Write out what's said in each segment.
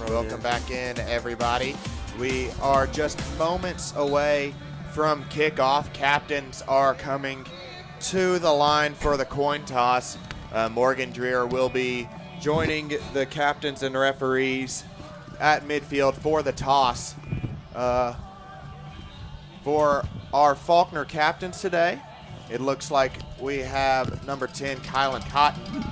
Welcome back in, everybody. We are just moments away from kickoff. Captains are coming to the line for the coin toss. Morgan Dreer will be joining the captains and referees at midfield for the toss. For our Faulkner captains today, it looks like we have number 10, Kylan Cotton,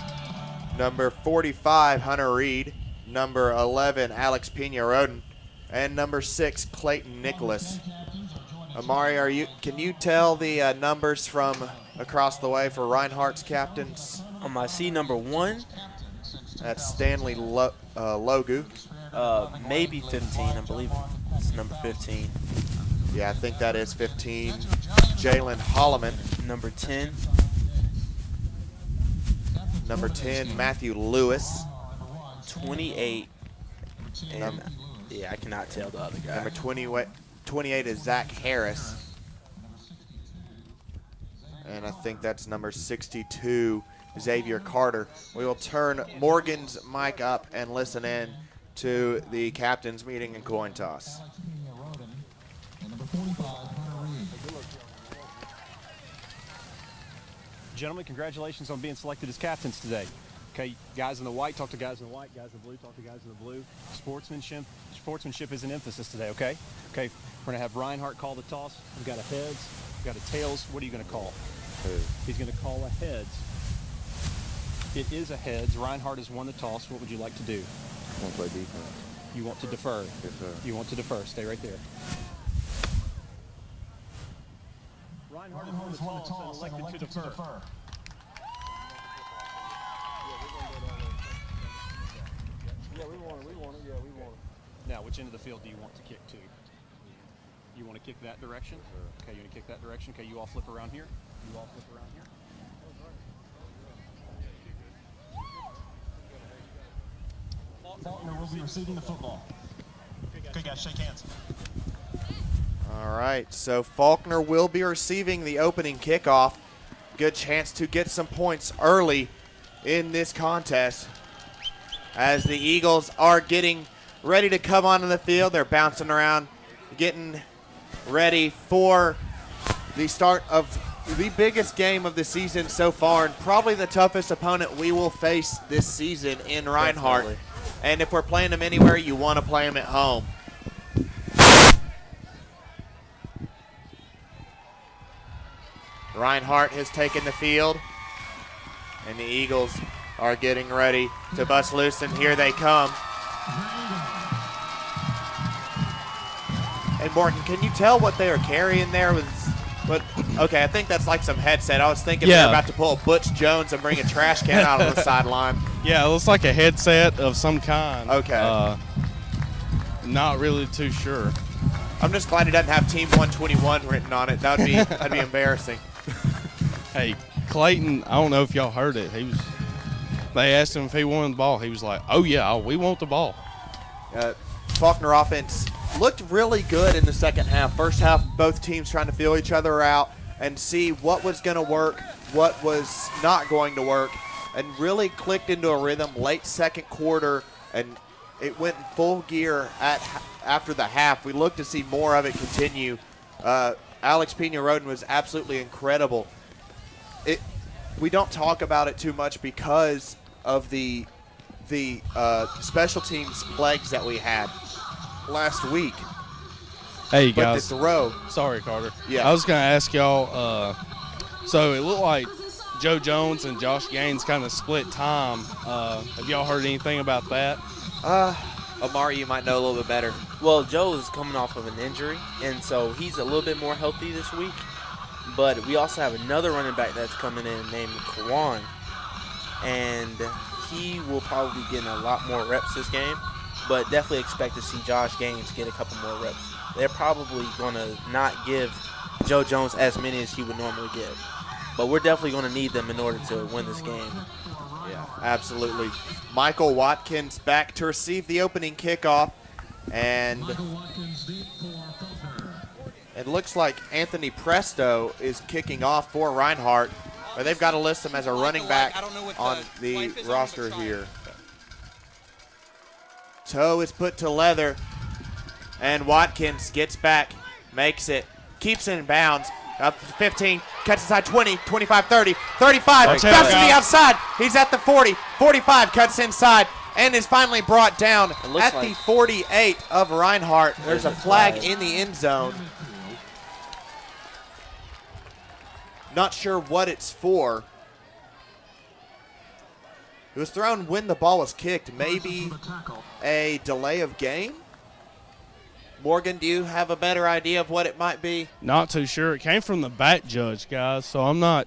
number 45, Hunter Reed, number 11, Alex Pena-Roden, and number 6, Clayton Nicholas. Amari, can you tell the numbers from across the way for Reinhardt's captains? I see number 1. That's Stanley Logu. Maybe 15, I believe it's number 15. Yeah, I think that is 15. Jalen Holloman. Number 10. Number 10, Matthew Lewis. 28. And yeah, I cannot tell the other guy. Number 28 is Zach Harris. And I think that's number 62, Xavier Carter. We will turn Morgan's mic up and listen in to the captain's meeting and coin toss. Gentlemen, congratulations on being selected as captains today. Okay, guys in the white, talk to guys in the white. Guys in the blue, talk to guys in the blue. Sportsmanship is an emphasis today, okay? Okay, we're going to have Reinhardt call the toss. We've got a heads, we've got a tails. What are you going to call? He's going to call a heads. It is a heads. Reinhardt has won the toss. What would you like to do? I want to play defense. You want to defer? Yes, sir. You want to defer. Stay right there. Reinhardt has won the toss and elected to defer. Yeah, we want it. Yeah, we want it. Now, which end of the field do you want to kick to? You want to kick that direction? Sure. Okay, you want to kick that direction? Okay, you all flip around here. You all flip around here. Faulkner will be receiving the football. Okay, guys, shake hands. All right, so Faulkner will be receiving the opening kickoff. Good chance to get some points early in this contest as the Eagles are getting ready to come onto the field. They're bouncing around, getting ready for the start of the biggest game of the season so far and probably the toughest opponent we will face this season in Reinhardt. Definitely. And if we're playing them anywhere, you want to play them at home. Reinhardt has taken the field, and the Eagles are getting ready to bust loose, and here they come. And Morgan, can you tell what they are carrying there? Okay, I think that's like some headset. I was thinking they're about to pull a Butch Jones and bring a trash can out on the sideline. Yeah, it looks like a headset of some kind. Okay. Not really too sure. I'm just glad it doesn't have Team 121 written on it. That'd be embarrassing. Hey, Clayton, I don't know if y'all heard it. They asked him if he wanted the ball. He was like, "Oh yeah, we want the ball." Faulkner offense looked really good in the second half. First half, both teams trying to feel each other out and see what was going to work, what was not going to work, and really clicked into a rhythm late second quarter, and it went in full gear after the half. We look to see more of it continue. Alex Pena-Roden was absolutely incredible. We don't talk about it too much because of the special teams legs that we had last week. Hey, but guys. the throw. Sorry, Carter. Yeah. I was going to ask y'all, so it looked like Joe Jones and Josh Gaines kind of split time. Have y'all heard anything about that? Amari, you might know a little bit better. Well, Joe is coming off of an injury, and so he's a little bit more healthy this week. But we also have another running back that's coming in named Kawan, and he will probably be getting a lot more reps this game, but definitely expect to see Josh Gaines get a couple more reps. They're probably going to not give Joe Jones as many as he would normally give, but we're definitely going to need them in order to win this game. Yeah, absolutely. Michael Watkins back to receive the opening kickoff, and it looks like Anthony Presto is kicking off for Reinhardt, but they've got to list him as a running back on the roster here. Toe is put to leather, and Watkins gets back, makes it, keeps it in bounds. Up to 15, cuts inside 20, 25, 30, 35, bounces to the outside. He's at the 40, 45, cuts inside, and is finally brought down at the 48 of Reinhardt. There's a flag in the end zone. Not sure what it's for. It was thrown when the ball was kicked. Maybe a delay of game? Morgan, do you have a better idea of what it might be? Not too sure. It came from the back judge, guys, so I'm not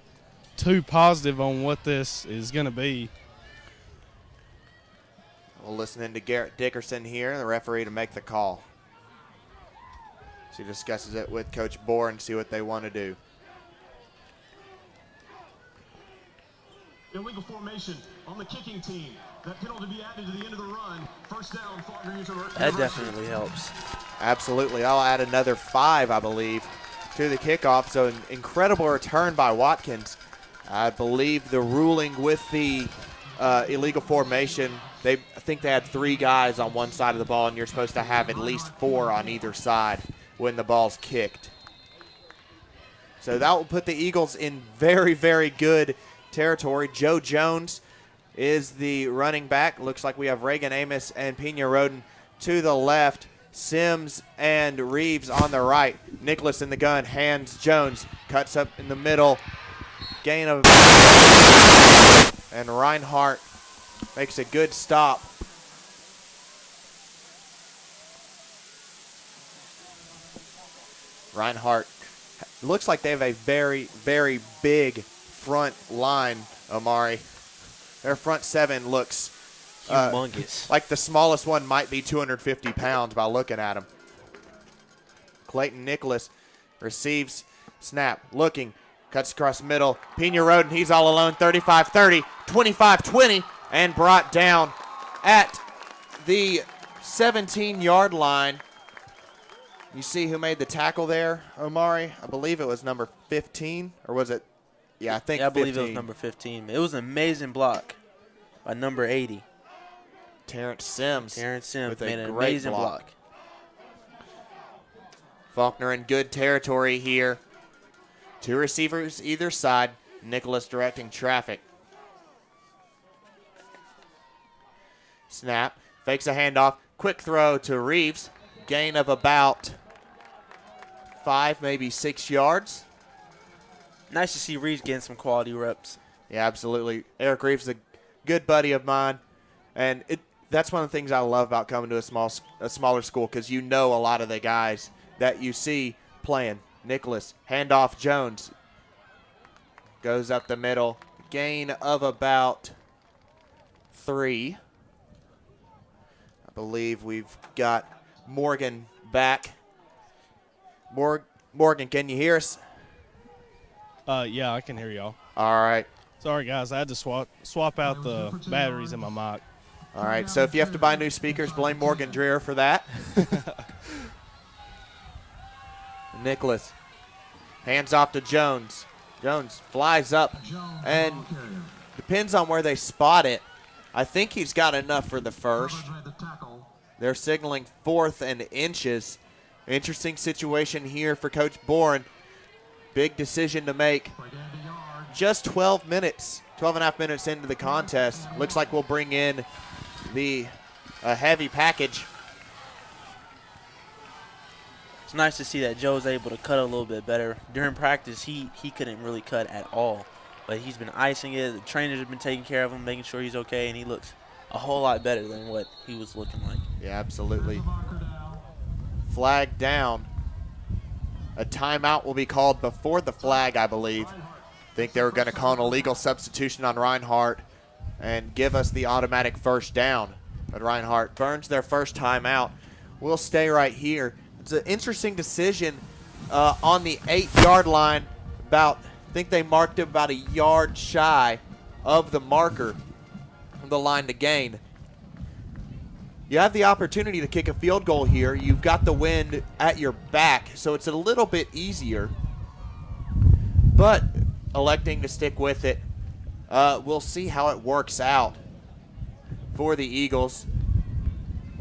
too positive on what this is going to be. We'll listen in to Garrett Dickerson here, the referee, to make the call. She discusses it with Coach Bohr and see what they want to do. Illegal formation on the kicking team. That penalty be added to the end of the run. First down, Faulkner University. That definitely helps. Absolutely. I'll add another 5, I believe, to the kickoff. So an incredible return by Watkins. I believe the ruling with the illegal formation, I think they had 3 guys on one side of the ball, and you're supposed to have at least 4 on either side when the ball's kicked. So that will put the Eagles in very, very good territory. Joe Jones is the running back. Looks like we have Reagan Amos and Pena Roden to the left. Sims and Reeves on the right. Nicholas in the gun, hands Jones, cuts up in the middle. Gain of, and Reinhardt makes a good stop. Reinhardt, looks like they have a very, very big front line, Omari. Their front 7 looks humongous. Like the smallest one might be 250 pounds by looking at him. Clayton Nicholas receives, snap, looking, cuts across the middle. Pena Roden, he's all alone, 35-30, 25-20, and brought down at the 17-yard line. You see who made the tackle there, Omari? I believe it was number 15, or was it? Yeah, I think 15. I believe it was number 15. It was an amazing block by number 80. Terrence Sims. Made an amazing block. Faulkner in good territory here. 2 receivers either side. Nicholas directing traffic. Snap. Fakes a handoff. Quick throw to Reeves. Gain of about 5, maybe 6 yards. Nice to see Reeves getting some quality reps. Yeah, absolutely. Eric Reeves is a good buddy of mine, and that's one of the things I love about coming to a smaller school, because you know a lot of the guys that you see playing. Nicholas, handoff Jones, goes up the middle. Gain of about 3. I believe we've got Morgan back. Morgan, can you hear us? Yeah, I can hear y'all. All right. Sorry, guys. I had to swap out the batteries in my mic. All right. So if you have to buy new speakers, blame Morgan Dreer for that. Nicholas. Hands off to Jones. Jones flies up and depends on where they spot it. I think he's got enough for the first. They're signaling 4th and inches. Interesting situation here for Coach Bourne. Big decision to make. Just 12 minutes, 12 and a half minutes into the contest. Looks like we'll bring in the heavy package. It's nice to see that Joe's able to cut a little bit better. During practice, he couldn't really cut at all. But he's been icing it. The trainers have been taking care of him, making sure he's okay, and he looks a whole lot better than what he was looking like. Yeah, absolutely. Flag down. A timeout will be called before the flag, I believe. I think they were going to call an illegal substitution on Reinhardt and give us the automatic first down. But Reinhardt burns their first timeout. We'll stay right here. It's an interesting decision on the 8-yard line. I think they marked it about a yard shy of the marker of the line to gain. You have the opportunity to kick a field goal here. You've got the wind at your back, so it's a little bit easier. But electing to stick with it, we'll see how it works out for the Eagles.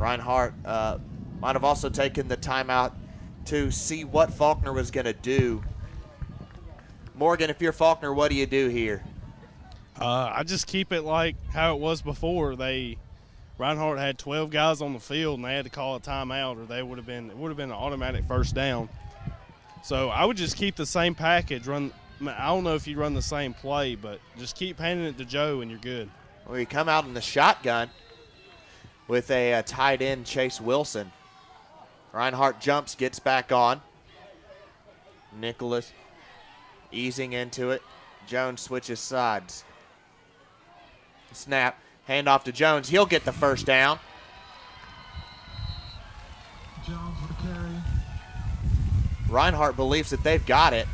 Reinhardt might have also taken the timeout to see what Faulkner was going to do. Morgan, if you're Faulkner, what do you do here? I just keep it like how it was before. Reinhardt had 12 guys on the field, and they had to call a timeout, or it would have been an automatic first down. So I would just keep the same package. I don't know if you run the same play, but just keep handing it to Joe, and you're good. Well, you come out in the shotgun with a tight end, Chase Wilson. Reinhardt jumps, gets back on. Nicholas easing into it. Jones switches sides. Snap, hand off to Jones. He'll get the first down. Jones with a carry. Reinhardt believes that they've got it,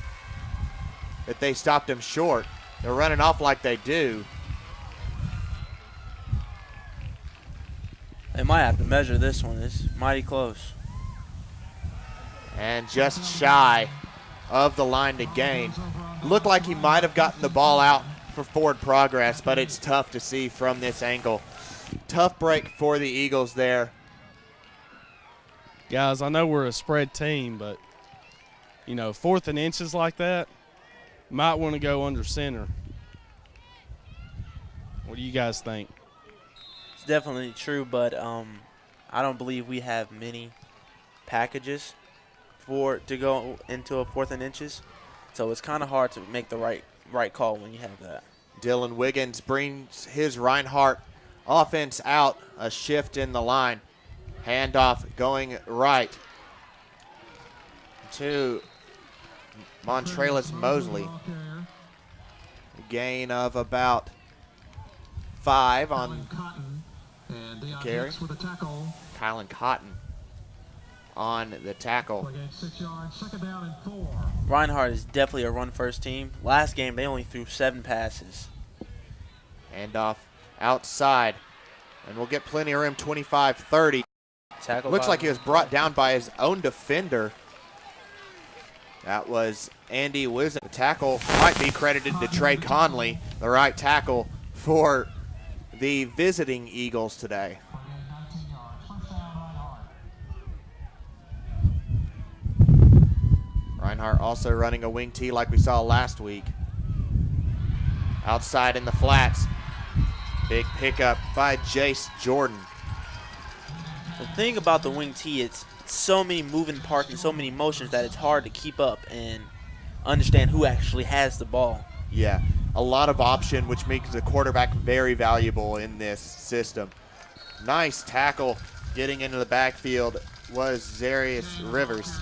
that they stopped him short. They're running off like they do. They might have to measure this one. It's mighty close. And just shy of the line to gain. Looked like he might have gotten the ball out for forward progress, but it's tough to see from this angle. Tough break for the Eagles there. Guys, I know we're a spread team, but, 4th and inches like that, might want to go under center. What do you guys think? It's definitely true, but I don't believe we have many packages to go into a 4th and inches. So it's kind of hard to make the right call when you have that. Dylan Wiggins brings his Reinhardt offense out, a shift in the line. Handoff going right to Montrellis Mosley. Gain of about 5 on carry. Kylan Cotton on the tackle. Reinhardt is definitely a run-first team. Last game, they only threw 7 passes. Handoff outside, and we'll get plenty of room, 25-30. Looks like he was brought down by his own defender. That was Andy Wizen. The tackle might be credited to Trey Conley, the right tackle for the visiting Eagles today. Reinhardt also running a wing tee like we saw last week. Outside in the flats. Big pickup by Jace Jordan. The thing about the wing tee, it's so many moving parts and so many motions that it's hard to keep up and understand who actually has the ball. Yeah, a lot of option, which makes the quarterback very valuable in this system. Nice tackle getting into the backfield was Zarius Rivers.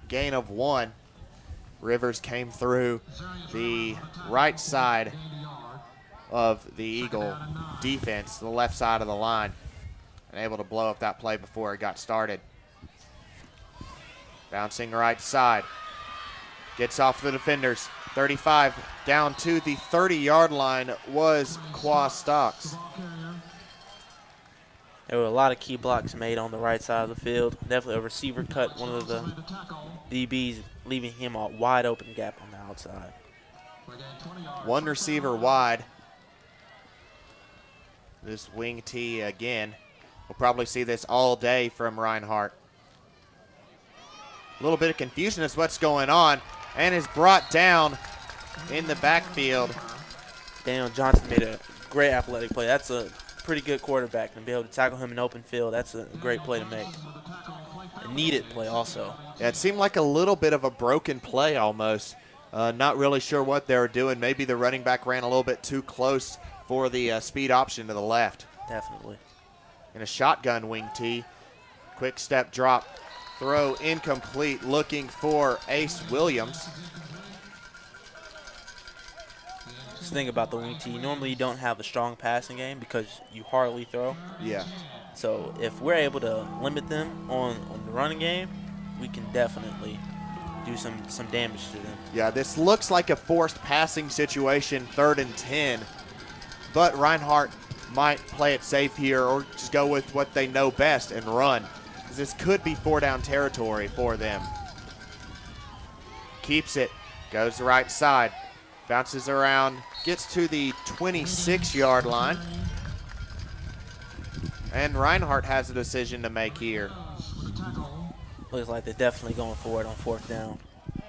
Gain of 1. Rivers came through the right side of the Eagle defense, the left side of the line, and able to blow up that play before it got started. Bouncing right side. Gets off the defenders. 35 down to the 30-yard line was Qua Stocks. There were a lot of key blocks made on the right side of the field. Definitely a receiver cut one of the DBs, leaving him a wide open gap on the outside. One receiver wide. This wing tee again. We'll probably see this all day from Reinhardt. A little bit of confusion as what's going on, and is brought down in the backfield. Daniel Johnson made a great athletic play. That's a pretty good quarterback, and be able to tackle him in open field. That's a great play to make. A needed play also. Yeah, it seemed like a little bit of a broken play almost. Not really sure what they were doing. Maybe the running back ran a little bit too close for the speed option to the left. Definitely. In a shotgun wing tee. Quick step drop. Throw incomplete, looking for Ace Williams. Just think about the wing tee. Normally you don't have a strong passing game because you hardly throw. Yeah. So if we're able to limit them on the running game, we can definitely do some damage to them. Yeah, this looks like a forced passing situation, 3rd and 10. But Reinhardt might play it safe here or just go with what they know best and run. This could be 4-down territory for them. Keeps it, goes the right side, bounces around, gets to the 26-yard line. And Reinhardt has a decision to make here. Looks like they're definitely going for it on 4th down.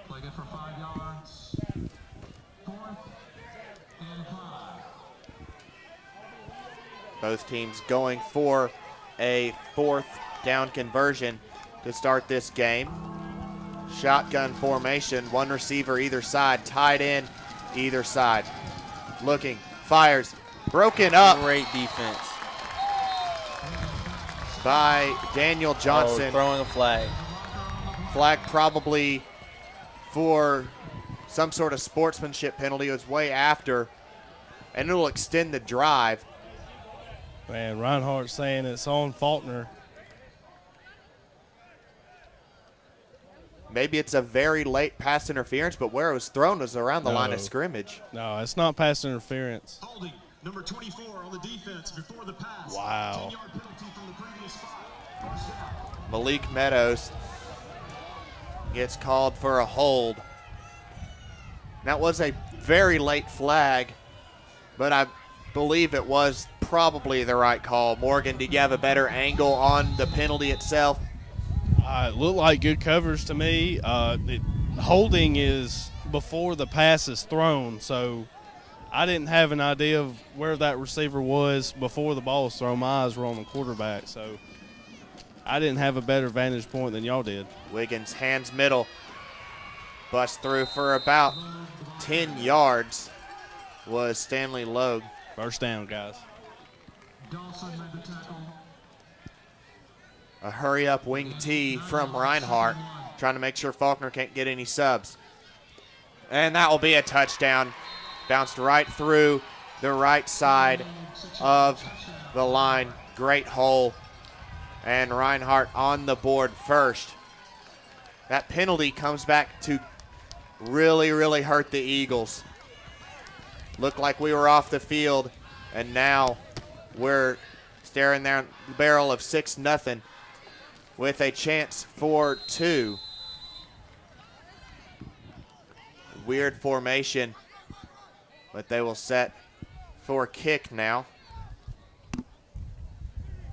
Play good for 5 yards. 4th and 5. Both teams going for a 4th down conversion to start this game. Shotgun formation, 1 receiver either side, tied in either side. Looking, fires, broken up Great defense. by Daniel Johnson. Oh, throwing a flag. Flag probably for some sort of sportsmanship penalty. It was way after, and it'll extend the drive. Man, Reinhardt saying it's on Faulkner. Maybe it's a very late pass interference, but where it was thrown was around the line of No. scrimmage. No, it's not pass interference. Holding, number 24 on the defense before the pass. Wow. 10-yard penalty from the previous spot. First down. Malik Meadows gets called for a hold. That was a very late flag, but I believe it was probably the right call. Morgan, did you have a better angle on the penalty itself? It looked like good coverage to me. The holding is before the pass is thrown, so I didn't have an idea of where that receiver was before the ball was thrown. My eyes were on the quarterback, so I didn't have a better vantage point than y'all did. Wiggins hands middle. Bust through for about 10 yards was Stanley Logue. First down, guys. Dawson made the tackle. A hurry-up wing tee from Reinhardt, trying to make sure Faulkner can't get any subs. And that will be a touchdown. Bounced right through the right side of the line. Great hole. And Reinhardt on the board first. That penalty comes back to really, really hurt the Eagles. Looked like we were off the field, and now we're staring down the barrel of 6-0 with a chance for 2. Weird formation, but they will set for kick now.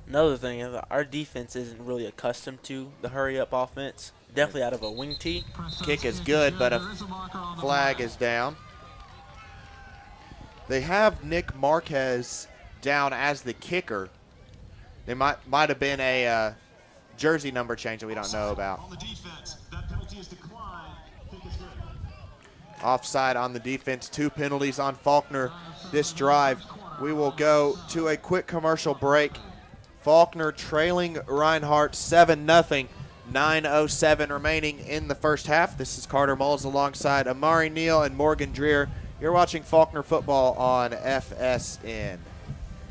Another thing is our defense isn't really accustomed to the hurry-up offense. Definitely out of a wing tee. Kick is good, but a flag is down. They have Nick Marquez down as the kicker. There might have been a jersey number change that we don't know about. On the defense, that penalty is declined. Kick is good. Offside on the defense, 2 penalties on Faulkner this drive. We will go to a quick commercial break. Faulkner trailing Reinhardt 7-0. 9:07 remaining in the first half. This is Carter Moles alongside Amari Neal and Morgan Dreer. You're watching Faulkner football on FSN.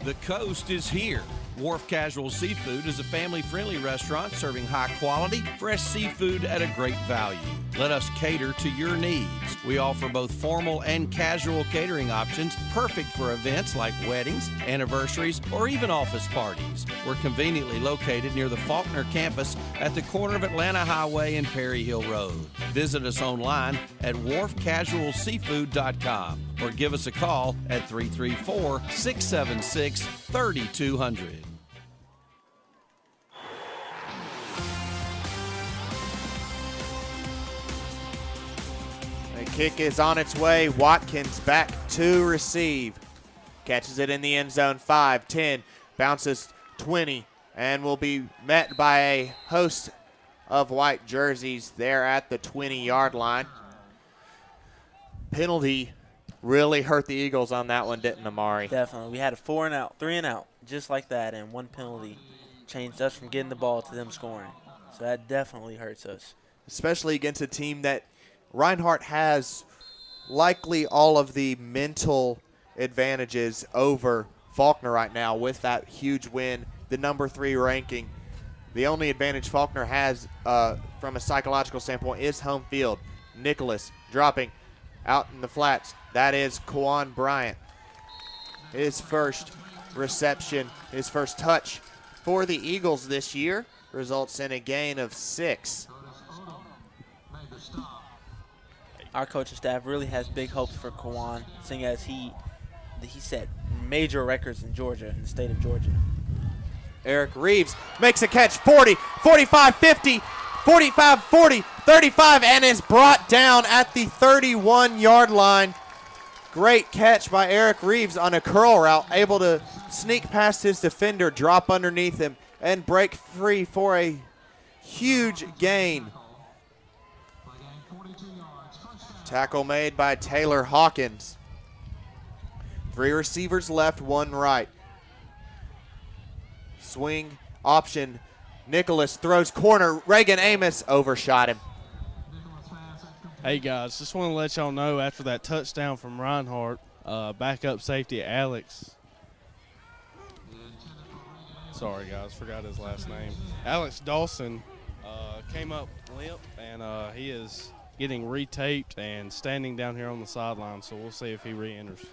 The coast is here. Wharf Casual Seafood is a family-friendly restaurant serving high-quality, fresh seafood at a great value. Let us cater to your needs. We offer both formal and casual catering options, perfect for events like weddings, anniversaries, or even office parties. We're conveniently located near the Faulkner campus at the corner of Atlanta Highway and Perry Hill Road. Visit us online at wharfcasualseafood.com or give us a call at 334-676-3200. The kick is on its way. Watkins back to receive. Catches it in the end zone. 5, 10, bounces 20, and will be met by a host of white jerseys there at the 20-yard line. Penalty really hurt the Eagles on that one, didn't Amari? Definitely. We had a 4 and out, 3 and out, just like that, and 1 penalty changed us from getting the ball to them scoring. So that definitely hurts us. Especially against a team that Reinhardt has likely all of the mental advantages over Faulkner right now with that huge win, the number 3 ranking. The only advantage Faulkner has from a psychological standpoint is home field. Nicholas dropping out in the flats. That is Kwan Bryant. His first reception, his first touch for the Eagles this year results in a gain of 6. Our coaching staff really has big hopes for Kwan, seeing as he set major records in Georgia, in the state of Georgia. Eric Reeves makes a catch, 40, 45, 50, 45, 40, 35, and is brought down at the 31-yard line. Great catch by Eric Reeves on a curl route, able to sneak past his defender, drop underneath him, and break free for a huge gain. Tackle made by Taylor Hawkins. 3 receivers left, 1 right. Swing option. Nicholas throws corner. Reagan Amos overshot him. Hey guys, just want to let y'all know after that touchdown from Reinhardt, backup safety Alex. Sorry guys, forgot his last name. Alex Dawson came up limp, and he is getting retaped and standing down here on the sideline, so we'll see if he re-enters.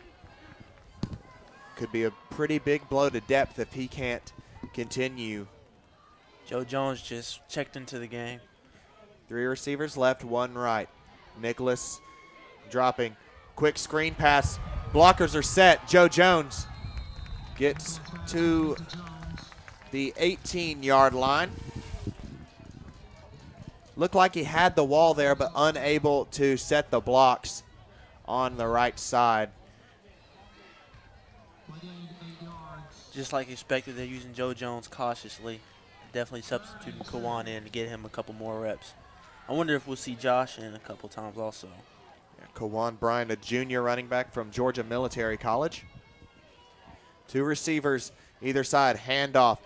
Could be a pretty big blow to depth if he can't continue. Joe Jones just checked into the game. 3 receivers left, 1 right. Nicholas dropping. Quick screen pass. Blockers are set. Joe Jones gets to the 18-yard line. Looked like he had the wall there, but unable to set the blocks on the right side. Just like expected, they're using Joe Jones cautiously. Definitely substituting Kawan in to get him a couple more reps. I wonder if we'll see Josh in a couple times also. Yeah, Kawan Bryant, a junior running back from Georgia Military College. 2 receivers either side, handoff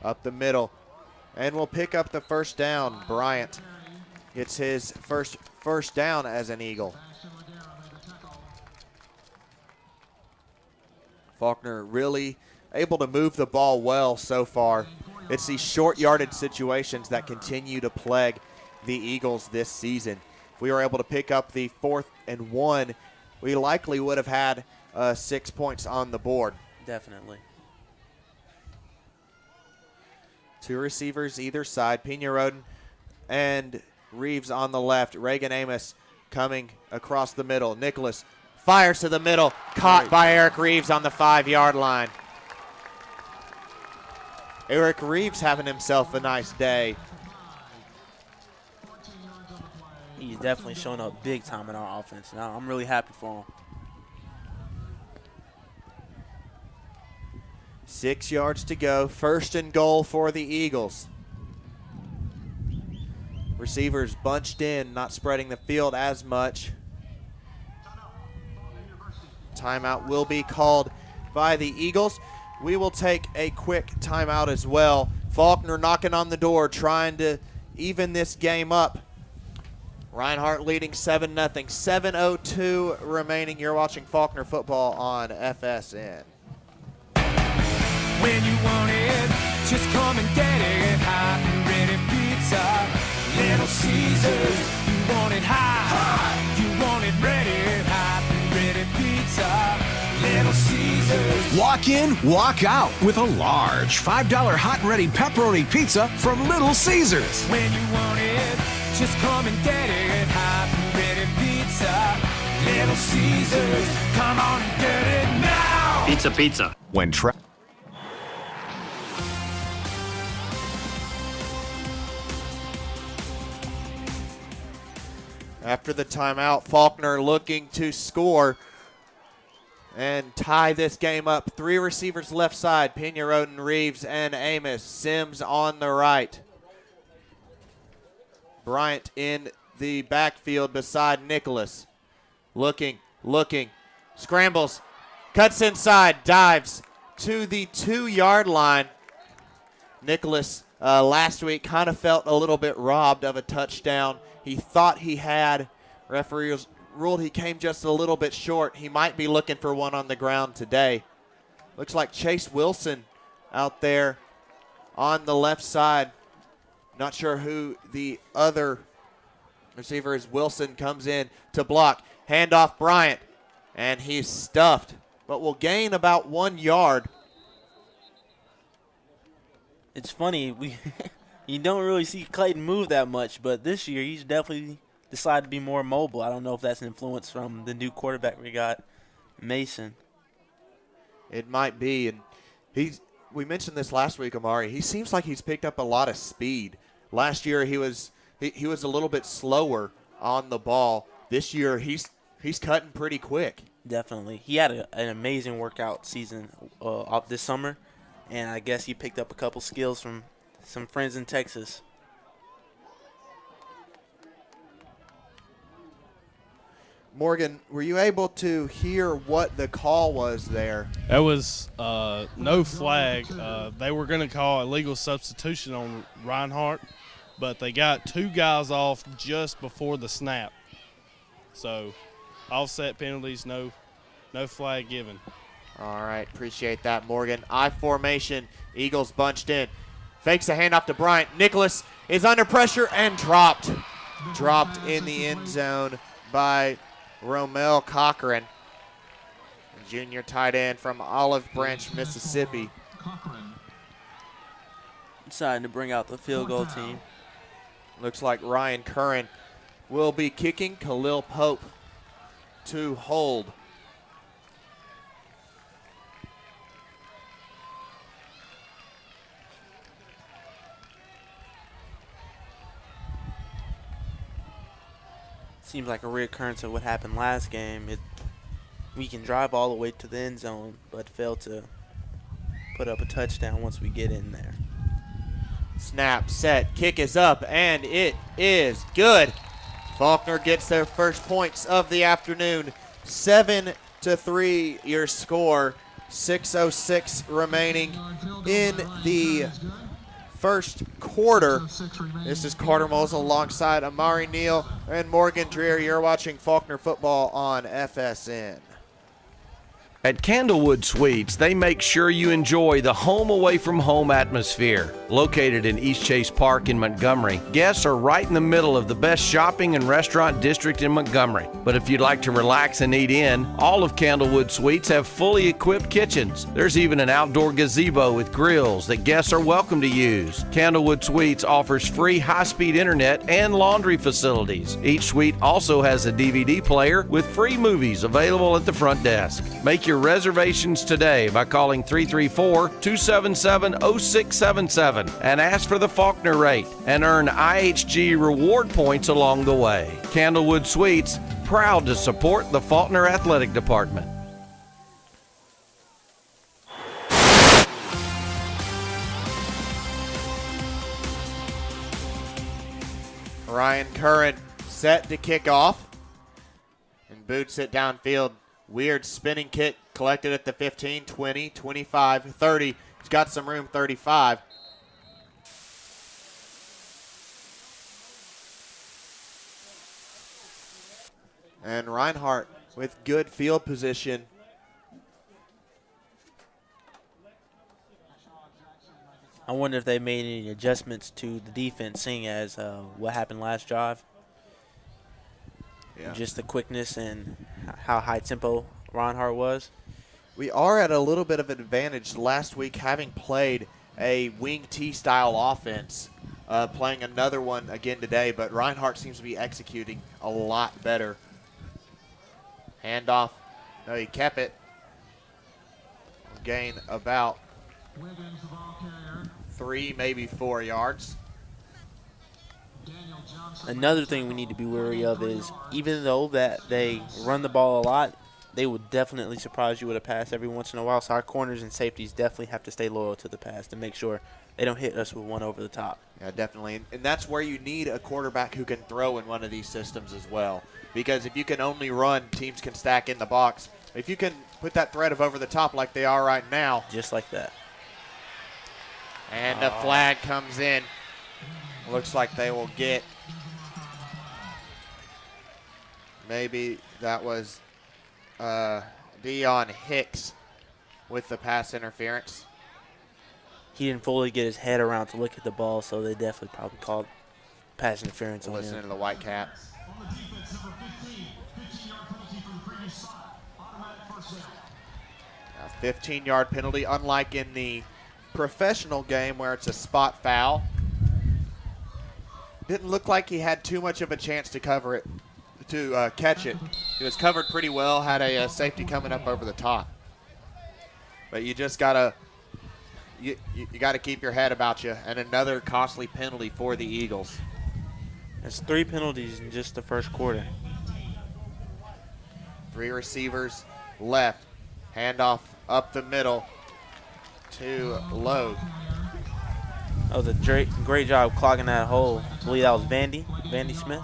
up the middle, and will pick up the first down. Bryant gets his first down as an Eagle. Faulkner really able to move the ball well so far. It's these short yardage situations that continue to plague the Eagles this season. If we were able to pick up the 4th and 1, we likely would have had 6 points on the board. Definitely. 2 receivers either side, Pena Roden and Reeves on the left. Reagan Amos coming across the middle. Nicholas fires to the middle, caught by Eric Reeves on the 5-yard line. Eric Reeves having himself a nice day. He's definitely showing up big time in our offense. Now I'm really happy for him. 6 yards to go. 1st and goal for the Eagles. Receivers bunched in, not spreading the field as much. Timeout will be called by the Eagles. We will take a quick timeout as well. Faulkner knocking on the door, trying to even this game up. Reinhardt leading 7-0. 7:02 remaining. You're watching Faulkner football on FSN. When you want it, just come and get it. Hot and ready pizza, Little Caesars. You want it hot, you want it ready. Hot and ready pizza, Little Caesars. Walk in, walk out with a large $5 hot and ready pepperoni pizza from Little Caesars. When you want it, just come and get it. Hot and ready pizza, Little Caesars. Come on and get it now. Pizza. When After the timeout, Faulkner looking to score and tie this game up. 3 receivers left side, Pena Roden, Reeves, and Amos. Sims on the right. Bryant in the backfield beside Nicholas. Looking, scrambles, cuts inside, dives to the 2-yard line. Nicholas last week kind of felt a little bit robbed of a touchdown. He thought he had. Referee ruled he came just a little bit short. He might be looking for one on the ground today. Looks like Chase Wilson out there on the left side. Not sure who the other receiver is. Wilson comes in to block. Handoff Bryant, and he's stuffed, but will gain about 1 yard. It's funny, you don't really see Clayton move that much, but this year he's definitely decided to be more mobile. I don't know if that's an influence from the new quarterback we got, Mason. It might be, and we mentioned this last week, Amari. He seems like he's picked up a lot of speed. Last year he was a little bit slower on the ball. This year he's cutting pretty quick. Definitely. He had an amazing workout season this summer, and I guess he picked up a couple skills from some friends in Texas. Morgan, were you able to hear what the call was there? That was no flag. They were going to call illegal substitution on Reinhardt, but they got 2 guys off just before the snap. So offset penalties, no flag given. All right, appreciate that, Morgan. I formation, Eagles bunched in. Fakes a handoff to Bryant. Nicholas is under pressure and dropped. Dropped in the end zone by Romel Cochran, junior tight end from Olive Branch, Mississippi. Deciding to bring out the field goal team. Looks like Ryan Curran will be kicking. Khalil Pope to hold. Seems like a reoccurrence of what happened last game. We can drive all the way to the end zone, but fail to put up a touchdown once we get in there. Snap, set, kick is up, and it is good. Faulkner gets their first points of the afternoon. 7-3 your score. 6:06 remaining in the first quarter. This is Carter Mosel alongside Amari Neal and Morgan Dreer. You're watching Faulkner football on FSN. At Candlewood Suites, they make sure you enjoy the home away from home atmosphere. Located in East Chase Park in Montgomery, guests are right in the middle of the best shopping and restaurant district in Montgomery. But if you'd like to relax and eat in, all of Candlewood Suites have fully equipped kitchens. There's even an outdoor gazebo with grills that guests are welcome to use. Candlewood Suites offers free high-speed internet and laundry facilities. Each suite also has a DVD player with free movies available at the front desk. Make your reservations today by calling 334-277-0677 and ask for the Faulkner rate and earn IHG reward points along the way. Candlewood Suites, proud to support the Faulkner Athletic Department. Ryan Curran set to kick off and boots it downfield. Weird spinning kick collected at the 15, 20, 25, 30. He's got some room, 35. And Reinhardt with good field position. I wonder if they made any adjustments to the defense, seeing as what happened last drive. Yeah. Just the quickness and how high tempo Reinhardt was. We are at a little bit of an advantage last week, having played a wing T style offense, playing another one again today, but Reinhardt seems to be executing a lot better. Handoff. No, he kept it. Gain about 3, maybe 4 yards. Another thing we need to be wary of is, even though that they run the ball a lot, they would definitely surprise you with a pass every once in a while. So our corners and safeties definitely have to stay loyal to the pass to make sure they don't hit us with one over the top. Yeah, definitely. And that's where you need a quarterback who can throw in one of these systems as well. Because if you can only run, teams can stack in the box. If you can put that threat of over the top like they are right now. Just like that. And a flag comes in. Looks like they will get, maybe that was Deion Hicks with the pass interference. He didn't fully get his head around to look at the ball, so they definitely probably called pass interference on him. Listening to the white cap. On the defense, number 15, 15-yard penalty from the previous spot. Automatic first down. A 15-yard penalty, unlike in the professional game where it's a spot foul. Didn't look like he had too much of a chance to cover it, to catch it. He was covered pretty well, had a safety coming up over the top. But you just got to you got to keep your head about you. And another costly penalty for the Eagles. That's 3 penalties in just the first quarter. 3 receivers left. Handoff up the middle to Logue. That was a great job clogging that hole. I believe that was Vandy Smith.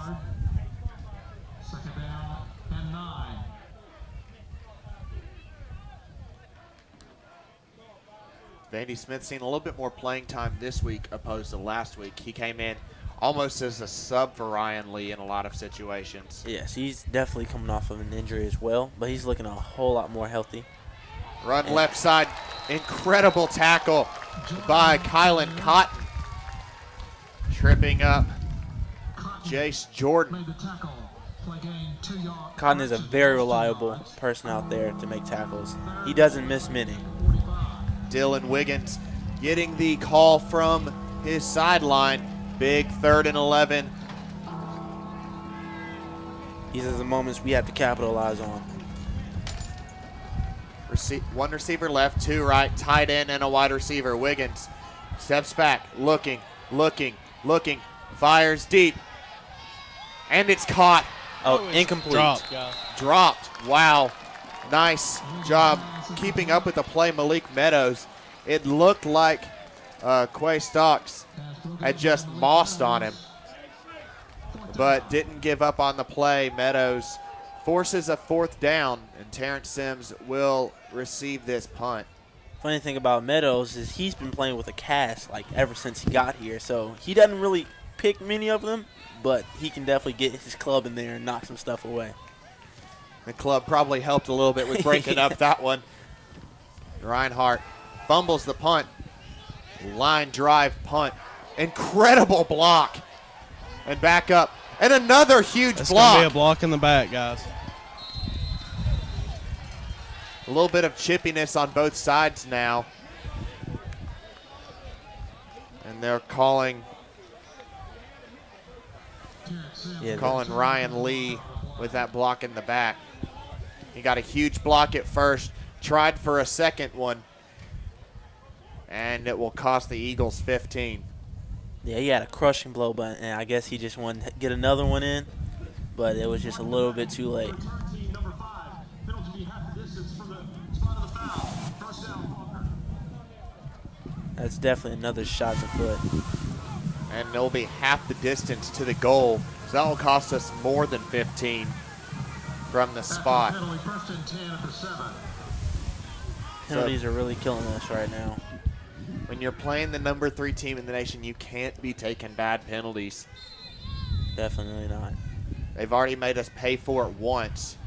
Second down and 9. Vandy Smith seen a little bit more playing time this week opposed to last week. He came in almost as a sub for Ryan Lee in a lot of situations. Yes, he's definitely coming off of an injury as well, but he's looking a whole lot more healthy. Run left side. Incredible tackle by Kylan Cotton. Tripping up Jace Jordan. Made the tackle. Play gain 2 yards. Cotton is a very reliable person out there to make tackles. He doesn't miss many. Dylan Wiggins getting the call from his sideline. Big 3rd and 11. These are the moments we have to capitalize on. One receiver left, 2 right, tight end and a wide receiver. Wiggins steps back, looking, fires deep, and it's caught. Oh, incomplete. Dropped. Wow. Nice job keeping up with the play, Malik Meadows. It looked like Quay Stocks had just mossed on him, but didn't give up on the play. Meadows forces a 4th down, and Terrence Sims will receive this punt. Funny thing about Meadows is he's been playing with a cast like ever since he got here, so he doesn't really pick many of them, but he can definitely get his club in there and knock some stuff away. The club probably helped a little bit with breaking up that one. Reinhardt fumbles the punt. Line drive punt. Incredible block. And back up. And another huge That's block. going to be a block in the back, guys. A little bit of chippiness on both sides now. And they're calling Ryan Lee with that block in the back. He got a huge block at first, tried for a second one, and it will cost the Eagles 15. Yeah, he had a crushing blow, but and I guess he just wanted to get another one in, but it was just a little bit too late. Number 5. Penalty half the distance from the spot of the foul. First down, Faulkner. That's definitely another shot to foot. And it'll be half the distance to the goal, so that will cost us more than 15 from the spot. Penalty, first and 10 at the 7. Penalties are really killing us right now. When you're playing the number 3 team in the nation, you can't be taking bad penalties. Definitely not. They've already made us pay for it once.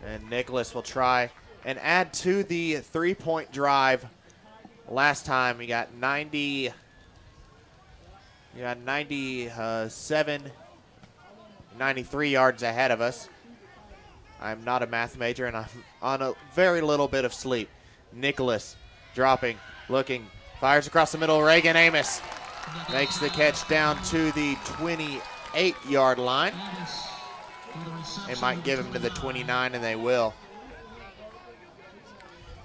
And Nicholas will try and add to the 3-point drive. Last time we got 97, 93 yards ahead of us. I'm not a math major, and I'm on a very little bit of sleep. Nicholas dropping, looking, fires across the middle. Reagan Amos makes the catch down to the 28-yard line. They might give him to the 29, and they will.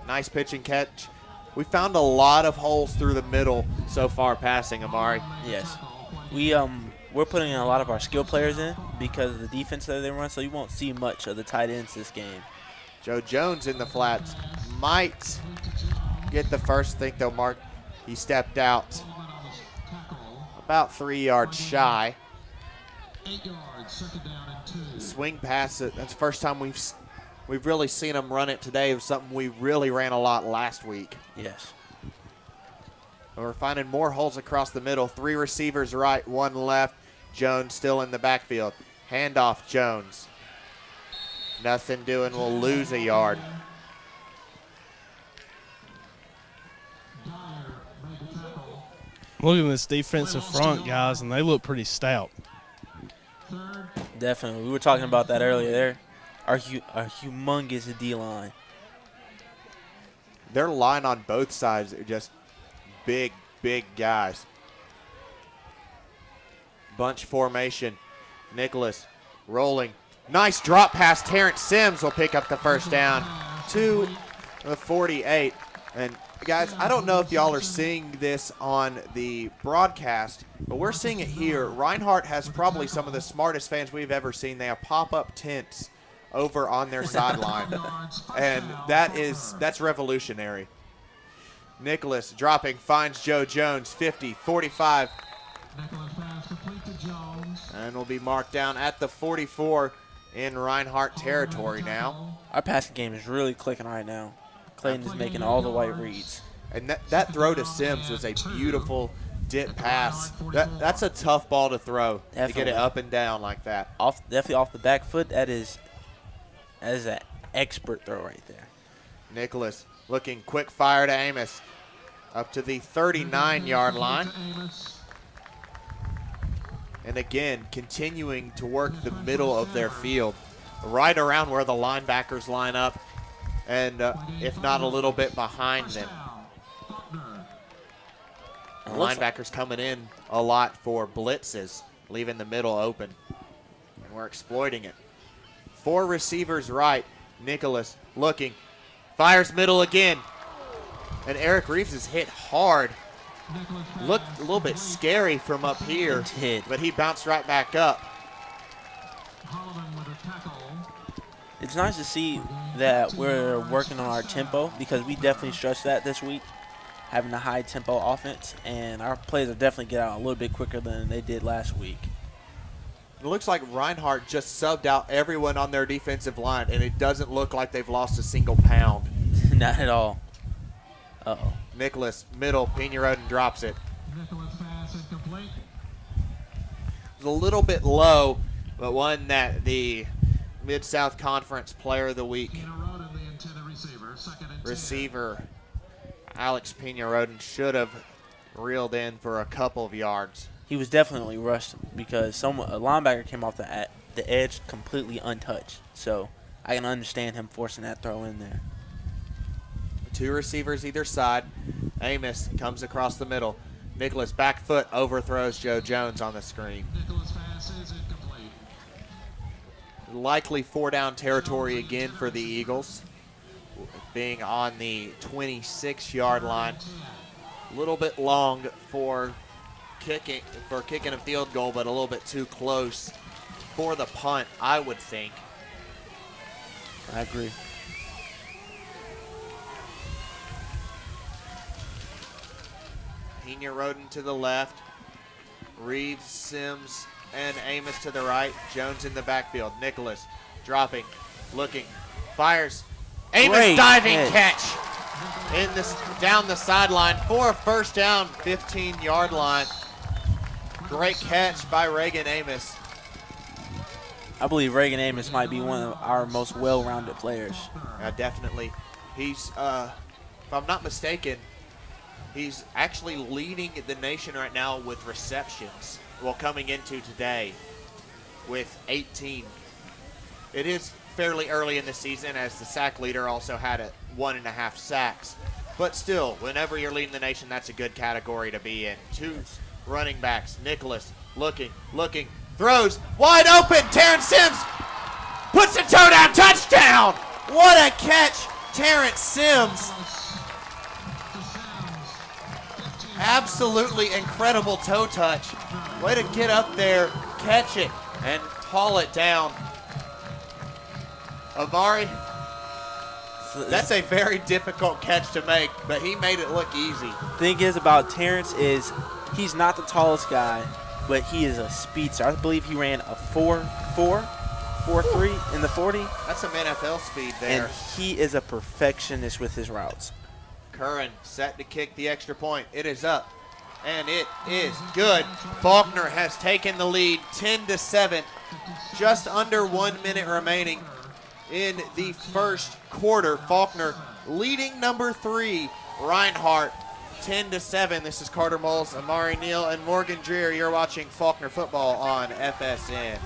Nice pitch and catch. We found a lot of holes through the middle so far passing, Amari. Yes. We're putting a lot of our skill players in because of the defense that they run, so you won't see much of the tight ends this game. Joe Jones in the flats might get the first. Think they'll mark. He stepped out about 3 yards shy. 8 yards, second down and 2. Swing pass. That's the first time we've really seen him run it today. It was something we really ran a lot last week. Yes. And we're finding more holes across the middle. 3 receivers right, 1 left. Jones still in the backfield. Handoff Jones. Nothing doing. We'll lose a yard. Look at this defensive front, guys, and they look pretty stout. Definitely. We were talking about that earlier. They're our humongous D-line. Their line on both sides are just big, big guys. Bunch formation. Nicholas rolling. Nice drop pass. Terrence Sims will pick up the first down to the 48. And guys, I don't know if y'all are seeing this on the broadcast, but we're seeing it here. Reinhardt has probably some of the smartest fans we've ever seen. They have pop-up tents over on their sideline, and that's revolutionary. Nicholas dropping, finds Joe Jones, 50, 45, and will be marked down at the 44 in Reinhardt territory now. Our passing game is really clicking right now. Clayton is making all the right reads. And that throw to Sims was a beautiful dip pass. That's a tough ball to throw, to get it up and down like that. Definitely off the back foot. That is an expert throw right there. Nicholas looking quick fire to Amos up to the 39-yard line. And again, continuing to work the middle of their field, right around where the linebackers line up, and if not a little bit behind them. The linebackers coming in a lot for blitzes, leaving the middle open, and we're exploiting it. 4 receivers right. Nicholas looking, fires middle again, and Eric Reeves is hit hard. Looked a little bit scary from up here, but he bounced right back up. It's nice to see that we're working on our tempo, because we definitely stressed that this week, having a high tempo offense, and our plays will definitely get out a little bit quicker than they did last week. It looks like Reinhardt just subbed out everyone on their defensive line, and it doesn't look like they've lost a single pound. Not at all. Uh-oh. Nicholas, middle, Pena Roden drops it. It was a little bit low, but one that the Mid-South Conference Player of the Week receiver Alex Pena Roden should have reeled in for a couple of yards. He was definitely rushed because a linebacker came off the edge completely untouched. So I can understand him forcing that throw in there. 2 receivers either side. Amos comes across the middle. Nicholas back foot overthrows Joe Jones on the screen. Likely 4-down territory again for the Eagles, being on the 26-yard line. A little bit long for kicking a field goal, but a little bit too close for the punt, I would think. I agree. Hilyer Roden to the left. Reeves, Sims, and Amos to the right. Jones in the backfield. Nicholas dropping, looking, fires. Amos Great diving catch. Down the sideline for a first down, 15-yard line. Great catch by Reagan Amos. I believe Reagan Amos might be one of our most well-rounded players. Definitely. He's, if I'm not mistaken, he's actually leading the nation right now with receptions. Well, coming into today with 18. It is fairly early in the season, as the sack leader also had 1.5 sacks. But still, whenever you're leading the nation, that's a good category to be in. 2 running backs. Nicholas looking, throws, wide open. Terrence Sims puts the toe down, touchdown! What a catch, Terrence Sims. Absolutely incredible toe touch. Way to get up there, catch it, and haul it down. Amari, that's a very difficult catch to make, but he made it look easy. Thing is about Terrence is he's not the tallest guy, but he is a speedster. I believe he ran a 4.3 in the 40. That's some NFL speed there. And he is a perfectionist with his routes. Curran set to kick the extra point. It is up, and it is good. Faulkner has taken the lead, 10-7. Just under 1 minute remaining in the first quarter. Faulkner leading number 3, Reinhardt, 10-7. This is Carter Moles, Amari Neal, and Morgan Dreer. You're watching Faulkner football on FSN.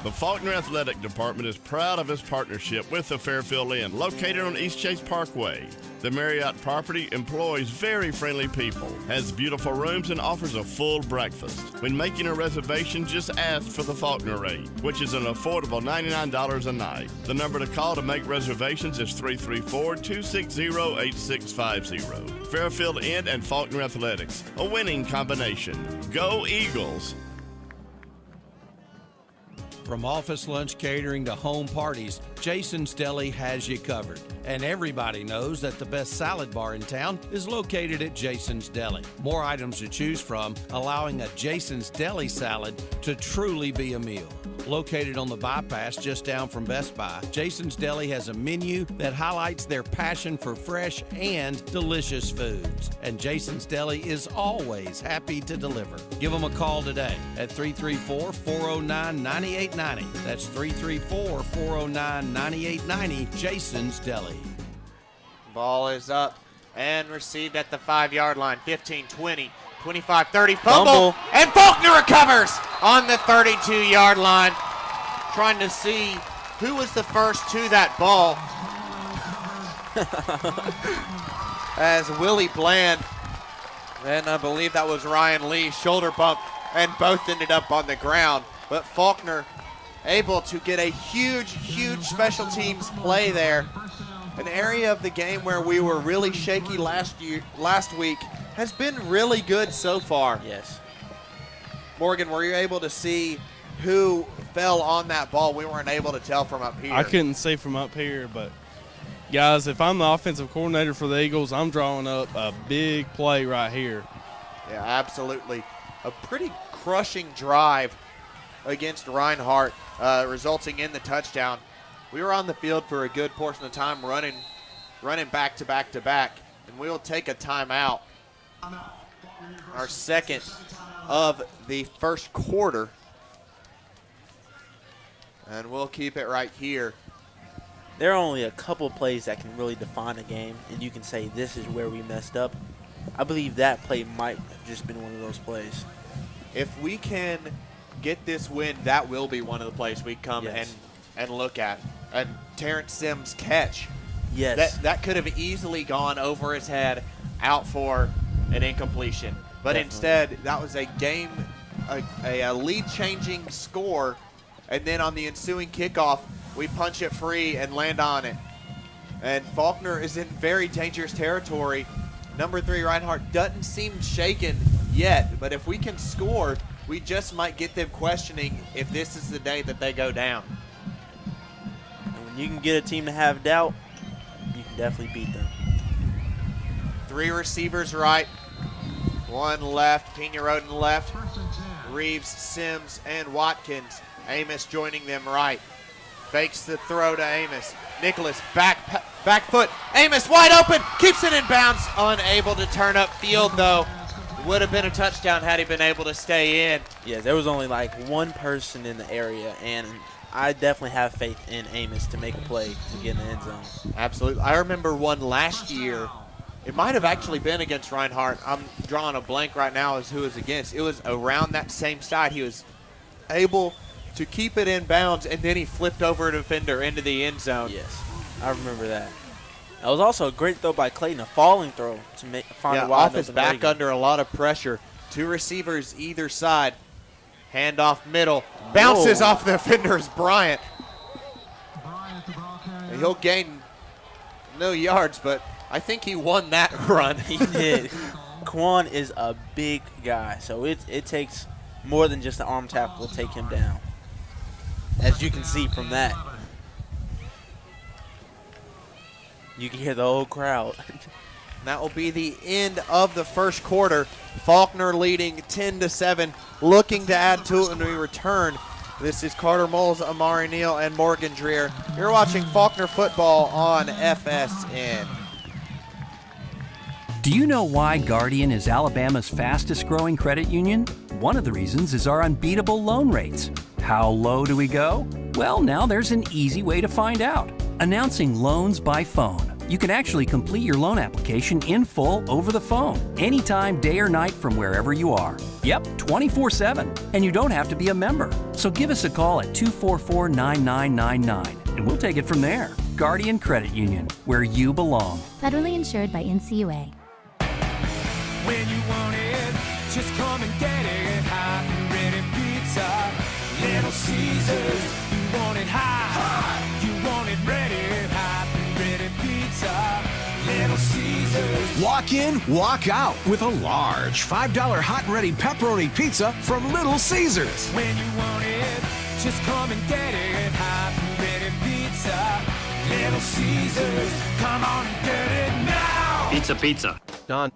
The Faulkner Athletic Department is proud of its partnership with the Fairfield Inn, located on East Chase Parkway. The Marriott property employs very friendly people, has beautiful rooms, and offers a full breakfast. When making a reservation, just ask for the Faulkner rate, which is an affordable $99 a night. The number to call to make reservations is 334-260-8650. Fairfield Inn and Faulkner Athletics, a winning combination. Go Eagles! From office lunch catering to home parties, Jason's Deli has you covered. And everybody knows that the best salad bar in town is located at Jason's Deli. More items to choose from, allowing a Jason's Deli salad to truly be a meal. Located on the bypass just down from Best Buy, Jason's Deli has a menu that highlights their passion for fresh and delicious foods. And Jason's Deli is always happy to deliver. Give them a call today at 334-409-9890. That's 334-409-9890, Jason's Deli. Ball is up and received at the 5-yard line. 15, 20, 25, 30, fumble. And Faulkner recovers on the 32-yard line. Trying to see who was the first to that ball. As Willie Bland, and I believe that was Ryan Lee, shoulder bump, and both ended up on the ground. But Faulkner able to get a huge, huge special teams play there. An area of the game where we were really shaky last week has been really good so far. Yes. Morgan, were you able to see who fell on that ball? We weren't able to tell from up here. I couldn't see from up here, but guys, if I'm the offensive coordinator for the Eagles, I'm drawing up a big play right here. Yeah, absolutely. A pretty crushing drive against Reinhardt, resulting in the touchdown. We were on the field for a good portion of the time running back to back to back, and we'll take a timeout. Our second of the first quarter. And we'll keep it right here. There are only a couple plays that can really define a game, and you can say this is where we messed up. I believe that play might have just been one of those plays. If we can get this win, that will be one of the plays we come and look at. And Terrence Sims' catch. Yes. That could have easily gone over his head, out for an incompletion. But instead, that was a lead-changing score. And then on the ensuing kickoff, we punch it free and land on it. And Faulkner is in very dangerous territory. Number 3, Reinhardt, doesn't seem shaken yet. But if we can score, we just might get them questioning if this is the day that they go down. And when you can get a team to have doubt, you can definitely beat them. 3 receivers right, 1 left. Pena Roden left. Reeves, Sims, and Watkins. Amos joining them right. Fakes the throw to Amos. Nicholas back foot. Amos wide open. Keeps it in bounds. Unable to turn up field though. Would have been a touchdown had he been able to stay in. Yeah, there was only like one person in the area, and I definitely have faith in Amos to make a play to get in the end zone. Absolutely. I remember one last year. It might have actually been against Reinhardt. I'm drawing a blank right now as who it was against. It was around that same side. He was able to keep it in bounds, and then he flipped over a defender into the end zone. Yes, I remember that. That was also a great throw by Clayton, a falling throw to find a wide off his back under a lot of pressure. 2 receivers either side. Handoff middle. Bounces off the defender's Bryant. He'll gain no yards, but I think he won that run. He did. Quan is a big guy, so it takes more than just an arm tackle to take him down, as you can see from that. You can hear the whole crowd. That will be the end of the first quarter. Faulkner leading 10-7, looking to add to it when we return. This is Carter Moles, Amari Neal, and Morgan Dreer. You're watching Faulkner football on FSN. Do you know why Guardian is Alabama's fastest growing credit union? One of the reasons is our unbeatable loan rates. How low do we go? Well, now there's an easy way to find out. Announcing Loans by Phone. You can actually complete your loan application in full over the phone, anytime, day or night from wherever you are. Yep, 24/7. And you don't have to be a member. So give us a call at 244-9999 and we'll take it from there. Guardian Credit Union, where you belong. Federally insured by NCUA. When you want it, just come and get it. Hot and ready pizza. Little Caesars. You want it hot. You want it ready. Hot and ready pizza. Little Caesars. Walk in, walk out with a large $5 hot and ready pepperoni pizza from Little Caesars. When you want it, just come and get it. Hot and ready pizza. Little Caesars. Come on and get it now. Pizza, pizza. Don.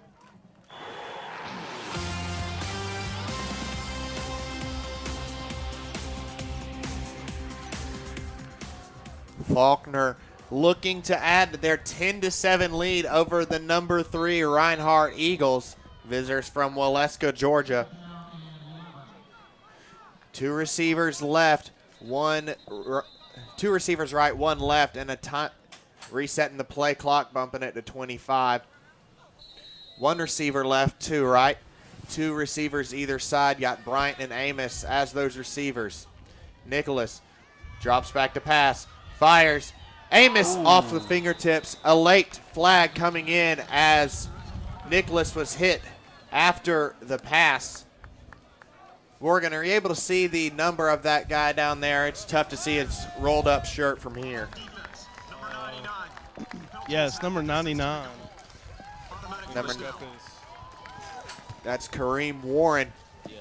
Faulkner looking to add their 10-7 lead over the number 3 Reinhardt Eagles. Visitors from Waleska, Georgia. 2 receivers left, 2 receivers right, 1 left, and a time resetting the play clock, bumping it to 25. 1 receiver left, 2 right. 2 receivers either side. Got Bryant and Amos as those receivers. Nicholas drops back to pass. Fires. Amos off the fingertips. A late flag coming in as Nicholas was hit after the pass. Morgan, are you able to see the number of that guy down there? It's tough to see his rolled up shirt from here. Yeah, it's number 99. That's Kareem Warren. Yeah.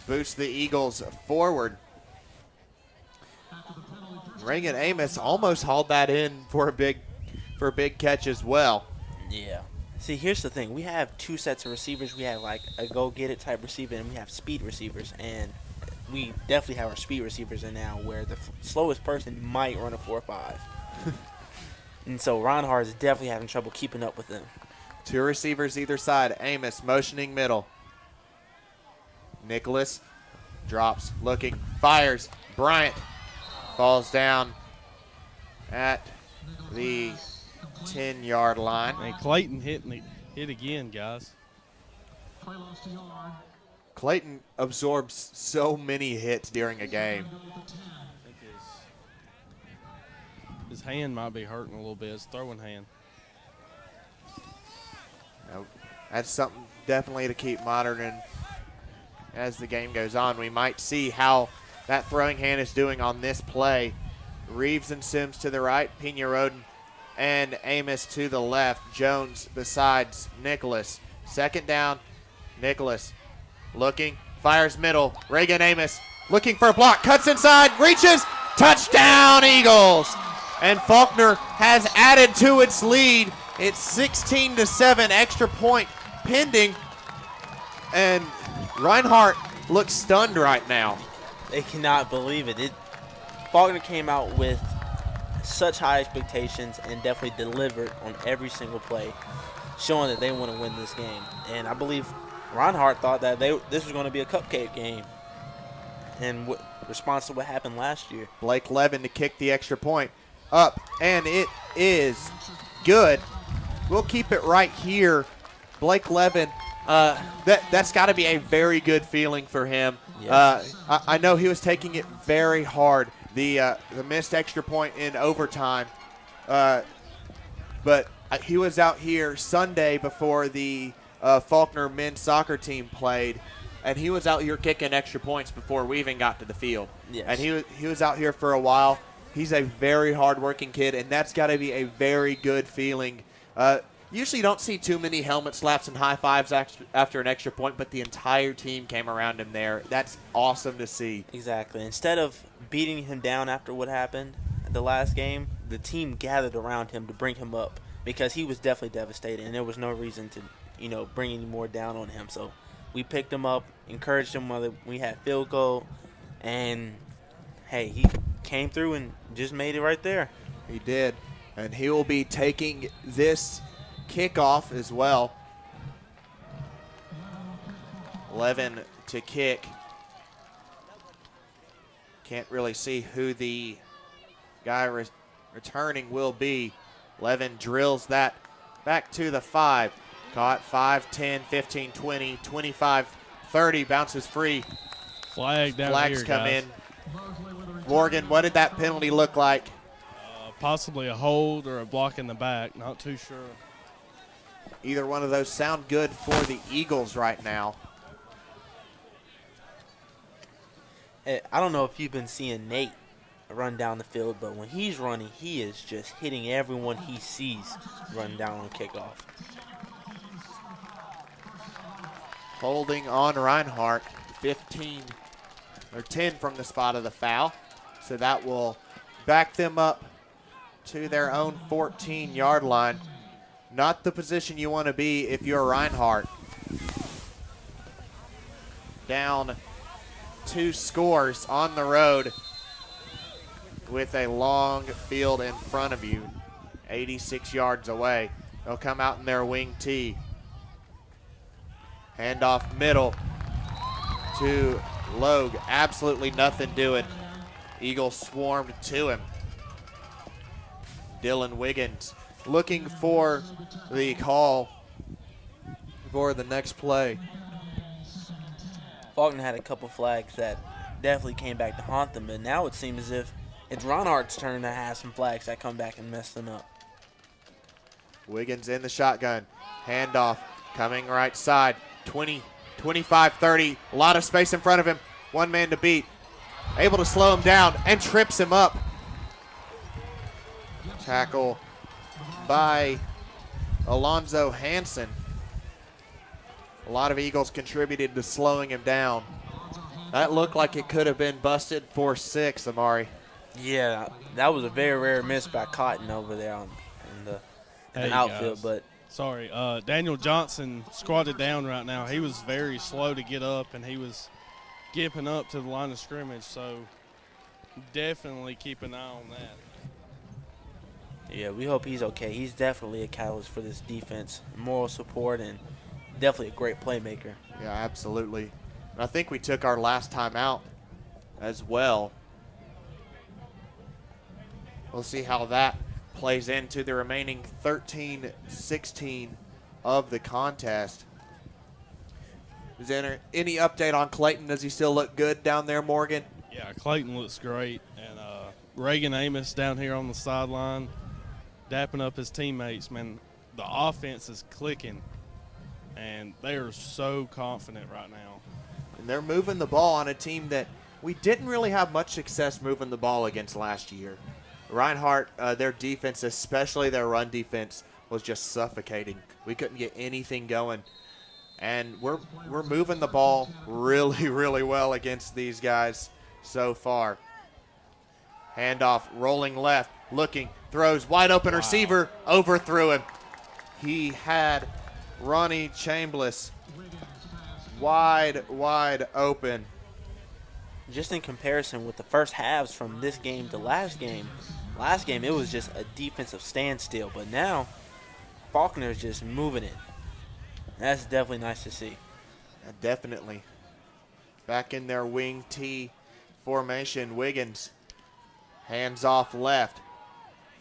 Boosts the Eagles forward. Reagan Amos almost hauled that in for a big catch as well. Yeah. See, here's the thing. We have 2 sets of receivers. We have like a go-get-it type receiver, and we have speed receivers. And we definitely have our speed receivers in now where the slowest person might run a 4.5. And so Reinhardt is definitely having trouble keeping up with them. 2 receivers either side. Amos motioning middle. Nicholas drops, looking, fires. Bryant falls down at the 10-yard line. And Clayton hit again, guys. Clayton absorbs so many hits during a game. I think his hand might be hurting a little bit. His throwing hand. That's something definitely to keep monitoring as the game goes on. We might see how that throwing hand is doing on this play. Reeves and Sims to the right, Pena Roden and Amos to the left. Jones besides Nicholas. 2nd down, Nicholas looking, fires middle. Reagan Amos looking for a block, cuts inside, reaches, touchdown Eagles! And Faulkner has added to its lead. It's 16-7, extra point pending. And Reinhardt looks stunned right now. They cannot believe it. Faulkner came out with such high expectations and definitely delivered on every single play, showing that they want to win this game. And I believe Reinhardt thought that this was going to be a cupcake game in response to what happened last year. Blake Levin to kick the extra point. Up, and it is good. We'll keep it right here. Blake Levin, that's got to be a very good feeling for him. Yes. I know he was taking it very hard. The missed extra point in overtime. But he was out here Sunday before the Faulkner men's soccer team played, and he was out here kicking extra points before we even got to the field. Yes. And he was out here for a while. He's a very hard-working kid, and that's got to be a very good feeling. Usually you don't see too many helmet slaps and high fives after an extra point, but the entire team came around him there. That's awesome to see. Exactly. Instead of beating him down after what happened the last game, the team gathered around him to bring him up because he was definitely devastated, and there was no reason to, bring any more down on him. So we picked him up, encouraged him while we had field goal, and, hey, he came through and just made it right there. He did, and he will be taking this kickoff as well. 11 to kick. Can't really see who the guy returning will be. Levin drills that back to the 5. Caught 5, 10, 15, 20, 25, 30. Bounces free. Flag down Flags here, come guys. in. Morgan, what did that penalty look like? Possibly a hold or a block in the back. Not too sure. Either one of those sound good for the Eagles right now. Hey, I don't know if you've been seeing Nate run down the field, but when he's running, he is just hitting everyone he sees run down on kickoff. Holding on Reinhardt, 15 or 10 from the spot of the foul. So that will back them up to their own 14-yard line. Not the position you want to be if you're Reinhardt. Down 2 scores on the road with a long field in front of you, 86 yards away. They'll come out in their wing tee. Handoff middle to Logue. Absolutely nothing doing. Eagles swarmed to him. Dylan Wiggins looking for the call for the next play. Faulkner had a couple flags that definitely came back to haunt them, but now it seems as if it's Reinhardt's turn to have some flags that come back and mess them up. Wiggins in the shotgun. Handoff coming right side. 20, 25, 30. A lot of space in front of him. One man to beat. Able to slow him down and trips him up. Tackle by Alonzo Hansen. A lot of Eagles contributed to slowing him down. That looked like it could have been busted for 6, Amari. Yeah, that was a very rare miss by Cotton over there in the outfield. Guys. But Sorry, Daniel Johnson squatted down right now. He was very slow to get up, and he was gipping up to the line of scrimmage, so definitely keep an eye on that. yeah, we hope he's okay. He's definitely a catalyst for this defense, moral support, and definitely a great playmaker. Yeah, absolutely. And I think we took our last time out as well. We'll see how that plays into the remaining 13-16 of the contest. Is there any update on Clayton? Does he still look good down there, Morgan? Yeah, Clayton looks great, and Reagan Amos down here on the sideline dapping up his teammates. Man, the offense is clicking, and they are so confident right now. And they're moving the ball on a team that we didn't really have much success moving the ball against last year. Reinhardt, their defense, especially their run defense, was just suffocating. We couldn't get anything going. And we're moving the ball really, really well against these guys so far. Handoff, rolling left, looking, throws, wide open receiver, overthrew him. He had Ronnie Chambliss wide open. Just in comparison with the first halves from this game to last game it was just a defensive standstill, but now Faulkner's just moving it. That's definitely nice to see. Definitely. Back in their wing T formation, Wiggins hands off left,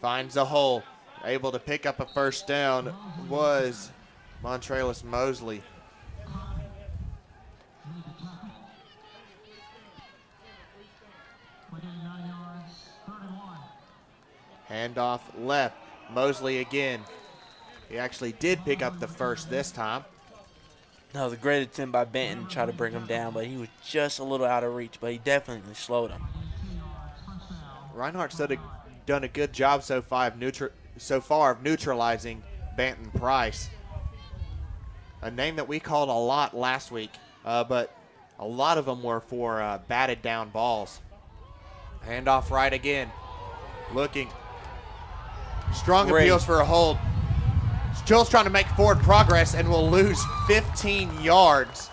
finds a hole, able to pick up a first down was Montrellis Mosley. Handoff left. Mosley again. He actually did pick up the first this time. That was a great attempt by Benton to try to bring him down, but he was just a little out of reach, but he definitely slowed him. Reinhardt's done a good job so far of neutralizing Banton Price, a name that we called a lot last week, but a lot of them were for batted down balls. Handoff right again. Looking. Strong appeals for a hold. Jill's trying to make forward progress and will lose 15 yards.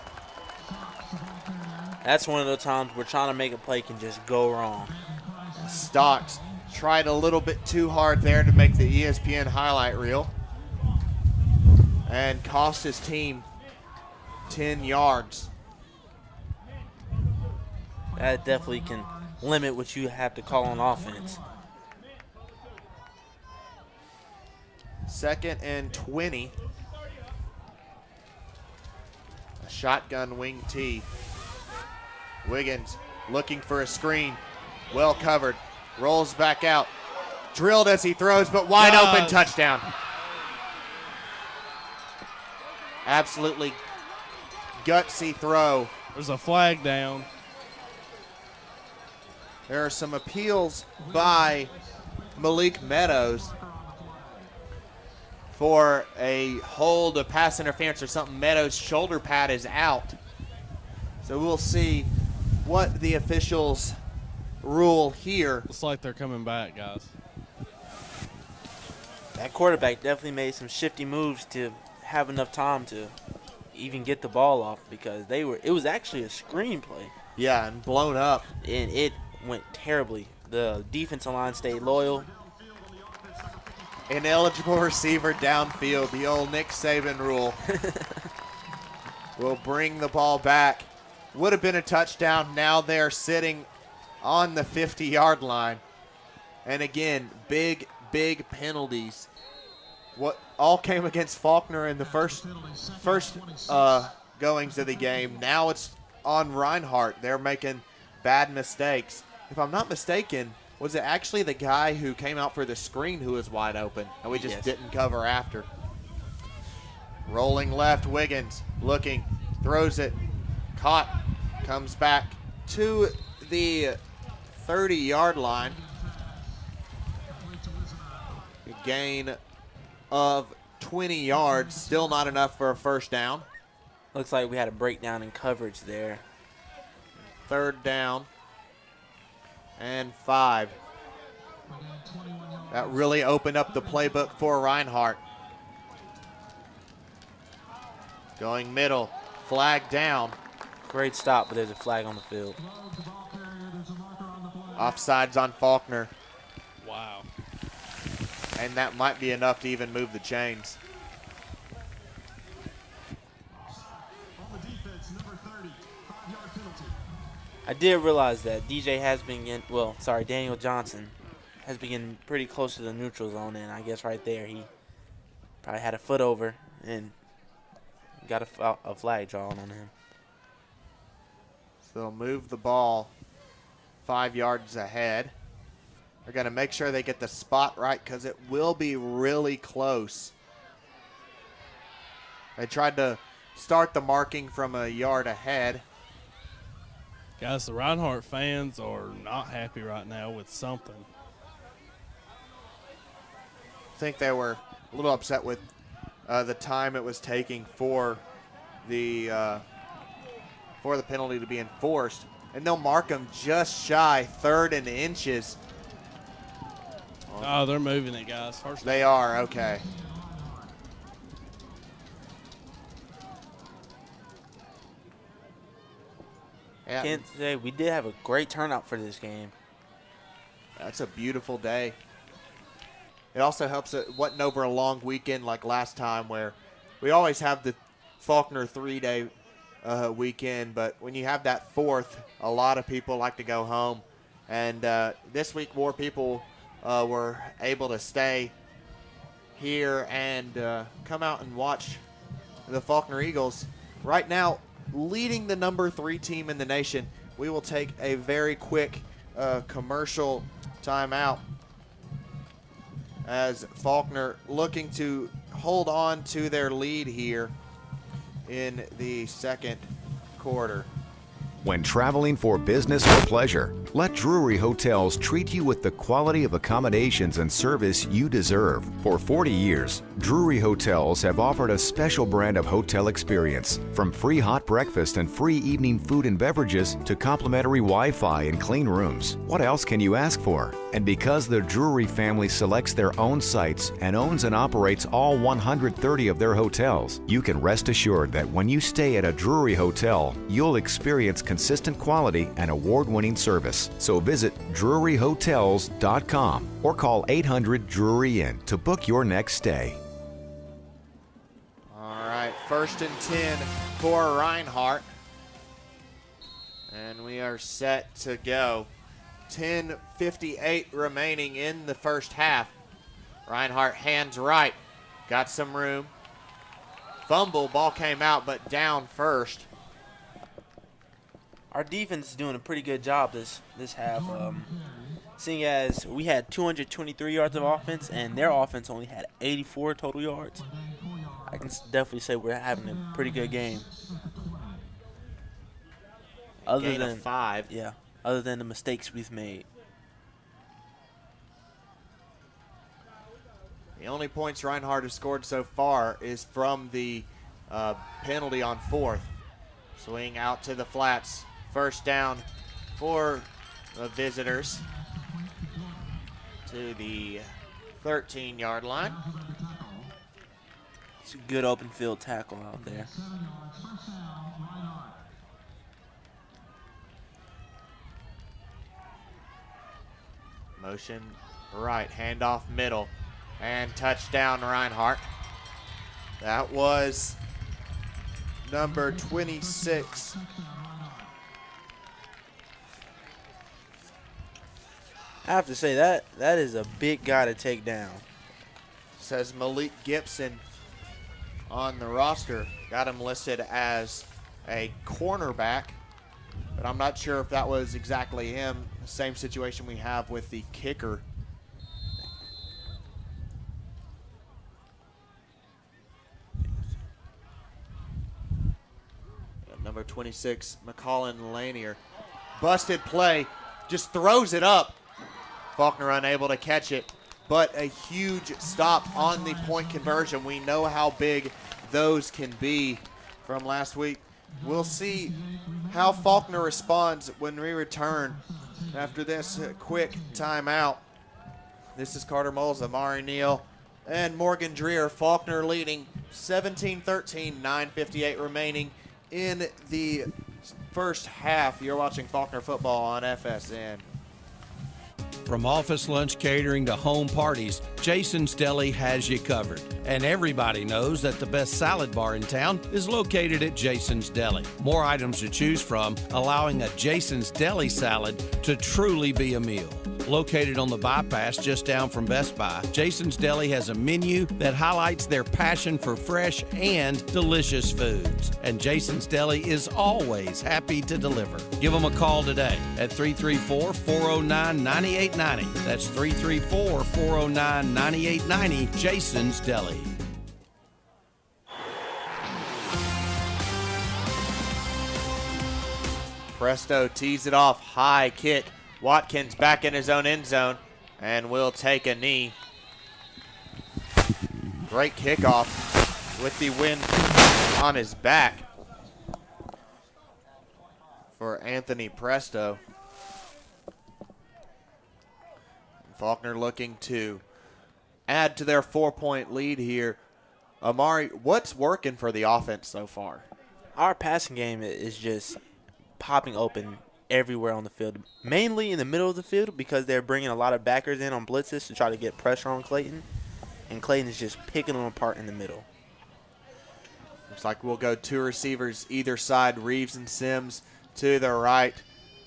That's one of the times where trying to make a play can just go wrong. Stocks tried a little bit too hard there to make the ESPN highlight reel and cost his team 10 yards. That definitely can limit what you have to call on offense. 2nd and 20. A shotgun wing tee. Wiggins looking for a screen. Well covered. Rolls back out. Drilled as he throws, but wide open touchdown. Absolutely gutsy throw. There's a flag down. There are some appeals by Malik Meadows for a hold, a pass interference or something. Meadows' shoulder pad is out. So we'll see what the officials rule here. Looks like they're coming back, guys. That quarterback definitely made some shifty moves to have enough time to even get the ball off, because it was actually a screenplay. Yeah, and blown up. And it went terribly. The defensive line stayed loyal. Ineligible receiver downfield, the old Nick Saban rule. Will bring the ball back. Would have been a touchdown. Now they're sitting on the 50-yard line. And again, big penalties. What all came against Faulkner in the first goings of the game. Now it's on Reinhardt. They're making bad mistakes. If I'm not mistaken, was it actually the guy who came out for the screen who was wide open, and we just didn't cover after? Rolling left, Wiggins looking, throws it, caught, comes back to the 30-yard line. A gain of 20 yards, still not enough for a first down. Looks like we had a breakdown in coverage there. 3rd down and 5. That really opened up the playbook for Reinhardt. Going middle, flag down. Great stop, but there's a flag on the field. Offsides on Faulkner. Wow. And that might be enough to even move the chains. I did realize that Daniel Johnson has been getting pretty close to the neutral zone, and I guess right there he probably had a foot over and got a flag drawn on him. So they'll move the ball 5 yards ahead. They're going to make sure they get the spot right because it will be really close. They tried to start the marking from a yard ahead. Guys, the Reinhardt fans are not happy right now with something. I think they were a little upset with the time it was taking for the penalty to be enforced. And they'll mark them just shy, 3rd and inches. Oh, they're moving it, guys. First they are, okay. Yeah. Can't say we did have a great turnout for this game. That's a beautiful day. It also helps it wasn't over a long weekend like last time, where we always have the Faulkner 3-day weekend, but when you have that 4th, a lot of people like to go home. And this week more people were able to stay here and come out and watch the Faulkner Eagles. Right now, leading the number 3 team in the nation. We will take a very quick commercial timeout as Faulkner looking to hold on to their lead here in the 2nd quarter. When traveling for business or pleasure, let Drury Hotels treat you with the quality of accommodations and service you deserve. For 40 years, Drury Hotels have offered a special brand of hotel experience, from free hot breakfast and free evening food and beverages to complimentary Wi-Fi and clean rooms. What else can you ask for? And because the Drury family selects their own sites and owns and operates all 130 of their hotels, you can rest assured that when you stay at a Drury Hotel, you'll experience consistent quality and award-winning service. So visit druryhotels.com or call 800-DRURY-IN to book your next stay. All right, 1st and 10 for Reinhardt. And we are set to go. 10:58 remaining in the first half. Reinhardt hands right, got some room. Fumble, ball came out, but down first. Our defense is doing a pretty good job this half. Seeing as we had 223 yards of offense and their offense only had 84 total yards, I can definitely say we're having a pretty good game. Gain of 5. Yeah, other than the mistakes we've made. The only points Reinhardt has scored so far is from the penalty on 4th. Swing out to the flats. First down for the visitors to the 13-yard line. It's a good open field tackle out there. Motion right, handoff middle, and touchdown Reinhardt. That was number 26. I have to say that is a big guy to take down. Says Malik Gibson on the roster. Got him listed as a cornerback, but I'm not sure if that was exactly him. Same situation we have with the kicker. Number 26, McCollin Lanier. Busted play, just throws it up. Faulkner unable to catch it, but a huge stop on the point conversion. We know how big those can be from last week. We'll see how Faulkner responds when we return after this quick timeout. This is Carter Moles, Amari Neal, and Morgan Dreer. Faulkner leading 17-13, 9:58 remaining in the first half. You're watching Faulkner football on FSN. From office lunch catering to home parties, Jason's Deli has you covered. And everybody knows that the best salad bar in town is located at Jason's Deli. More items to choose from, allowing a Jason's Deli salad to truly be a meal. Located on the bypass just down from Best Buy, Jason's Deli has a menu that highlights their passion for fresh and delicious foods. And Jason's Deli is always happy to deliver. Give them a call today at 334-409-9890. That's 334-409-9890, Jason's Deli. Presto tees it off, high kick. Watkins back in his own end zone and will take a knee. Great kickoff with the wind on his back for Anthony Presto. Faulkner looking to add to their 4-point lead here. Amari, what's working for the offense so far? Our passing game is just popping open everywhere on the field, mainly in the middle of the field because they're bringing a lot of backers in on blitzes to try to get pressure on Clayton, and Clayton is just picking them apart in the middle. Looks like we'll go 2 receivers either side, Reeves and Sims to the right,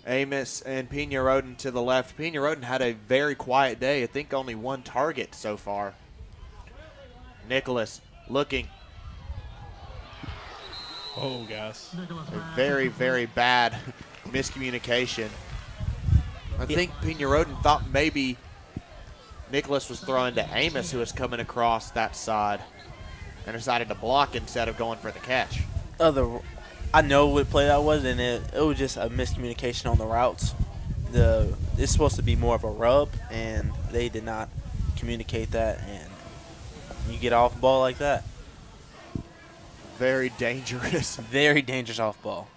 Amos and Pena Roden to the left. Pena Roden had a very quiet day. I think only 1 target so far. Nicholas looking. Oh, guys. A very, very bad miscommunication. I think Pena Roden thought maybe Nicholas was throwing to Amos, who was coming across that side, and decided to block instead of going for the catch. I know what play that was, and it was just a miscommunication on the routes. It's supposed to be more of a rub, and they did not communicate that, and you get off ball like that. Very dangerous. Very dangerous off ball.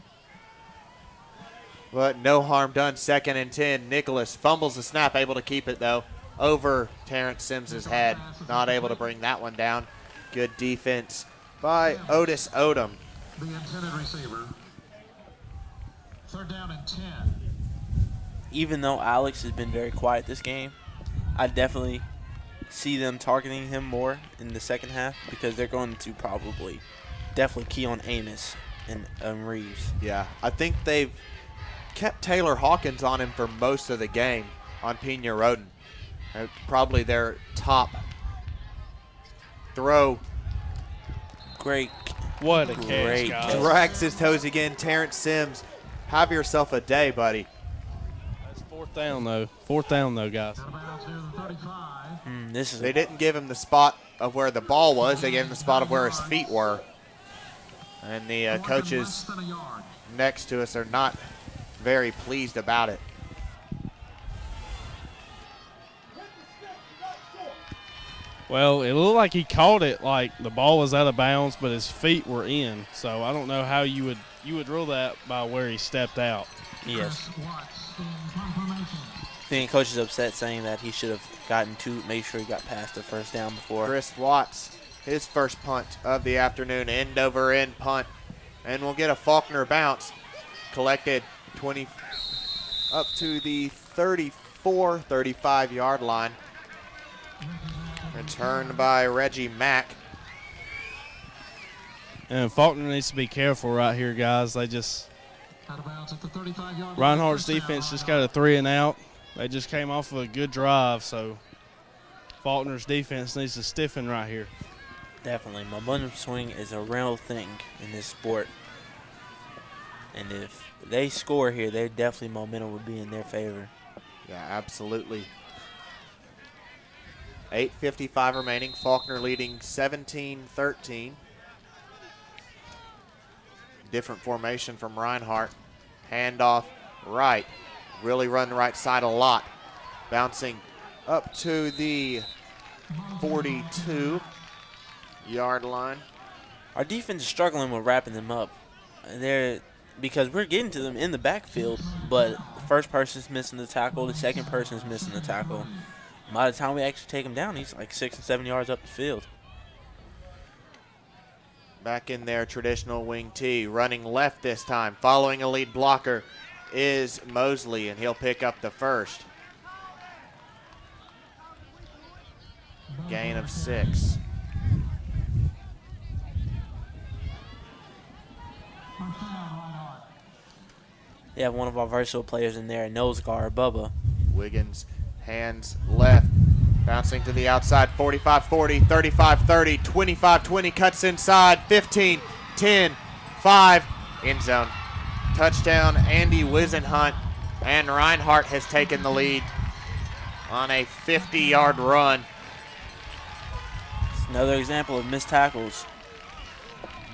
But no harm done. 2nd and 10. Nicholas fumbles the snap, able to keep it, though, over Terrence Sims's head. Not able to bring that one down. Good defense by Otis Odom. The intended receiver. 3rd down and 10. Even though Alex has been very quiet this game, I definitely see them targeting him more in the second half because they're going to probably definitely key on Amos and Reeves. Yeah, I think they've kept Taylor Hawkins on him for most of the game on Pena Roden. Probably their top throw. Great. What a Great catch, catch. guys. Drags his toes again. Terrence Sims, have yourself a day, buddy. That's fourth down, though. Fourth down, though, guys. They didn't give him the spot of where the ball was. They gave him the spot of where his feet were. And the coaches next to us are not very pleased about it. Well, it looked like he caught it like the ball was out of bounds, but his feet were in. So I don't know how you would rule that by where he stepped out. Yes. I think coach is upset, saying that he should have make sure he got past the first down before. Chris Watts, his first punt of the afternoon, end over end punt, and we'll get a Faulkner bounce. Collected 20 up to the 34, 35-yard line. Returned by Reggie Mack. And Faulkner needs to be careful right here, guys. They just Reinhardt's defense just got a 3 and out. They just came off of a good drive, so Faulkner's defense needs to stiffen right here. Definitely. Momentum swing is a real thing in this sport. And if they score here, they definitely momentum would be in their favor. Yeah, absolutely. 8:55 remaining. Faulkner leading 17-13. Different formation from Reinhardt. Handoff right. Really run the right side a lot. Bouncing up to the 42-yard line. Our defense is struggling with wrapping them up. Because we're getting to them in the backfield, but the first person's missing the tackle, the second person's missing the tackle. By the time we actually take him down, he's like 6 and 7 yards up the field. Back in their traditional wing tee, running left this time. Following a lead blocker is Mosley, and he'll pick up the first. Gain of 6. They have one of our versatile players in there, nose guard, Bubba. Wiggins, hands left, bouncing to the outside, 45-40, 35-30, 25-20, cuts inside, 15, 10, 5, end zone. Touchdown, Andy Wisenhunt, and Reinhardt has taken the lead on a 50-yard run. It's another example of missed tackles.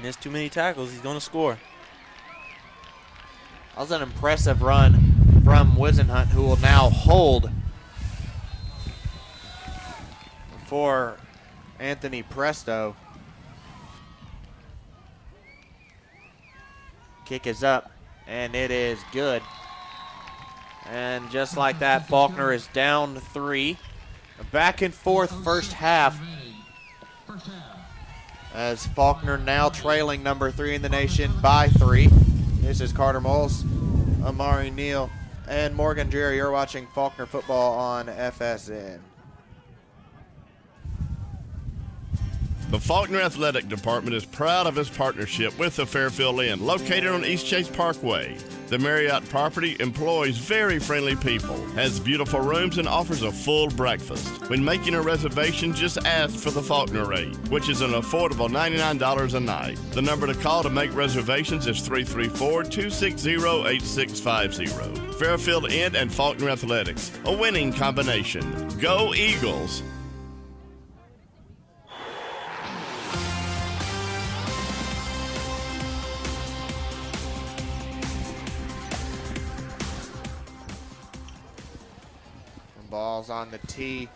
Missed too many tackles, he's going to score. That was an impressive run from Wisenhunt, who will now hold for Anthony Presto. Kick is up, and it is good. And just like that, Faulkner is down 3. A back and forth first half, as Faulkner now trailing number 3 in the nation by 3. This is Carter Moles, Amari Neal, and Morgan Jerry. You're watching Faulkner football on FSN. The Faulkner Athletic Department is proud of its partnership with the Fairfield Inn, located on East Chase Parkway. The Marriott property employs very friendly people, has beautiful rooms, and offers a full breakfast. When making a reservation, just ask for the Faulkner rate, which is an affordable $99 a night. The number to call to make reservations is 334-260-8650. Fairfield Inn and Faulkner Athletics, a winning combination. Go Eagles! Ball's on the tee,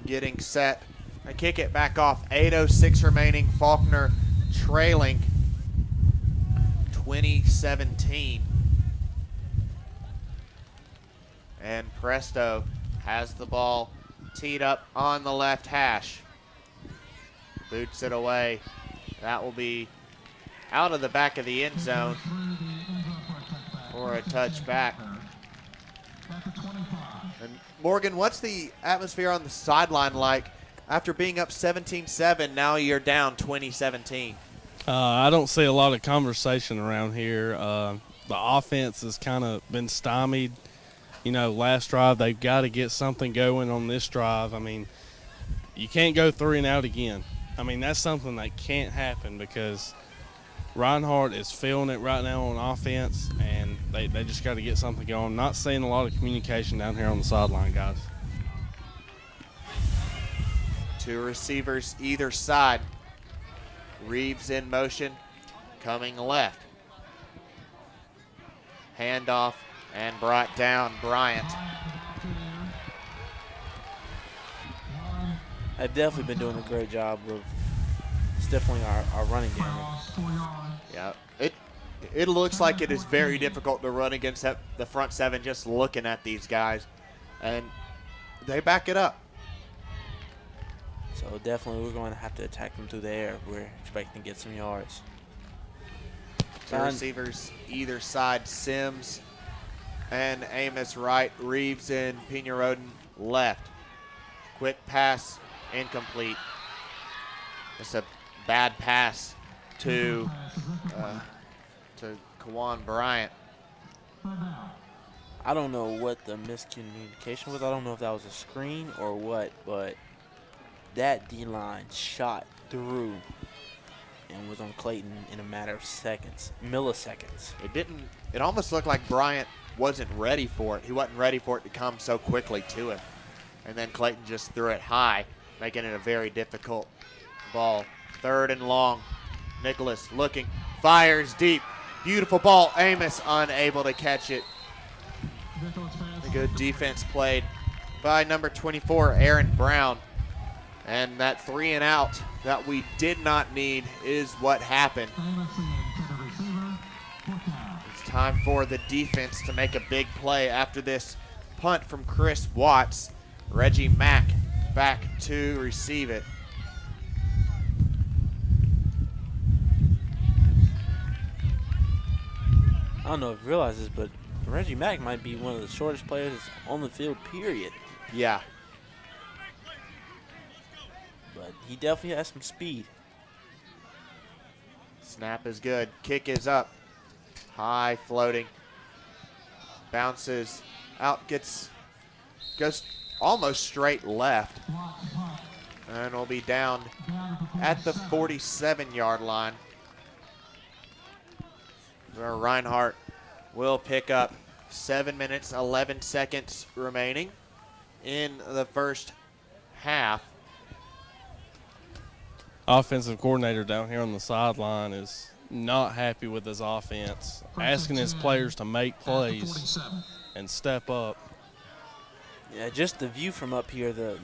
getting set. I kick it back off. 8:06 remaining. Faulkner trailing 2017. And Presto has the ball teed up on the left hash. Boots it away. That will be out of the back of the end zone for a touchback. And Morgan, what's the atmosphere on the sideline like after being up 17-7? Now you're down 2017. I don't see a lot of conversation around here. The offense has kind of been stymied. You know, last drive, they've got to get something going on this drive. I mean, you can't go 3 and out again. I mean, that's something that can't happen because Reinhardt is feeling it right now on offense, and they just got to get something going. Not seeing a lot of communication down here on the sideline, guys. 2 receivers either side. Reeves in motion, coming left. Handoff and brought down Bryant. I've definitely been doing a great job of stiffening our running game. Yeah, it looks like it is very difficult to run against the front 7 just looking at these guys, and they back it up. So definitely we're going to have to attack them through the air. We're expecting to get some yards. 2 receivers either side, Sims and Amos right, Reeves and Pena Roden left. Quick pass, incomplete. It's a bad pass to Kawan Bryant. I don't know what the miscommunication was. I don't know if that was a screen or what, but that D-line shot through and was on Clayton in a matter of milliseconds. It almost looked like Bryant wasn't ready for it. He wasn't ready for it to come so quickly to him. And then Clayton just threw it high, making it a very difficult ball. 3rd and long. Nicholas looking, fires deep. Beautiful ball. Amos unable to catch it. A good defense played by number 24, Aaron Brown. And that 3 and out that we did not need is what happened. It's time for the defense to make a big play after this punt from Chris Watts. Reggie Mack back to receive it. I don't know if you realize this, but Reggie Mack might be one of the shortest players on the field, period. Yeah. But he definitely has some speed. Snap is good. Kick is up. High floating. Bounces out, goes almost straight left. And will be down at the 47-yard line, where Reinhardt will pick up 7 minutes, 11 seconds remaining in the first half. Offensive coordinator down here on the sideline is not happy with his offense, asking his players to make plays and step up. Yeah, just the view from up here, the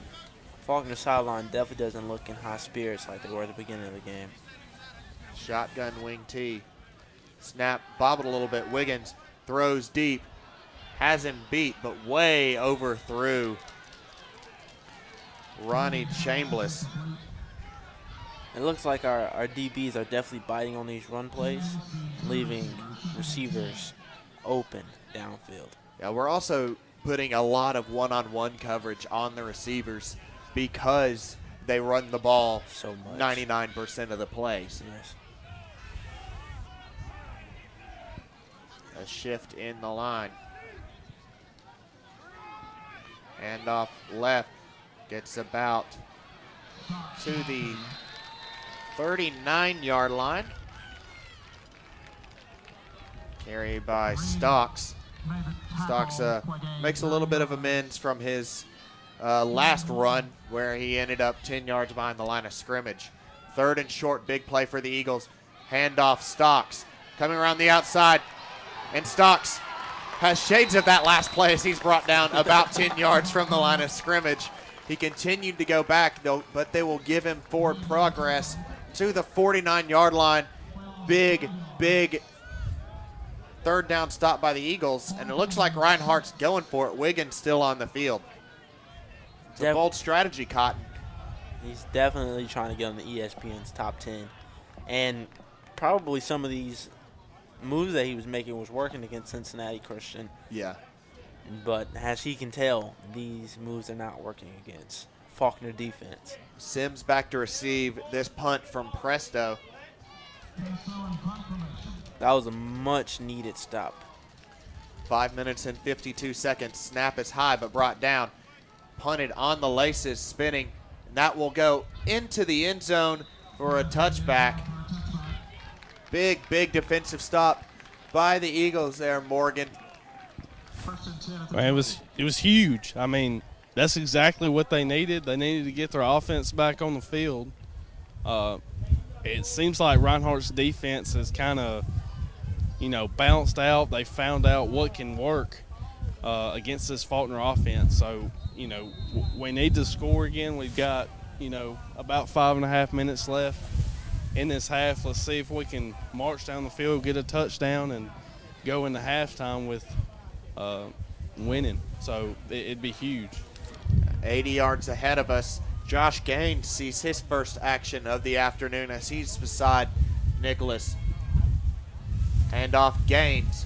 Faulkner sideline definitely doesn't look in high spirits like they were at the beginning of the game. Shotgun wing T. Snap bobbled a little bit. Wiggins throws deep. Has him beat, but way overthrew Ronnie Chambliss. It looks like our DBs are definitely biting on these run plays, leaving receivers open downfield. Yeah, we're also putting a lot of one-on-one coverage on the receivers because they run the ball so much. 99% of the plays. Yes. A shift in the line. Handoff left. Gets about to the 39-yard line. Carried by Stocks. Stocks makes a little bit of amends from his last run where he ended up 10 yards behind the line of scrimmage. 3rd and short, big play for the Eagles. Handoff, Stocks coming around the outside. And Stocks has shades of that last play as he's brought down about 10 yards from the line of scrimmage. He continued to go back, though, but they will give him forward progress to the 49-yard line. Big 3rd down stop by the Eagles, and it looks like Reinhardt's going for it. Wiggins still on the field. It's a bold strategy, Cotton. He's definitely trying to get on the ESPN's top 10. And probably some of these moves that he was making was working against Cincinnati Christian. Yeah. But as he can tell, these moves are not working against Faulkner defense. Sims back to receive this punt from Presto. That was a much-needed stop. 5 minutes and 52 seconds. Snap is high but brought down. Punted on the laces, spinning, That will go into the end zone for a touchback. Big defensive stop by the Eagles there, Morgan. Man, it was huge. I mean, that's exactly what they needed. They needed to get their offense back on the field. It seems like Reinhardt's defense has kind of, bounced out. They found out what can work against this Faulkner offense. So, we need to score again. We've got, about 5.5 minutes left in this half. Let's see if we can march down the field, get a touchdown, and go into halftime with winning. So it'd be huge. 80 yards ahead of us. Josh Gaines sees his first action of the afternoon as he's beside Nicholas. Handoff Gaines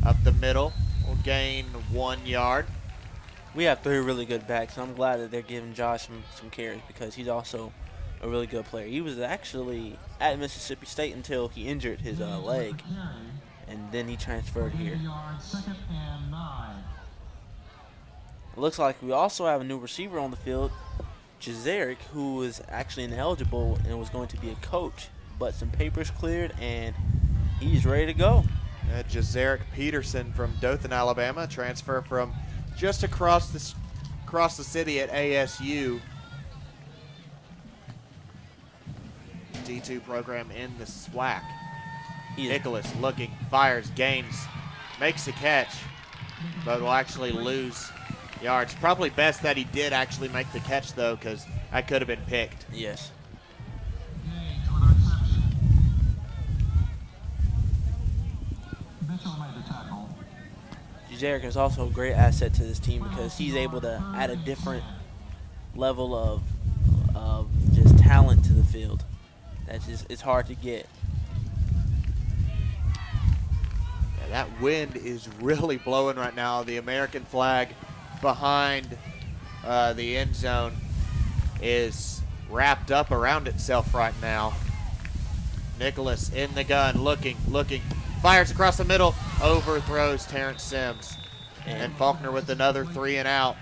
up the middle. Will gain 1 yard. We have 3 really good backs, and I'm glad that they're giving Josh some carries because he's also a really good player. He was actually at Mississippi State until he injured his leg, and then he transferred here. It looks like we also have a new receiver on the field, Jazaric, who is actually ineligible and was going to be a coach, but some papers cleared, and he's ready to go. Jazaric Peterson from Dothan, Alabama, transfer from just across the city at ASU. D2 program in the SWAC. Nicholas looking, fires, Gaines, makes the catch, but will actually lose yards. Probably best that he did actually make the catch, though, because that could have been picked. Yes. Jarick is also a great asset to this team because he's able to add a different level of just talent to the field. It's hard to get. Yeah, that wind is really blowing right now. The American flag behind the end zone is wrapped up around itself right now. Nicholas in the gun, looking, fires across the middle, overthrows Terrence Sims. And Faulkner with another 3 and out.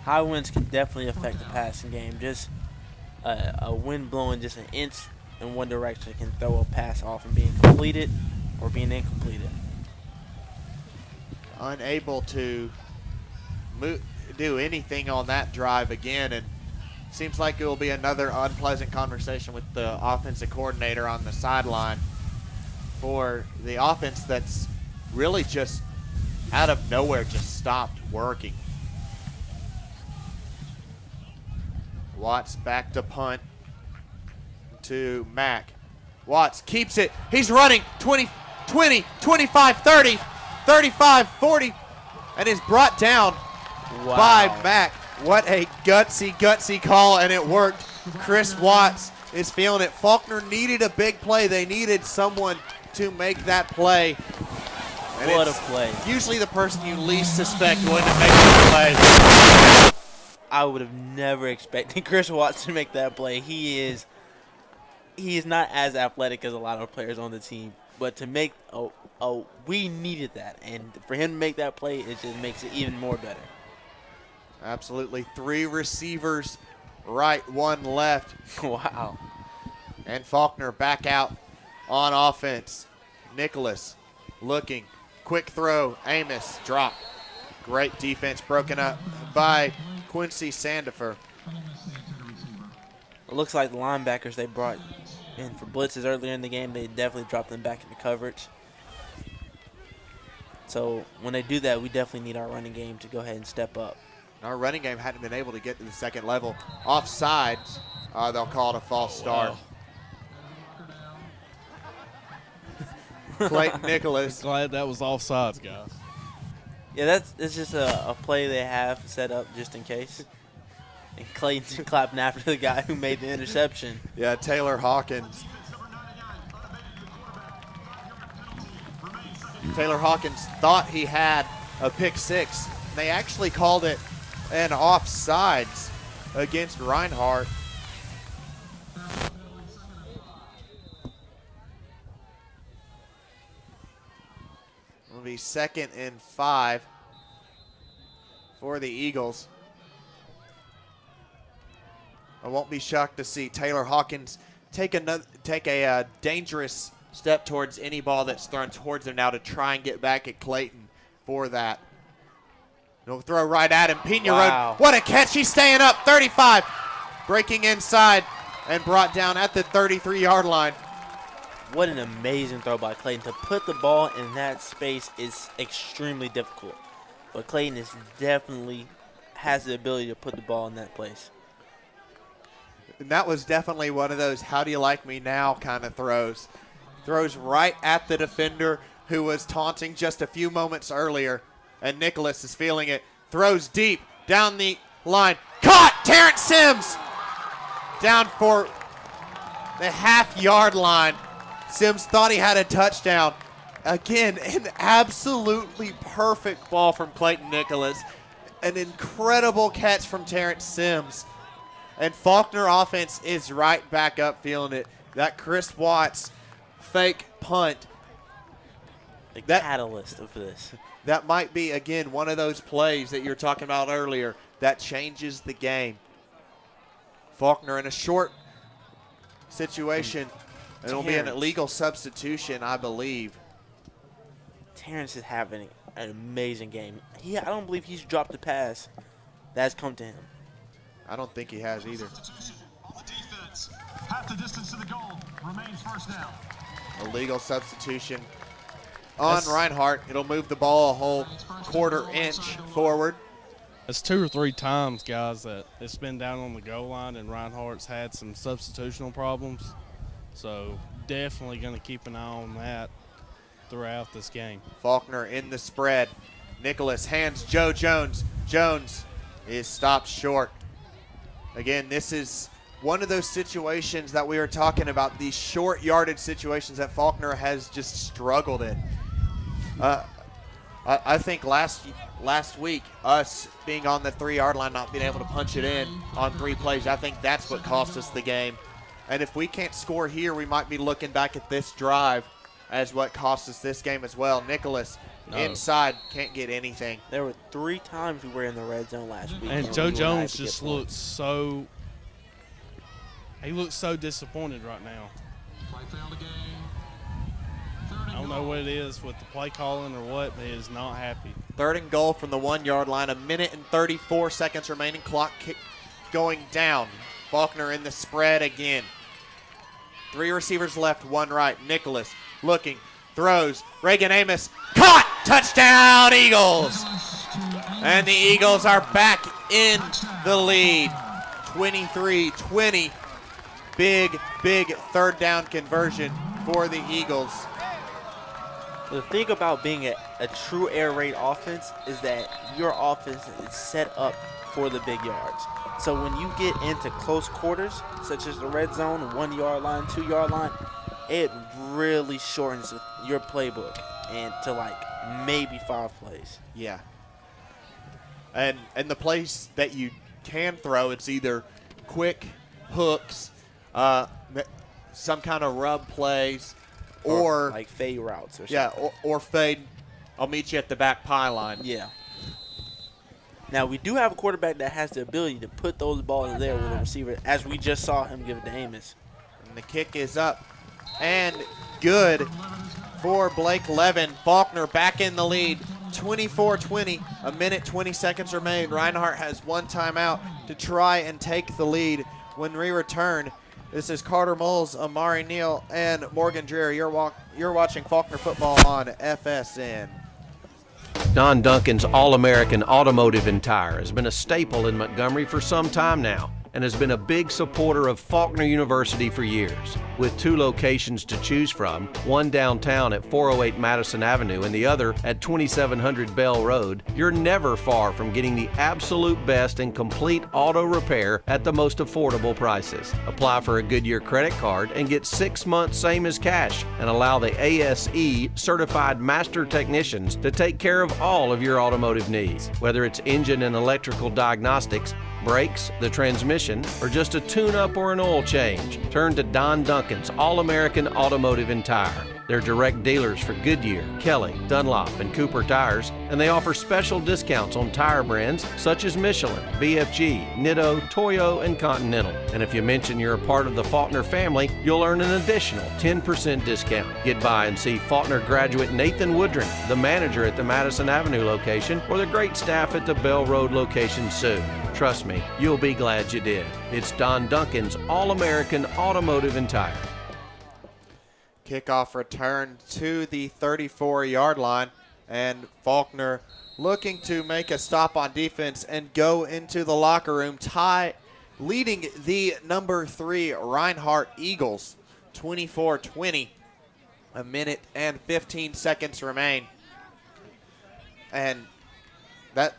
High winds can definitely affect the passing game. Just a wind blowing just an inch in one direction can throw a pass off and being completed or being incompleted. Unable to do anything on that drive again, and seems like it will be another unpleasant conversation with the offensive coordinator on the sideline for the offense that's really just out of nowhere just stopped working. Watts back to punt to Mack. Watts keeps it. He's running 20, 25, 30, 35, 40, and is brought down by Mack. What a gutsy call, and it worked. Chris Watts is feeling it. Faulkner needed a big play. They needed someone to make that play. And what a play. Usually the person you least suspect wouldn't make that play. I would have never expected Chris Watts to make that play. He is not as athletic as a lot of players on the team, but to make we needed that, and for him to make that play, it just makes it even more better. Absolutely. 3 receivers right, 1 left. Wow. And Faulkner back out on offense. Nicholas looking. Quick throw. Amos drop. Great defense broken up by Quincy Sandifer. It looks like the linebackers they brought in for blitzes earlier in the game, they definitely dropped them back into coverage. So when they do that, we definitely need our running game to go ahead and step up. Our running game hadn't been able to get to the second level. Offsides, they'll call it a false start. Clayton Nicholas. Glad that was offsides, guys. Yeah, that's just a play they have set up just in case. And Clayton's clapping after the guy who made the interception. Yeah, Taylor Hawkins. Taylor Hawkins thought he had a pick 6. They actually called it an offsides against Reinhardt. It'll be 2nd and 5 for the Eagles. I won't be shocked to see Taylor Hawkins take a dangerous step towards any ball that's thrown towards him now to try and get back at Clayton for that. He'll throw right at him. Pena Wow. Road. What a catch. He's staying up. 35. Breaking inside and brought down at the 33-yard line. What an amazing throw by Clayton. To put the ball in that space is extremely difficult. But Clayton is definitely has the ability to put the ball in that place. And that was definitely one of those how do you like me now kind of throws. Throws right at the defender who was taunting just a few moments earlier. And Nicholas is feeling it. Throws deep down the line. Caught! Terrence Sims down for the half-yard line. Sims thought he had a touchdown. Again, an absolutely perfect ball from Clayton Nicholas. An incredible catch from Terrence Sims. And Faulkner offense is right back up feeling it. That Chris Watts fake punt. The catalyst of this. That might be, again, one of those plays that you were talking about earlier that changes the game. Faulkner in a short situation. And it'll be an illegal substitution, I believe. Terrence is having an amazing game. I don't believe he's dropped a pass that's come to him. I don't think he has either. On the defense, half the distance to the goal, remains first down. Illegal substitution on Reinhardt. It'll move the ball a whole quarter inch forward. It's 2 or 3 times, guys, that it's been down on the goal line and Reinhardt's had some substitutional problems. So definitely going to keep an eye on that throughout this game. Faulkner in the spread. Nicholas hands Joe Jones. Jones is stopped short. Again, this is one of those situations that we were talking about, these short yardage situations that Faulkner has just struggled in. I think last week, us being on the 3-yard line, not being able to punch it in on 3 plays, I think that's what cost us the game. And if we can't score here, we might be looking back at this drive as what cost us this game as well. Nicholas inside, can't get anything. There were 3 times we were in the red zone last week. And Joe Jones just looks so – he looks so disappointed right now. I don't know what it is with the play calling or what, but he is not happy. 3rd and goal from the 1-yard line. 1 minute and 34 seconds remaining. Clock going down. Faulkner in the spread again. 3 receivers left, 1 right. Nicholas looking, throws. Reagan Amos caught. Touchdown, Eagles. And the Eagles are back in the lead. 23-20. Big 3rd down conversion for the Eagles. The thing about being a true air raid offense is that your offense is set up for the big yards. So when you get into close quarters, such as the red zone, 1-yard line, 2-yard line, it really shortens your playbook and to like maybe 5 plays. Yeah. And the plays that you can throw, it's either quick hooks, some kind of rub plays, or like fade routes or something. Yeah, or fade. I'll meet you at the back pylon. Yeah. Now, we do have a quarterback that has the ability to put those balls there with a receiver, as we just saw him give it to Amos. And the kick is up and good for Blake Levin. Faulkner back in the lead, 24-20. 1 minute, 20 seconds remain. Reinhardt has 1 timeout to try and take the lead. When we return, this is Carter Moles, Amari Neal, and Morgan Dreher. You're watching Faulkner football on FSN. Don Duncan's All-American Automotive and Tire has been a staple in Montgomery for some time now and has been a big supporter of Faulkner University for years. With 2 locations to choose from, one downtown at 408 Madison Avenue and the other at 2700 Bell Road, you're never far from getting the absolute best in complete auto repair at the most affordable prices. Apply for a Goodyear credit card and get 6 months same as cash and allow the ASE certified master technicians to take care of all of your automotive needs. Whether it's engine and electrical diagnostics, brakes, the transmission, or just a tune-up or an oil change, turn to Don Duncan's All-American Automotive and Tire. They're direct dealers for Goodyear, Kelly, Dunlop, and Cooper tires, and they offer special discounts on tire brands such as Michelin, BFG, Nitto, Toyo, and Continental. And if you mention you're a part of the Faulkner family, you'll earn an additional 10% discount. Get by and see Faulkner graduate Nathan Woodring, the manager at the Madison Avenue location, or the great staff at the Bell Road location soon. Trust me, you'll be glad you did. It's Don Duncan's All-American Automotive and Tire. Kickoff return to the 34-yard line, and Faulkner looking to make a stop on defense and go into the locker room, leading the number 3 Reinhardt Eagles 24-20. A minute and 15 seconds remain. And that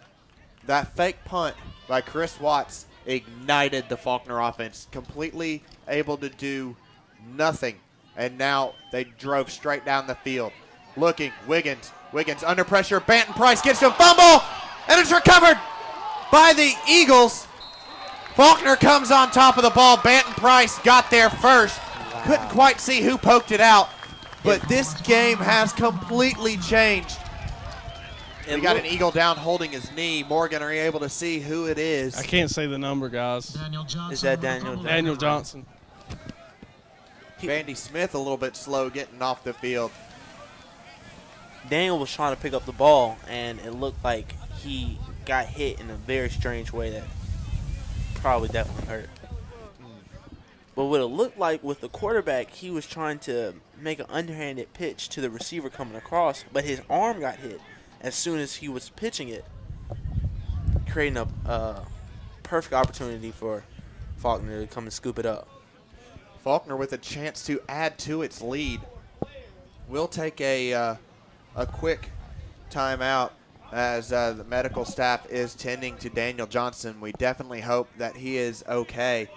fake punt by Chris Watts ignited the Faulkner offense, completely able to do nothing. And now they drove straight down the field. Looking, Wiggins under pressure. Banton Price gets to fumble, and it's recovered by the Eagles. Faulkner comes on top of the ball. Banton Price got there first. Wow. Couldn't quite see who poked it out, but this game has completely changed. We got an Eagle down holding his knee. Morgan, are you able to see who it is? I can't say the number, guys. Is that Daniel Johnson? Daniel Johnson. Vandy Smith a little bit slow getting off the field. Daniel was trying to pick up the ball, and it looked like he got hit in a very strange way that probably definitely hurt. But what it looked like with the quarterback, he was trying to make an underhanded pitch to the receiver coming across, but his arm got hit as soon as he was pitching it, creating a perfect opportunity for Faulkner to come and scoop it up. Faulkner with a chance to add to its lead. We'll take a quick timeout as the medical staff is tending to Daniel Johnson. We definitely hope that he is okay.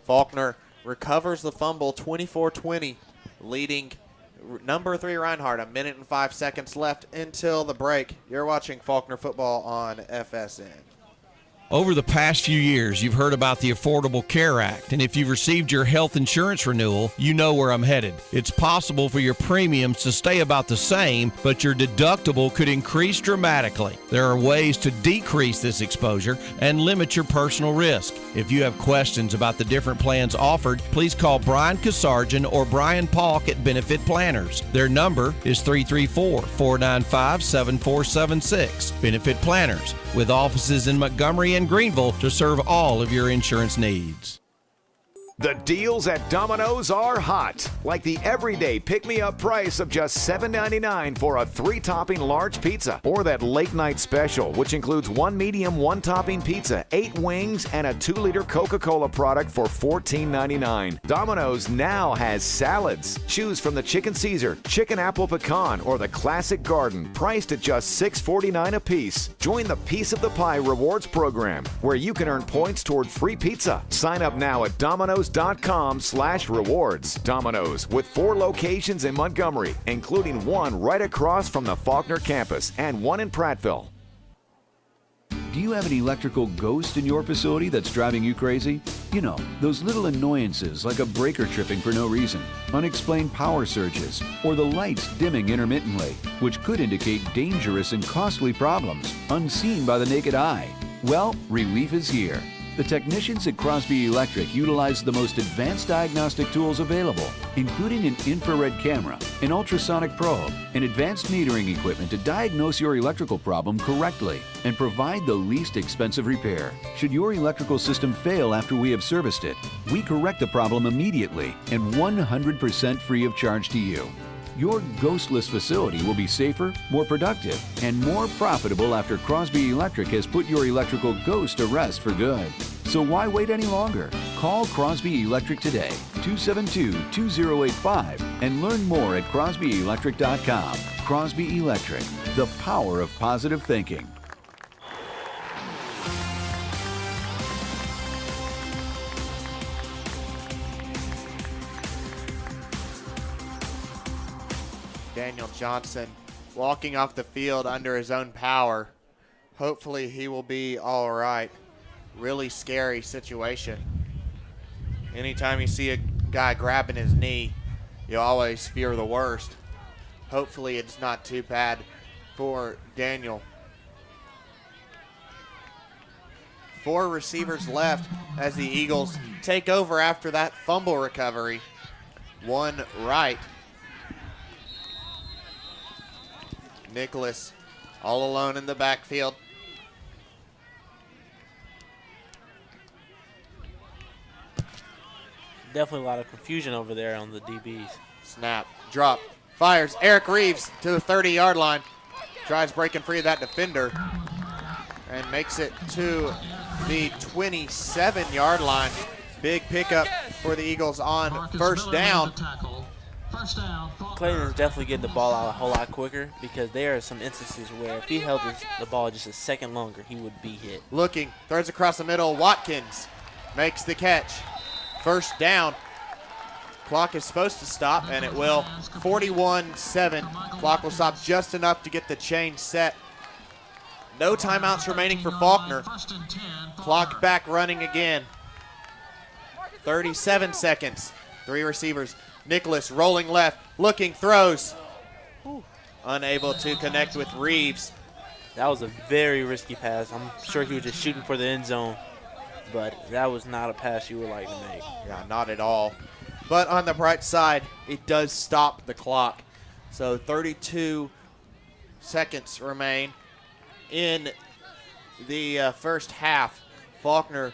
Faulkner recovers the fumble, 24-20, leading number 3 Reinhardt. A minute and 5 seconds left until the break. You're watching Faulkner football on FSN. Over the past few years, you've heard about the Affordable Care Act, and if you've received your health insurance renewal, you know where I'm headed. It's possible for your premiums to stay about the same, but your deductible could increase dramatically. There are ways to decrease this exposure and limit your personal risk. If you have questions about the different plans offered, please call Brian Kasarjan or Brian Palk at Benefit Planners. Their number is 334-495-7476. Benefit Planners, with offices in Montgomery and Greenville to serve all of your insurance needs. The deals at Domino's are hot, like the everyday pick-me-up price of just $7.99 for a 3-topping large pizza, or that late-night special, which includes 1 medium, 1-topping pizza, 8 wings, and a 2-liter Coca-Cola product for $14.99. Domino's now has salads. Choose from the Chicken Caesar, Chicken Apple Pecan, or the Classic Garden, priced at just $6.49 a piece. Join the Piece of the Pie Rewards program, where you can earn points toward free pizza. Sign up now at Domino's.com/rewards. Domino's, with 4 locations in Montgomery, including 1 right across from the Faulkner campus and 1 in Prattville. Do you have an electrical ghost in your facility that's driving you crazy? You know, those little annoyances like a breaker tripping for no reason, unexplained power surges, or the lights dimming intermittently, which could indicate dangerous and costly problems unseen by the naked eye. Well, relief is here. The technicians at Crosby Electric utilize the most advanced diagnostic tools available, including an infrared camera, an ultrasonic probe, and advanced metering equipment to diagnose your electrical problem correctly and provide the least expensive repair. Should your electrical system fail after we have serviced it, we correct the problem immediately and 100% free of charge to you. Your ghostless facility will be safer, more productive, and more profitable after Crosby Electric has put your electrical ghost to rest for good. So why wait any longer? Call Crosby Electric today, 272-2085, and learn more at crosbyelectric.com. Crosby Electric, the power of positive thinking. Daniel Johnson walking off the field under his own power. Hopefully he will be all right. Really scary situation. Anytime you see a guy grabbing his knee, you always fear the worst. hopefully it's not too bad for Daniel. 4 receivers left as the Eagles take over after that fumble recovery. 1 right. Nicholas all alone in the backfield. Definitely a lot of confusion over there on the DBs. Snap, drop, fires. Eric Reeves to the 30-yard line. Tries breaking free of that defender and makes it to the 27-yard line. Big pickup for the Eagles on first down. Clayton is definitely getting the ball out a whole lot quicker because there are some instances where if he held the ball just a second longer, he would be hit. Looking, throws across the middle. Watkins makes the catch. First down. Clock is supposed to stop, and it will. 41-7. Clock will stop just enough to get the chain set. No timeouts remaining for Faulkner. Clock back running again. 37 seconds. 3 receivers. Nicholas rolling left, looking, throws. Unable to connect with Reeves. That was a very risky pass. I'm sure he was just shooting for the end zone, but that was not a pass you would like to make. Yeah, not at all. But on the bright side, it does stop the clock. So 32 seconds remain in the first half. Faulkner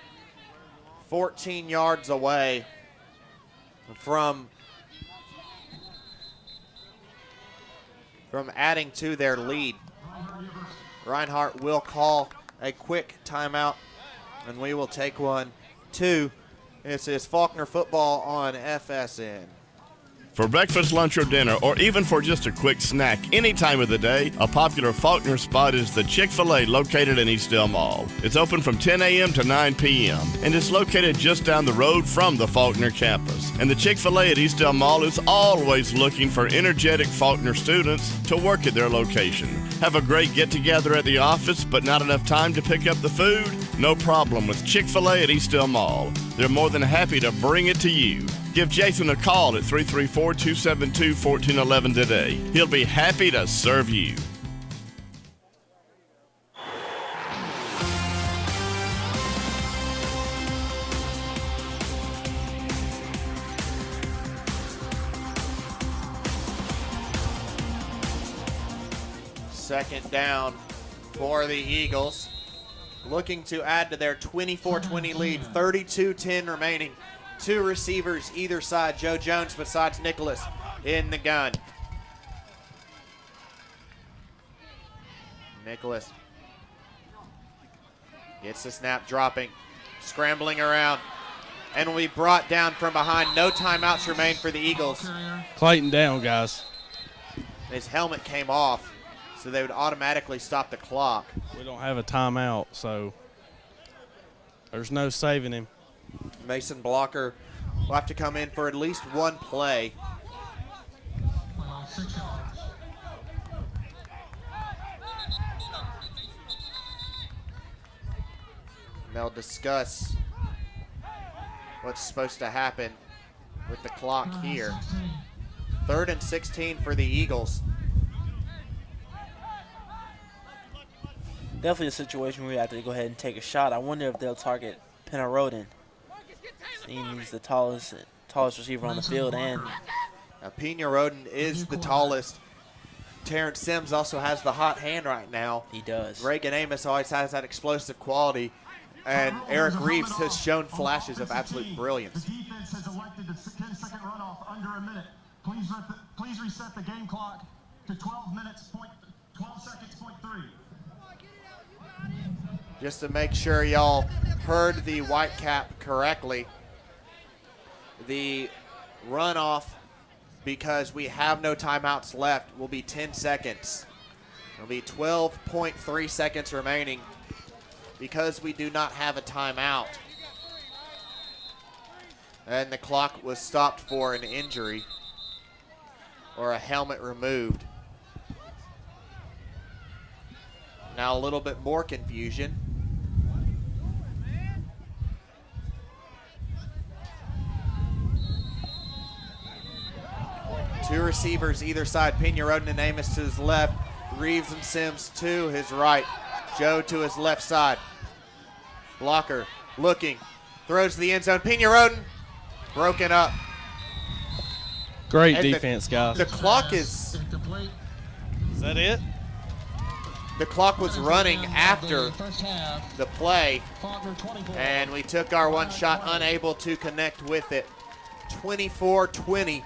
14 yards away from adding to their lead. Reinhardt will call a quick timeout, and we will take one, too. This is Faulkner football on FSN. For breakfast, lunch, or dinner, or even for just a quick snack any time of the day, a popular Faulkner spot is the Chick-fil-A located in Eastdale Mall. It's open from 10 a.m. to 9 p.m., and it's located just down the road from the Faulkner campus. And the Chick-fil-A at Eastdale Mall is always looking for energetic Faulkner students to work at their location. Have a great get-together at the office, but not enough time to pick up the food? No problem with Chick-fil-A at Eastdale Mall. They're more than happy to bring it to you. Give Jason a call at 334-272-1411 today. He'll be happy to serve you. Second down for the Eagles. Looking to add to their 24-20 lead. 32-10 remaining. 2 receivers either side. Joe Jones besides Nicholas in the gun. Nicholas gets the snap, dropping, scrambling around, and will be brought down from behind. No timeouts remain for the Eagles. Clayton down, guys. His helmet came off, so they would automatically stop the clock. We don't have a timeout, so there's no saving him. Mason Blocker will have to come in for at least one play. And they'll discuss what's supposed to happen with the clock here. 3rd and 16 for the Eagles. Definitely a situation where we have to go ahead and take a shot. I wonder if they'll target Pennaroden. He's the tallest receiver on the field. And Pena Roden is the tallest. Terrence Sims also has the hot hand right now. He does. Reagan Amos always has that explosive quality. And Eric Reeves has shown flashes of absolute brilliance. The defense has elected a 10-second runoff under a minute. Please reset the game clock to 12 minutes, 12 seconds, point 3. Just to make sure y'all heard the Whitecap correctly, the runoff, because we have no timeouts left, will be 10 seconds. It'll be 12.3 seconds remaining because we do not have a timeout. And the clock was stopped for an injury or a helmet removed. Now a little bit more confusion. Two receivers either side. Pena, Roden, and Amos to his left. Reeves and Sims to his right. Joe to his left side. Blocker looking. Throws to the end zone. Pena, Roden. Broken up. Great And defense, guys. The clock is... Is that it? The clock was running after the play, and we took our one shot, unable to connect with it. 24-20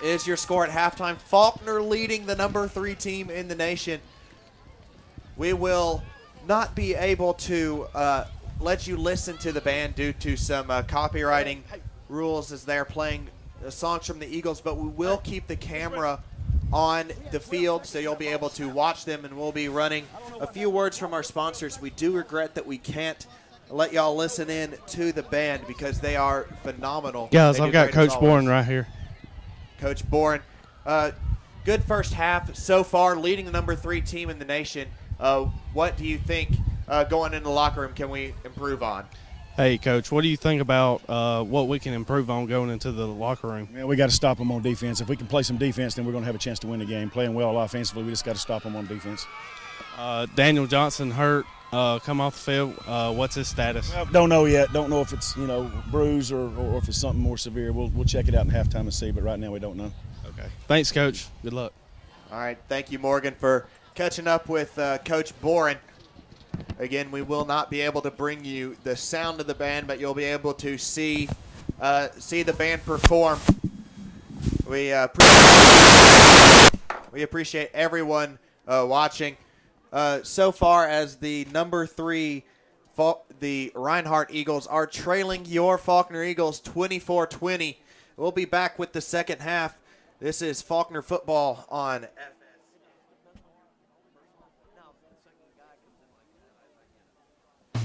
is your score at halftime. Faulkner leading the number 3 team in the nation. We will not be able to let you listen to the band due to some copywriting rules as they're playing songs from the Eagles, but we will keep the camera on the field, so you'll be able to watch them, and we'll be running a few words from our sponsors. We do regret that we can't let y'all listen in to the band because they are phenomenal. Guys, I've got Coach Boren right here. Coach Boren. Good first half so far, leading the number 3 team in the nation. What do you think going into the locker room can we improve on? Hey, Coach, what do you think about what we can improve on going into the locker room? Man, we got to stop them on defense. If we can play some defense, then we're going to have a chance to win the game. Playing well offensively, we just got to stop them on defense. Daniel Johnson hurt, come off the field. What's his status? Well, don't know yet. Don't know if it's bruise or if it's something more severe. We'll check it out in halftime and see. But right now we don't know. Okay. Thanks, Coach. Good luck. All right. Thank you, Morgan, for catching up with Coach Boren. Again, we will not be able to bring you the sound of the band, but you'll be able to see the band perform. We appreciate everyone watching. So far as the number 3, the Reinhardt Eagles are trailing your Faulkner Eagles 24-20. We'll be back with the second half. This is Faulkner football on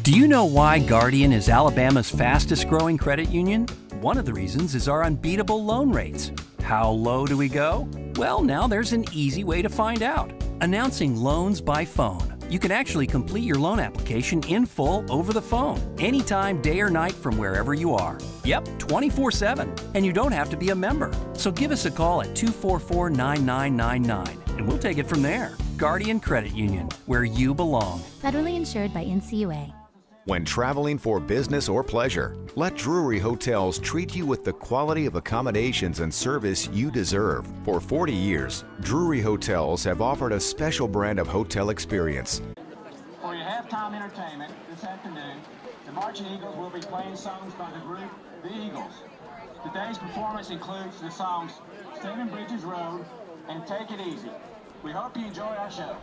Do you know why Guardian is Alabama's fastest growing credit union? One of the reasons is our unbeatable loan rates. How low do we go? Well, now there's an easy way to find out. Announcing loans by phone. You can actually complete your loan application in full over the phone, anytime, day or night from wherever you are. Yep, 24/7. And you don't have to be a member. So give us a call at 244-9999 and we'll take it from there. Guardian Credit Union, where you belong. Federally insured by NCUA. When traveling for business or pleasure, let Drury Hotels treat you with the quality of accommodations and service you deserve. For 40 years, Drury Hotels have offered a special brand of hotel experience. For your halftime entertainment this afternoon, the Marching Eagles will be playing songs by the group The Eagles. Today's performance includes the songs Stephen Bridges Road and Take It Easy. We hope you enjoy our show.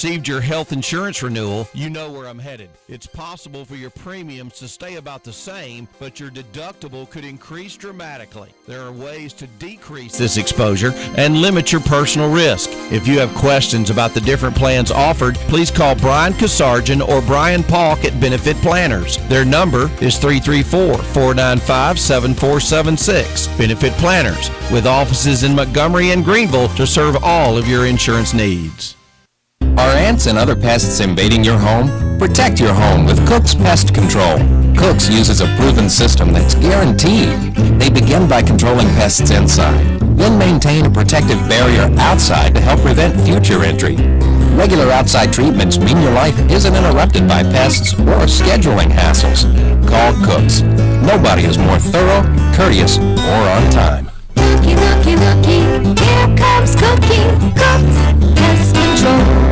received your health insurance renewal, you know where I'm headed. It's possible for your premiums to stay about the same, but your deductible could increase dramatically. There are ways to decrease this exposure and limit your personal risk. If you have questions about the different plans offered, please call Brian Kasarjan or Brian Palk at Benefit Planners. Their number is 334-495-7476. Benefit Planners, with offices in Montgomery and Greenville to serve all of your insurance needs. Are ants and other pests invading your home? Protect your home with Cook's Pest Control. Cook's uses a proven system that's guaranteed. They begin by controlling pests inside, then maintain a protective barrier outside to help prevent future entry. Regular outside treatments mean your life isn't interrupted by pests or scheduling hassles. Call Cook's. Nobody is more thorough, courteous, or on time. Looky, looky, looky, here comes Cookie. Cook's Pest Control.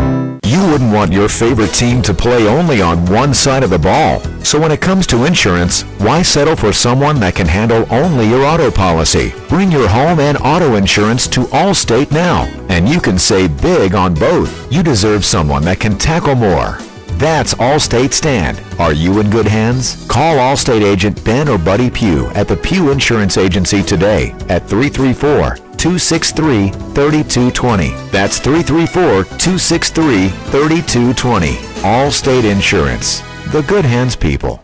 You wouldn't want your favorite team to play only on one side of the ball. So when it comes to insurance, why settle for someone that can handle only your auto policy? Bring your home and auto insurance to Allstate now, and you can save big on both. You deserve someone that can tackle more. That's Allstate Stand. Are you in good hands? Call Allstate agent Ben or Buddy Pugh at the Pugh Insurance Agency today at 334-263-3220. That's 334-263-3220. Allstate Insurance. The good hands people.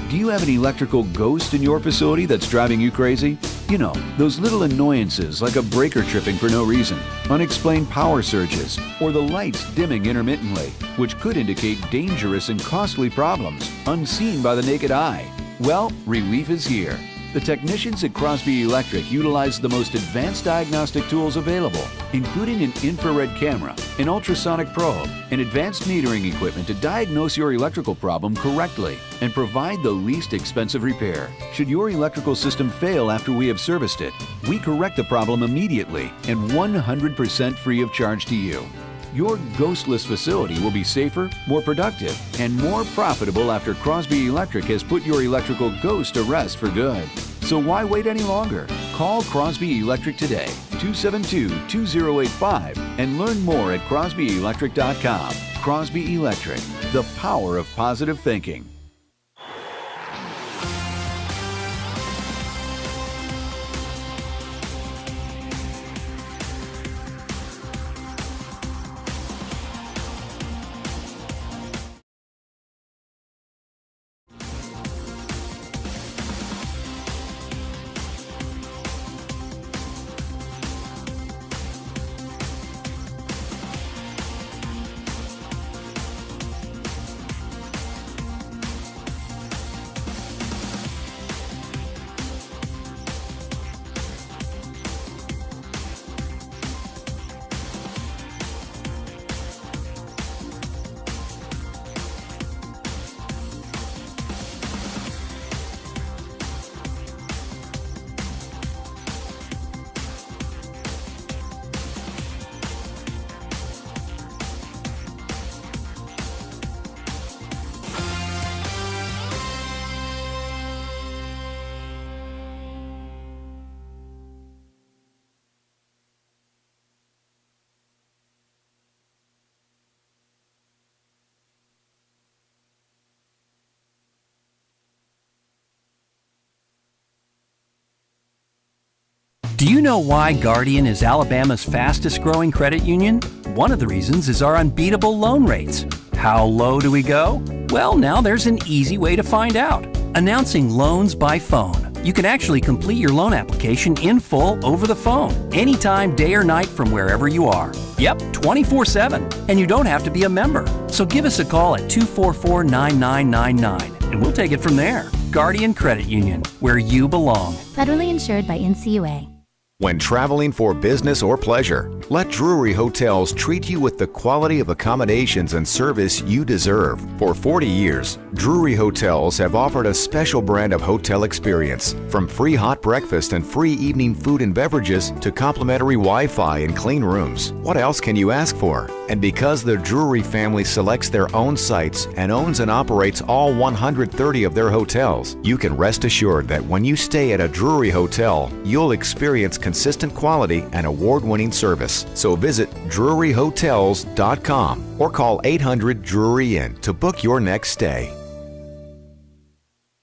Do you have an electrical ghost in your facility that's driving you crazy? You know, those little annoyances like a breaker tripping for no reason, unexplained power surges, or the lights dimming intermittently, which could indicate dangerous and costly problems unseen by the naked eye. Well, relief is here. The technicians at Crosby Electric utilize the most advanced diagnostic tools available, including an infrared camera, an ultrasonic probe, and advanced metering equipment to diagnose your electrical problem correctly and provide the least expensive repair. Should your electrical system fail after we have serviced it, we correct the problem immediately and 100% free of charge to you. Your ghostless facility will be safer, more productive, and more profitable after Crosby Electric has put your electrical ghost to rest for good. So why wait any longer? Call Crosby Electric today, 272-2085, and learn more at crosbyelectric.com. Crosby Electric, the power of positive thinking. Do you know why Guardian is Alabama's fastest growing credit union? One of the reasons is our unbeatable loan rates. How low do we go? Well, now there's an easy way to find out. Announcing loans by phone. You can actually complete your loan application in full over the phone, anytime, day or night from wherever you are. Yep, 24/7. And you don't have to be a member. So give us a call at 244-9999 and we'll take it from there. Guardian Credit Union, where you belong. Federally insured by NCUA. When traveling for business or pleasure, let Drury Hotels treat you with the quality of accommodations and service you deserve. For 40 years, Drury Hotels have offered a special brand of hotel experience, from free hot breakfast and free evening food and beverages to complimentary Wi-Fi and clean rooms. What else can you ask for? And because the Drury family selects their own sites and owns and operates all 130 of their hotels, you can rest assured that when you stay at a Drury hotel, you'll experience consistent quality and award-winning service. So visit druryhotels.com or call 800-DRURY-IN to book your next stay.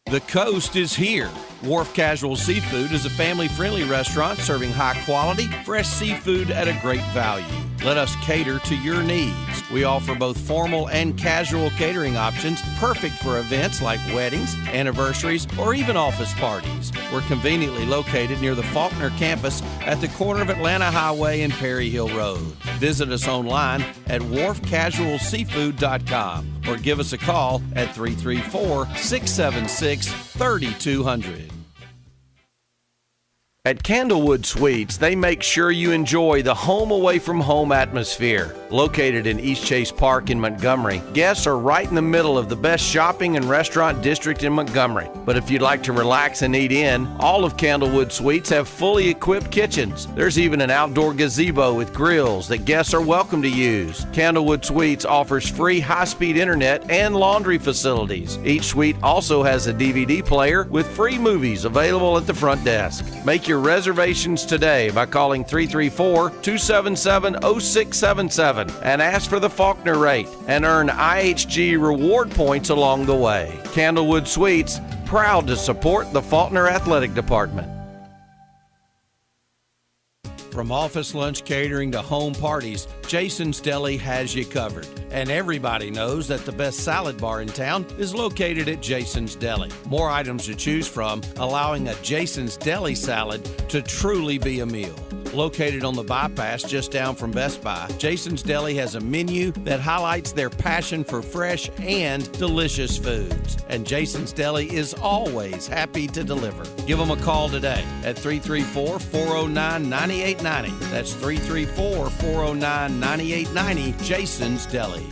The coast is here. Wharf Casual Seafood is a family-friendly restaurant serving high-quality, fresh seafood at a great value. Let us cater to your needs. We offer both formal and casual catering options, perfect for events like weddings, anniversaries, or even office parties. We're conveniently located near the Faulkner campus at the corner of Atlanta Highway and Perry Hill Road. Visit us online at wharfcasualseafood.com or give us a call at 334-676-3200. At Candlewood Suites, they make sure you enjoy the home away from home atmosphere. Located in East Chase Park in Montgomery, guests are right in the middle of the best shopping and restaurant district in Montgomery. But if you'd like to relax and eat in, all of Candlewood Suites have fully equipped kitchens. There's even an outdoor gazebo with grills that guests are welcome to use. Candlewood Suites offers free high-speed internet and laundry facilities. Each suite also has a DVD player with free movies available at the front desk. Make your reservations today by calling 334-277-0677 and ask for the Faulkner rate and earn IHG reward points along the way. Candlewood Suites, proud to support the Faulkner Athletic Department. From office lunch catering to home parties, Jason's Deli has you covered. And everybody knows that the best salad bar in town is located at Jason's Deli. More items to choose from, allowing a Jason's Deli salad to truly be a meal. Located on the bypass just down from Best Buy, Jason's Deli has a menu that highlights their passion for fresh and delicious foods. And Jason's Deli is always happy to deliver. Give them a call today at 334-409-9890. That's 334-409-9890, Jason's Deli.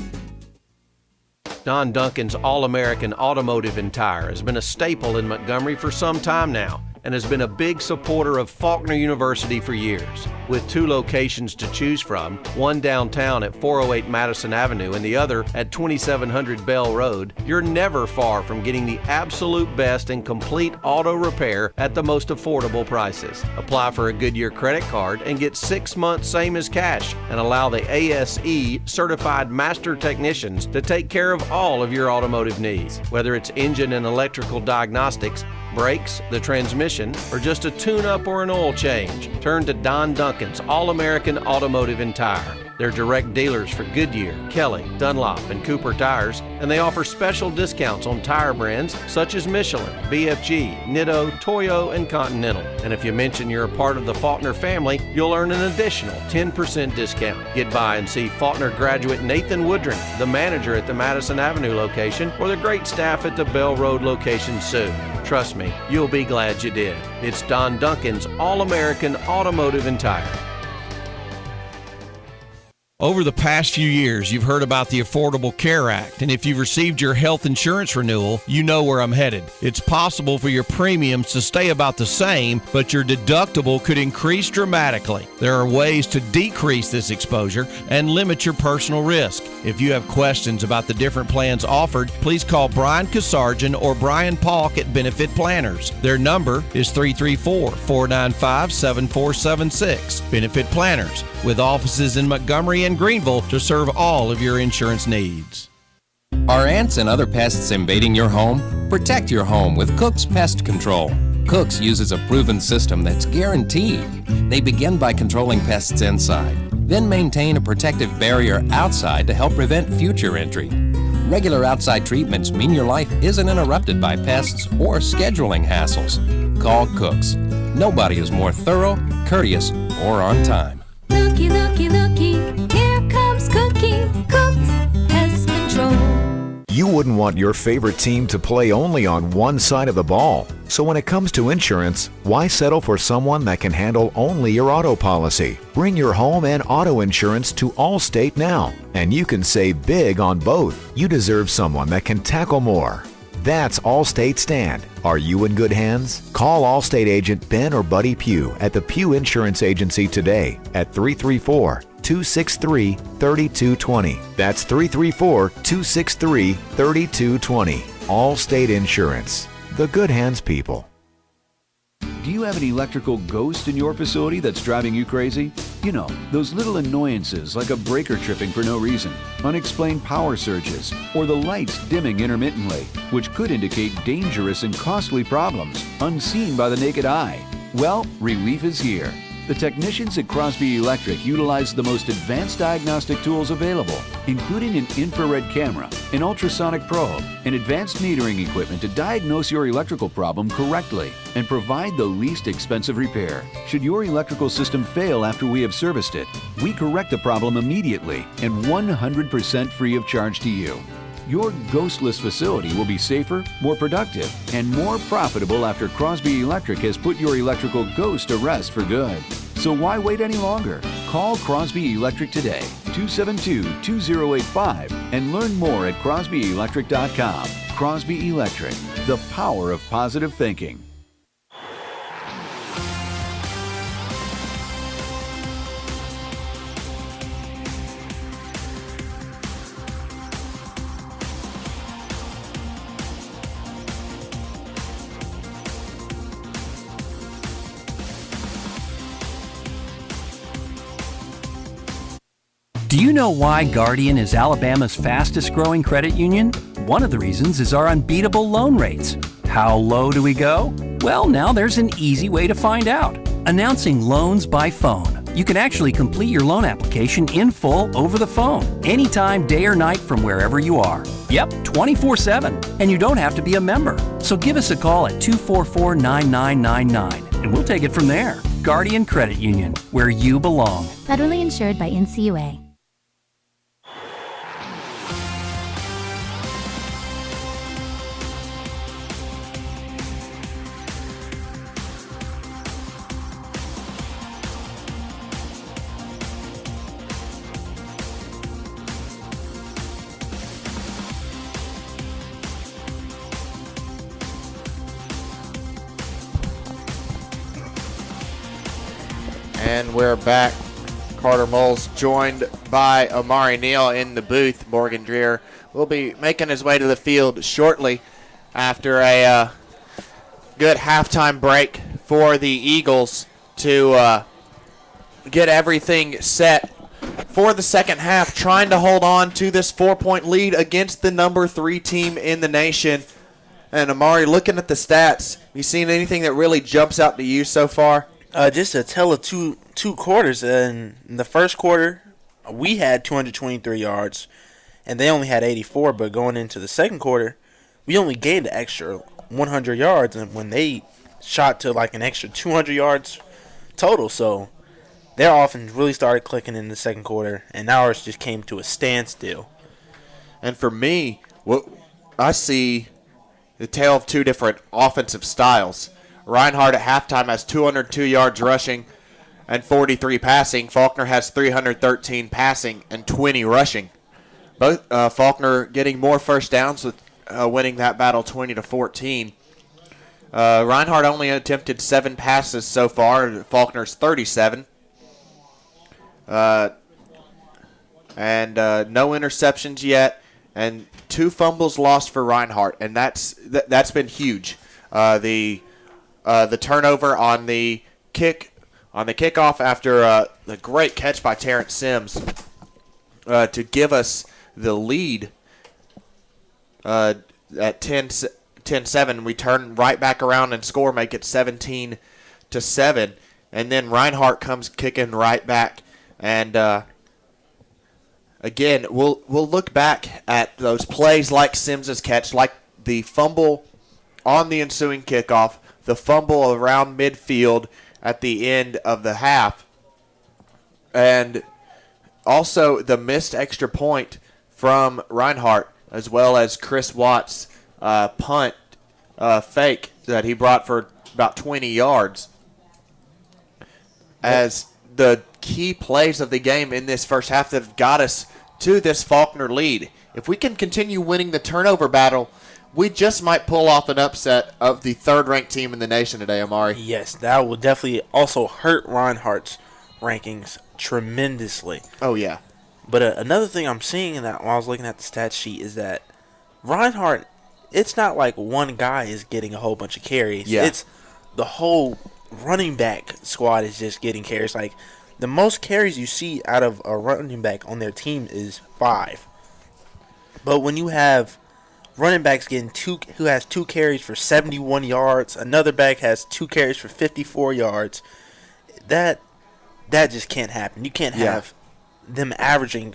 Don Duncan's All-American Automotive and Tire has been a staple in Montgomery for some time now and has been a big supporter of Faulkner University for years. With 2 locations to choose from, one downtown at 408 Madison Avenue and the other at 2700 Bell Road, you're never far from getting the absolute best in complete auto repair at the most affordable prices. Apply for a Goodyear credit card and get 6 months same as cash and allow the ASE certified master technicians to take care of all of your automotive needs. Whether it's engine and electrical diagnostics, brakes, the transmission, or just a tune-up or an oil change, turn to Don Duncan's All-American Automotive and Tire. They're direct dealers for Goodyear, Kelly, Dunlop, and Cooper tires, and they offer special discounts on tire brands such as Michelin, BFG, Nitto, Toyo, and Continental. And if you mention you're a part of the Faulkner family, you'll earn an additional 10% discount. Get by and see Faulkner graduate Nathan Woodring, the manager at the Madison Avenue location, or the great staff at the Bell Road location soon. Trust me, you'll be glad you did. It's Don Duncan's All-American Automotive and Tire. Over the past few years, you've heard about the Affordable Care Act, and if you've received your health insurance renewal, you know where I'm headed. It's possible for your premiums to stay about the same, but your deductible could increase dramatically. There are ways to decrease this exposure and limit your personal risk. If you have questions about the different plans offered, please call Brian Kasarjan or Brian Palk at Benefit Planners. Their number is 334-495-7476. Benefit Planners, with offices in Montgomery and Greenville to serve all of your insurance needs. Are ants and other pests invading your home? Protect your home with Cook's Pest Control. Cook's uses a proven system that's guaranteed. They begin by controlling pests inside, then maintain a protective barrier outside to help prevent future entry. Regular outside treatments mean your life isn't interrupted by pests or scheduling hassles. Call Cook's. Nobody is more thorough, courteous, or on time. Looky, looky, looky, here comes Cookie, Cook's Pest Control. You wouldn't want your favorite team to play only on one side of the ball. So when it comes to insurance, why settle for someone that can handle only your auto policy? Bring your home and auto insurance to Allstate now, and you can save big on both. You deserve someone that can tackle more. That's Allstate Stand. Are you in good hands? Call Allstate agent Ben or Buddy Pugh at the Pugh Insurance Agency today at 334-2 334-263-3220. That's 334-263-3220. Allstate Insurance. The Good Hands people. Do you have an electrical ghost in your facility that's driving you crazy? You know, those little annoyances like a breaker tripping for no reason, unexplained power surges, or the lights dimming intermittently, which could indicate dangerous and costly problems unseen by the naked eye. Well, relief is here. The technicians at Crosby Electric utilize the most advanced diagnostic tools available, including an infrared camera, an ultrasonic probe, and advanced metering equipment to diagnose your electrical problem correctly and provide the least expensive repair. Should your electrical system fail after we have serviced it, we correct the problem immediately and 100% free of charge to you. Your ghostless facility will be safer, more productive, and more profitable after Crosby Electric has put your electrical ghost to rest for good. So why wait any longer? Call Crosby Electric today, 272-2085, and learn more at crosbyelectric.com. Crosby Electric, the power of positive thinking. Do you know why Guardian is Alabama's fastest growing credit union? One of the reasons is our unbeatable loan rates. How low do we go? Well, now there's an easy way to find out. Announcing Loans by Phone. You can actually complete your loan application in full over the phone, anytime, day or night from wherever you are. Yep, 24/7. And you don't have to be a member. So give us a call at 244-9999 and we'll take it from there. Guardian Credit Union, where you belong. Federally insured by NCUA. And we're back. Carter Moles joined by Amari Neal in the booth. Morgan Dreer will be making his way to the field shortly after a good halftime break for the Eagles to get everything set for the second half, trying to hold on to this 4-point lead against the number 3 team in the nation. And Amari, looking at the stats, you seen anything that really jumps out to you so far? Just a tell of two quarters. In the first quarter, we had 223 yards, and they only had 84. But going into the second quarter, we only gained an extra 100 yards, and when they shot to like an extra 200 yards total. So their offense really started clicking in the second quarter, and ours just came to a standstill. And for me, what I see the tale of two different offensive styles. Reinhardt at halftime has 202 yards rushing and 43 passing. Faulkner has 313 passing and 20 rushing. Both Faulkner getting more first downs with winning that battle 20-14. Reinhardt only attempted 7 passes so far. Faulkner's 37. And no interceptions yet, and 2 fumbles lost for Reinhardt, and that's been huge. The turnover on the kickoff after the great catch by Terrence Sims to give us the lead at 10-7. We turn right back around and score, make it 17-7, and then Reinhardt comes kicking right back. And again, we'll look back at those plays like Sims's catch, like the fumble on the ensuing kickoff, the fumble around midfield at the end of the half, and also the missed extra point from Reinhardt, as well as Chris Watt's punt fake that he brought for about 20 yards as the key plays of the game in this first half that have got us to this Faulkner lead. If we can continue winning the turnover battle, we just might pull off an upset of the third-ranked team in the nation today, Amari. Yes, that will definitely also hurt Reinhardt's rankings tremendously. Oh, yeah. But another thing I'm seeing that while I was looking at the stat sheet is that Reinhardt, it's not like one guy is getting a whole bunch of carries. Yeah. It's the whole running back squad is just getting carries. Like, the most carries you see out of a running back on their team is 5. But when you have running backs getting who has 2 carries for 71 yards, another back has 2 carries for 54 yards, that just can't happen. You can't have them averaging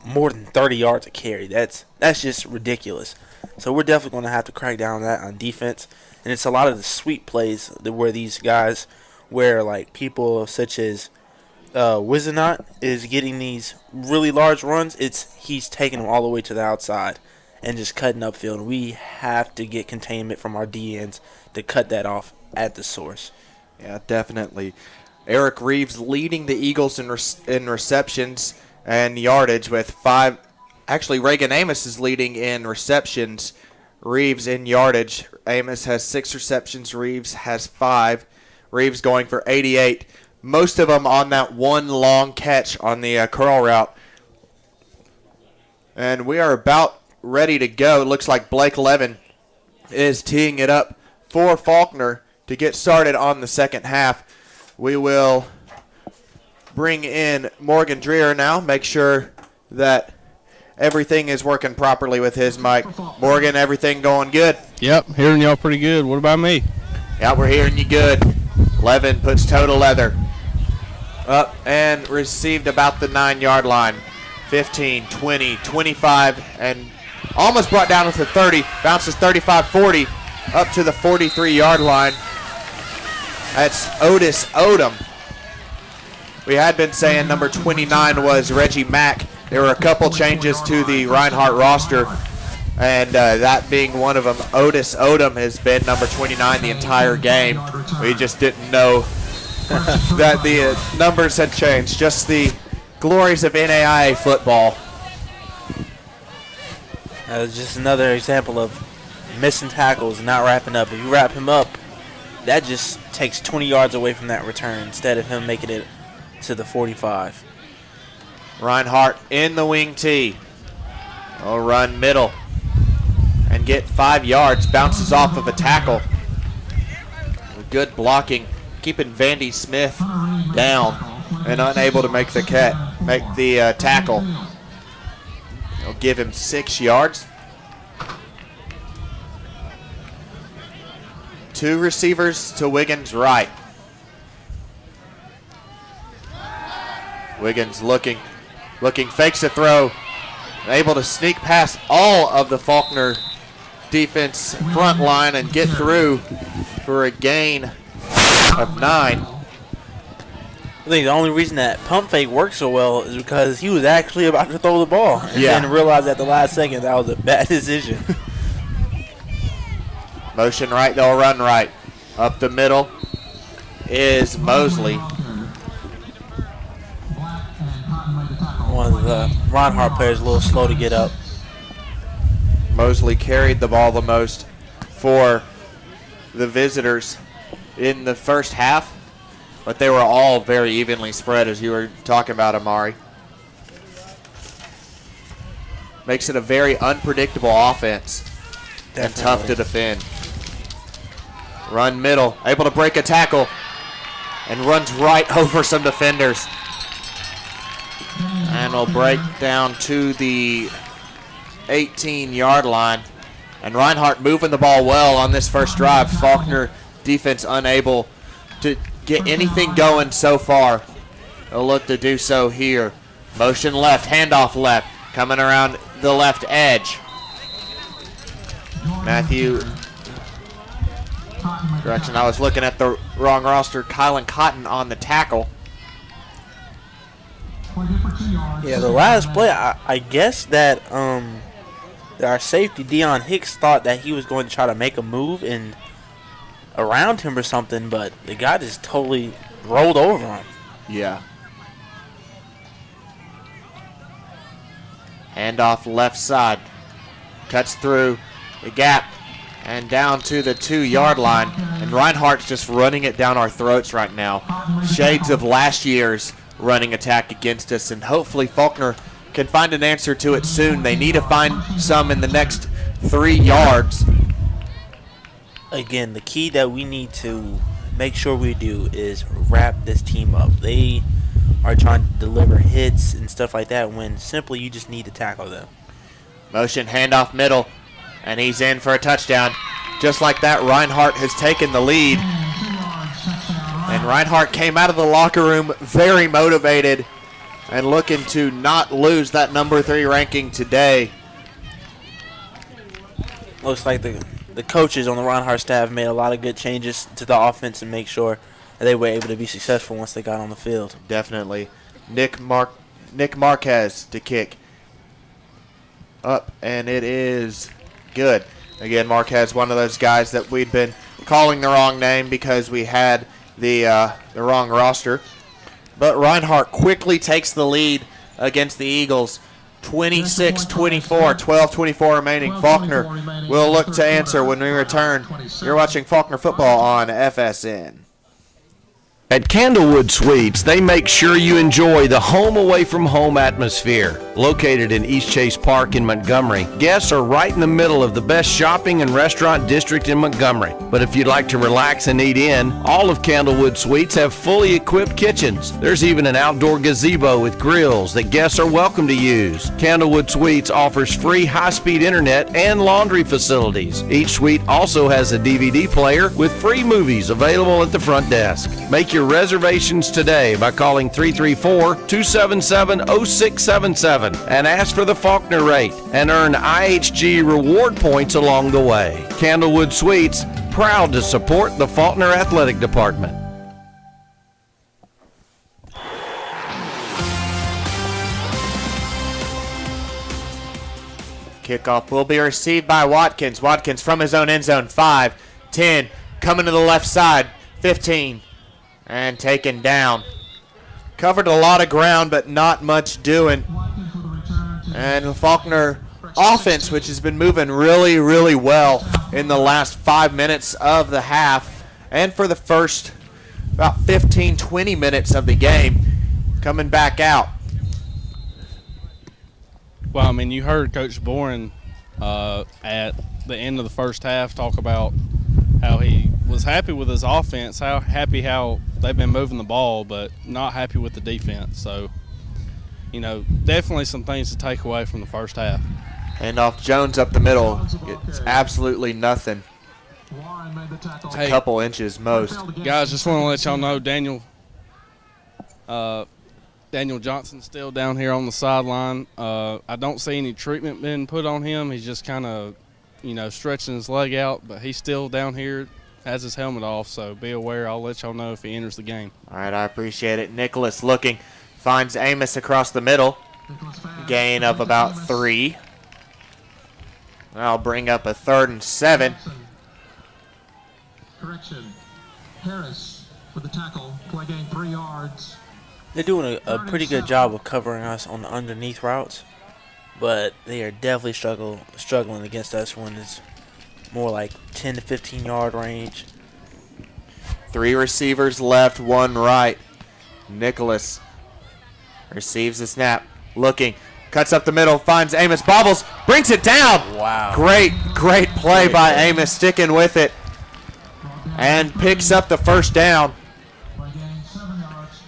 more than 30 yards a carry. That's just ridiculous. So we're definitely going to have to crack down on that on defense. And it's a lot of the sweep plays where these guys, where like people such as Wizenot is getting these really large runs. He's taking them all the way to the outside and just cutting upfield. We have to get containment from our DNs to cut that off at the source. Yeah, definitely. Eric Reeves leading the Eagles in receptions and yardage with 5. Actually, Reagan Amos is leading in receptions. Reeves in yardage. Amos has 6 receptions. Reeves has 5. Reeves going for 88. Most of them on that one long catch on the curl route. And we are about ready to go. It looks like Blake Levin is teeing it up for Faulkner to get started on the second half. We will bring in Morgan Dreer now, make sure that everything is working properly with his mic. Morgan, everything going good? Yep, hearing y'all pretty good. What about me? Yeah, we're hearing you good. Levin puts toe to leather. Up and received about the 9-yard line. 15, 20, 25, and almost brought down to the 30. Bounces 35-40 up to the 43-yard line. That's Otis Odom. We had been saying number 29 was Reggie Mack. There were a couple changes to the Reinhardt roster, and that being one of them. Otis Odom has been number 29 the entire game. We just didn't know that the numbers had changed. Just the glories of NAIA football. That was just another example of missing tackles and not wrapping up. If you wrap him up, that just takes 20 yards away from that return instead of him making it to the 45. Reinhardt in the wing tee. Will run middle and get 5 yards. Bounces off of a tackle. Good blocking, keeping Vandy Smith down and unable to make the tackle. He'll give him 6 yards. 2 receivers to Wiggins' right. Wiggins looking, fakes a throw, able to sneak past all of the Faulkner defense front line and get through for a gain of 9. I think the only reason that pump fake worked so well is because he was actually about to throw the ball and then realized at the last second that was a bad decision. Motion right, they'll run right. Up the middle is Mosley. One of the Reinhardt players a little slow to get up. Mosley carried the ball the most for the visitors in the first half, but they were all very evenly spread, as you were talking about, Amari. Makes it a very unpredictable offense. Definitely. And tough to defend. Run middle, able to break a tackle, and runs right over some defenders. And will break down to the 18-yard line. And Reinhardt moving the ball well on this first drive. Faulkner defense unable to get anything going so far. They'll look to do so here. Motion left, handoff left, coming around the left edge. Matthew, correction, I was looking at the wrong roster. Kylan Cotton on the tackle. Yeah, the last play, I guess that our safety, Deion Hicks, thought that he was going to try to make a move and around him or something, but the guy just totally rolled over him. Yeah. Handoff left side. Cuts through the gap and down to the 2-yard line. And Reinhardt's just running it down our throats right now. Shades of last year's running attack against us, and hopefully Faulkner can find an answer to it soon. They need to find some in the next 3 yards. Again, the key that we need to make sure we do is wrap this team up. They are trying to deliver hits and stuff like that when simply you just need to tackle them. Motion handoff middle, and he's in for a touchdown. Just like that, Reinhardt has taken the lead. And Reinhardt came out of the locker room very motivated and looking to not lose that number 3 ranking today. Looks like the coaches on the Reinhardt staff made a lot of good changes to the offense and make sure that they were able to be successful once they got on the field. Definitely. Nick Marquez to kick. Up, and it is good. Again, Marquez, one of those guys that we'd been calling the wrong name because we had the wrong roster. But Reinhardt quickly takes the lead against the Eagles. 26-24, 12-24 remaining. Faulkner will look to answer when we return. You're watching Faulkner football on FSN. At Candlewood Suites, they make sure you enjoy the home away from home atmosphere. Located in East Chase Park in Montgomery, guests are right in the middle of the best shopping and restaurant district in Montgomery. But if you'd like to relax and eat in, all of Candlewood Suites have fully equipped kitchens. There's even an outdoor gazebo with grills that guests are welcome to use. Candlewood Suites offers free high-speed internet and laundry facilities. Each suite also has a DVD player with free movies available at the front desk. Make your reservations today by calling 334-277-0677 and ask for the Faulkner rate and earn IHG reward points along the way. Candlewood Suites, proud to support the Faulkner Athletic Department. Kickoff will be received by Watkins. Watkins from his own end zone. 5, 10, coming to the left side. 15. And taken down. Covered a lot of ground, but not much doing. And Faulkner offense, which has been moving really, really well in the last 5 minutes of the half, and for the first about 15, 20 minutes of the game, coming back out. Well, I mean, you heard Coach Boren at the end of the first half talk about how he was happy with his offense, how they've been moving the ball, but not happy with the defense. So, you know, definitely some things to take away from the first half. And off Jones up the middle, it's absolutely nothing. It's a couple inches most. Guys, just want to let y'all know Daniel Johnson's still down here on the sideline. I don't see any treatment being put on him. He's just kind of, stretching his leg out, but he's still down here, has his helmet off, so be aware. I'll let y'all know if he enters the game. All right, I appreciate it. Nicholas looking, finds Amos across the middle. Gain of about 3. I'll bring up a 3rd and 7. Correction. Harris with the tackle. Play gain 3 yards. They're doing a pretty good job of covering us on the underneath routes, but they are definitely struggling against us when it's more like 10 to 15 yard range. 3 receivers left, 1 right. Nicholas receives the snap, looking, cuts up the middle, finds Amos, bobbles, brings it down. Wow. Great play by Amos, sticking with it, and picks up the first down.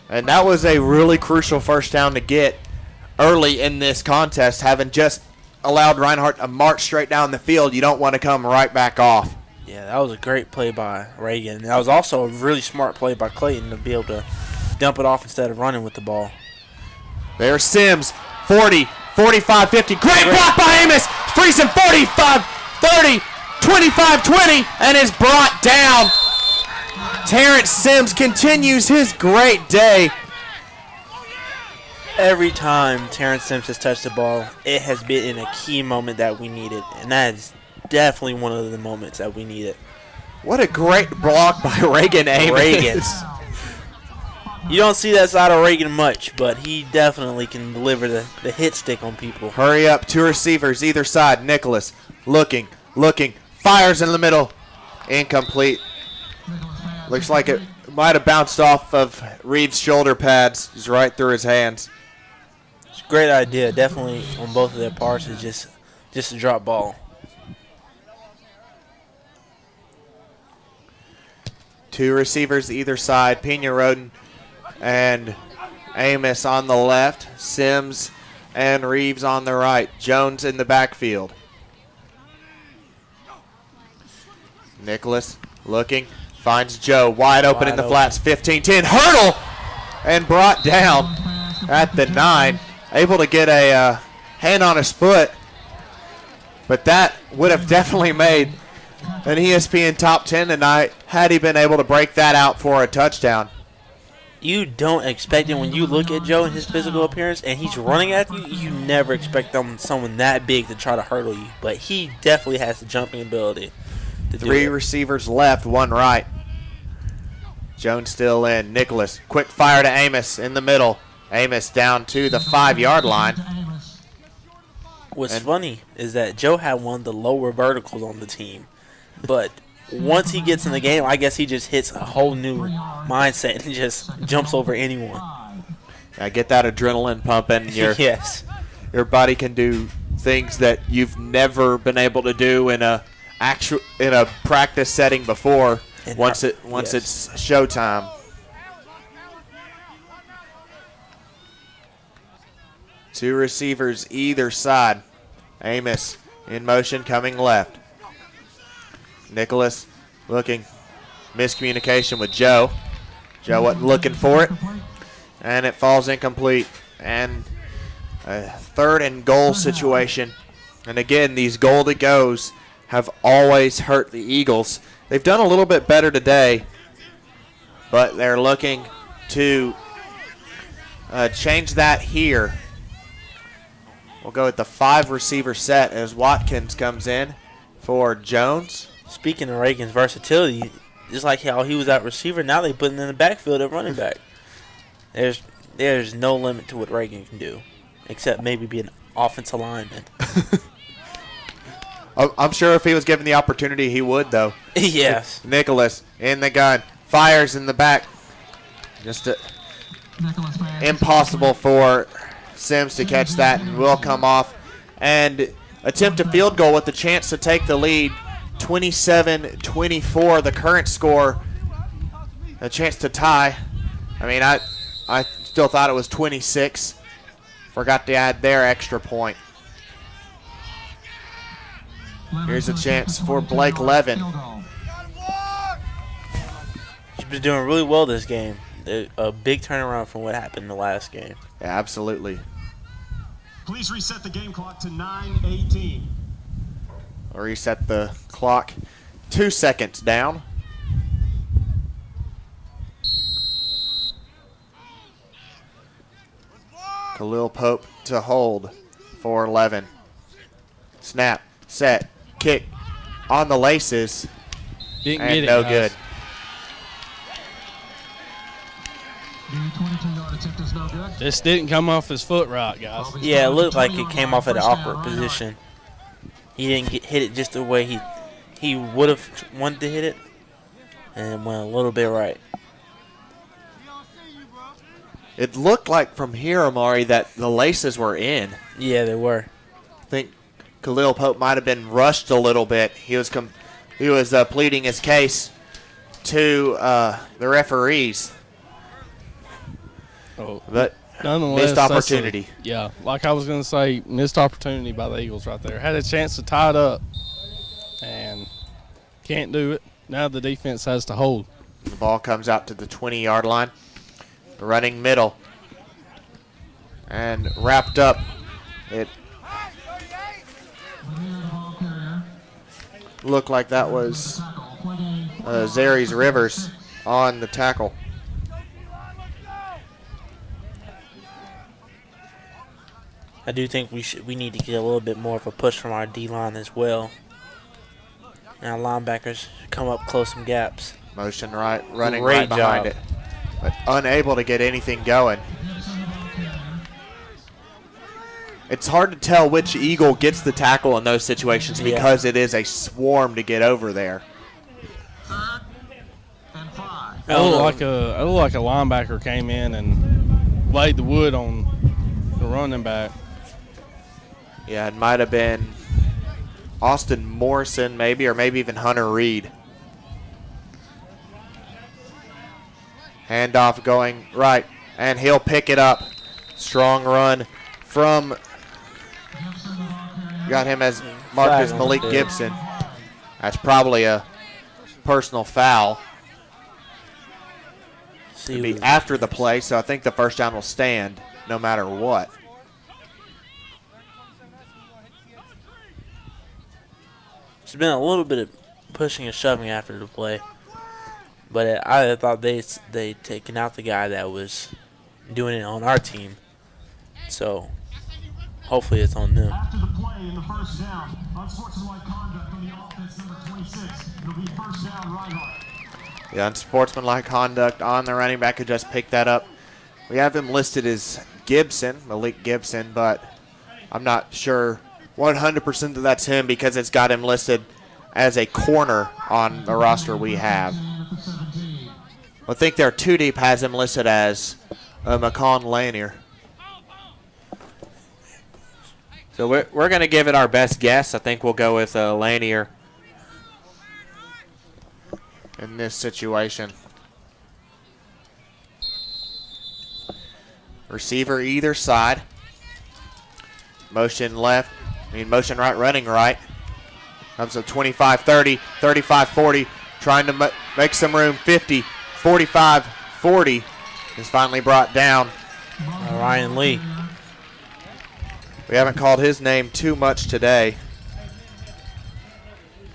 And that was a really crucial first down to get early in this contest, having just allowed Reinhardt to march straight down the field. You don't want to come right back off. Yeah, that was a great play by Reagan. That was also a really smart play by Clayton to be able to dump it off instead of running with the ball. There's Sims, 40, 45, 50. Great block by Amos. Frees him 45, 30, 25, 20, and is brought down. Terrence Sims continues his great day. Every time Terrence Sims has touched the ball, it has been in a key moment that we needed, and that is definitely one of the moments that we needed. What a great block by Reagan Amos. You don't see that side of Reagan much, but he definitely can deliver the hit stick on people. Hurry up, 2 receivers either side. Nicholas looking, fires in the middle. Incomplete. Looks like it might have bounced off of Reeves' shoulder pads. He's right through his hands. It's a great idea, definitely on both of their parts. It's just a drop ball. Two receivers either side. Pena Roden and Amos on the left. Sims and Reeves on the right. Jones in the backfield. Nicholas looking. Finds Joe wide open in the flats. 15-10. Hurdle! And brought down at the 9. Able to get a hand on his foot. But that would have definitely made an ESPN top 10 tonight had he been able to break that out for a touchdown. You don't expect it when you look at Joe and his physical appearance and he's running at you. You never expect someone that big to try to hurdle you. But he definitely has the jumping ability. Three receivers left, one right. Jones still in. Nicholas, quick fire to Amos in the middle. Amos down to the 5-yard line. What's funny is that Joe had one of the lower verticals on the team. But once he gets in the game, I guess he just hits a whole new mindset and just jumps over anyone. Get that adrenaline pumping. Yes. Your body can do things that you've never been able to do in a practice setting before. Once it's showtime. Two receivers either side. Amos in motion coming left. Nicholas looking. Miscommunication with Joe. Joe wasn't looking for it. And it falls incomplete. And a 3rd and goal situation. And again, these goal to goes have always hurt the Eagles. They've done a little bit better today, but they're looking to change that here. We'll go with the 5-receiver set as Watkins comes in for Jones. Speaking of Reagan's versatility, just like how he was out receiver, now they put him in the backfield at running back. There's no limit to what Reagan can do, except maybe be an offensive lineman. I'm sure if he was given the opportunity, he would, though. Yes. Nicholas in the gun. Fires in the back. Just impossible for Sims to catch that, and will come off and attempt a field goal with the chance to take the lead. 27-24, the current score. A chance to tie. I mean, I still thought it was 26. Forgot to add their extra point. Here's a chance for Blake Levin. He's been doing really well this game. A big turnaround from what happened in the last game. Yeah, absolutely. Please reset the game clock to 9:18. I'll reset the clock. 2 seconds down. Khalil Pope to hold for Levin. Snap, set, kick on the laces. Didn't and get it, no guys. good. This didn't come off his foot right, guys. Yeah, it looked like it came off at an awkward position. He didn't hit it just the way he would have wanted to hit it, and went a little bit right. It looked like from here, Amari, that the laces were in. Yeah, they were. I think Khalil Pope might have been rushed a little bit. He was pleading his case to the referees. Oh, but nonetheless, missed opportunity. Yeah, like I was going to say, missed opportunity by the Eagles right there. Had a chance to tie it up and can't do it. Now the defense has to hold. The ball comes out to the 20-yard line. Running middle. And wrapped up. It looked like that was Zaries Rivers on the tackle. I do think we need to get a little bit more of a push from our D-line as well. And our linebackers come up, close some gaps. Motion right, running Great right behind job. it. But unable to get anything going. it's hard to tell which Eagle gets the tackle in those situations because it is a swarm to get over there. It looked like a linebacker came in and laid the wood on the running back. Yeah, it might have been Austin Morrison maybe, or maybe even Hunter Reed. Handoff going right, and he'll pick it up. Strong run from, got him as Marcus Malik Gibson. That's probably a personal foul. It'll be after the play, so I think the first down will stand no matter what. There's been a little bit of pushing and shoving after the play, but I thought they taken out the guy that was doing it on our team, so hopefully it's on them. After the play in the first down, unsportsmanlike conduct on the offense, number 26. It'll be first down, Reinhardt. Yeah, unsportsmanlike conduct on the running back who just picked that up. We have him listed as Gibson, Malik Gibson, but I'm not sure 100% that that's him because it's got him listed as a corner on the roster we have. I think their 2 deep has him listed as McCon Lanier. So we're going to give it our best guess. I think we'll go with Lanier in this situation. Receiver either side. Motion left. Motion right, running right. Comes up 25-30, 35-40. Trying to make some room. 50, 45, 40. Is finally brought down. Ryan Lee. We haven't called his name too much today.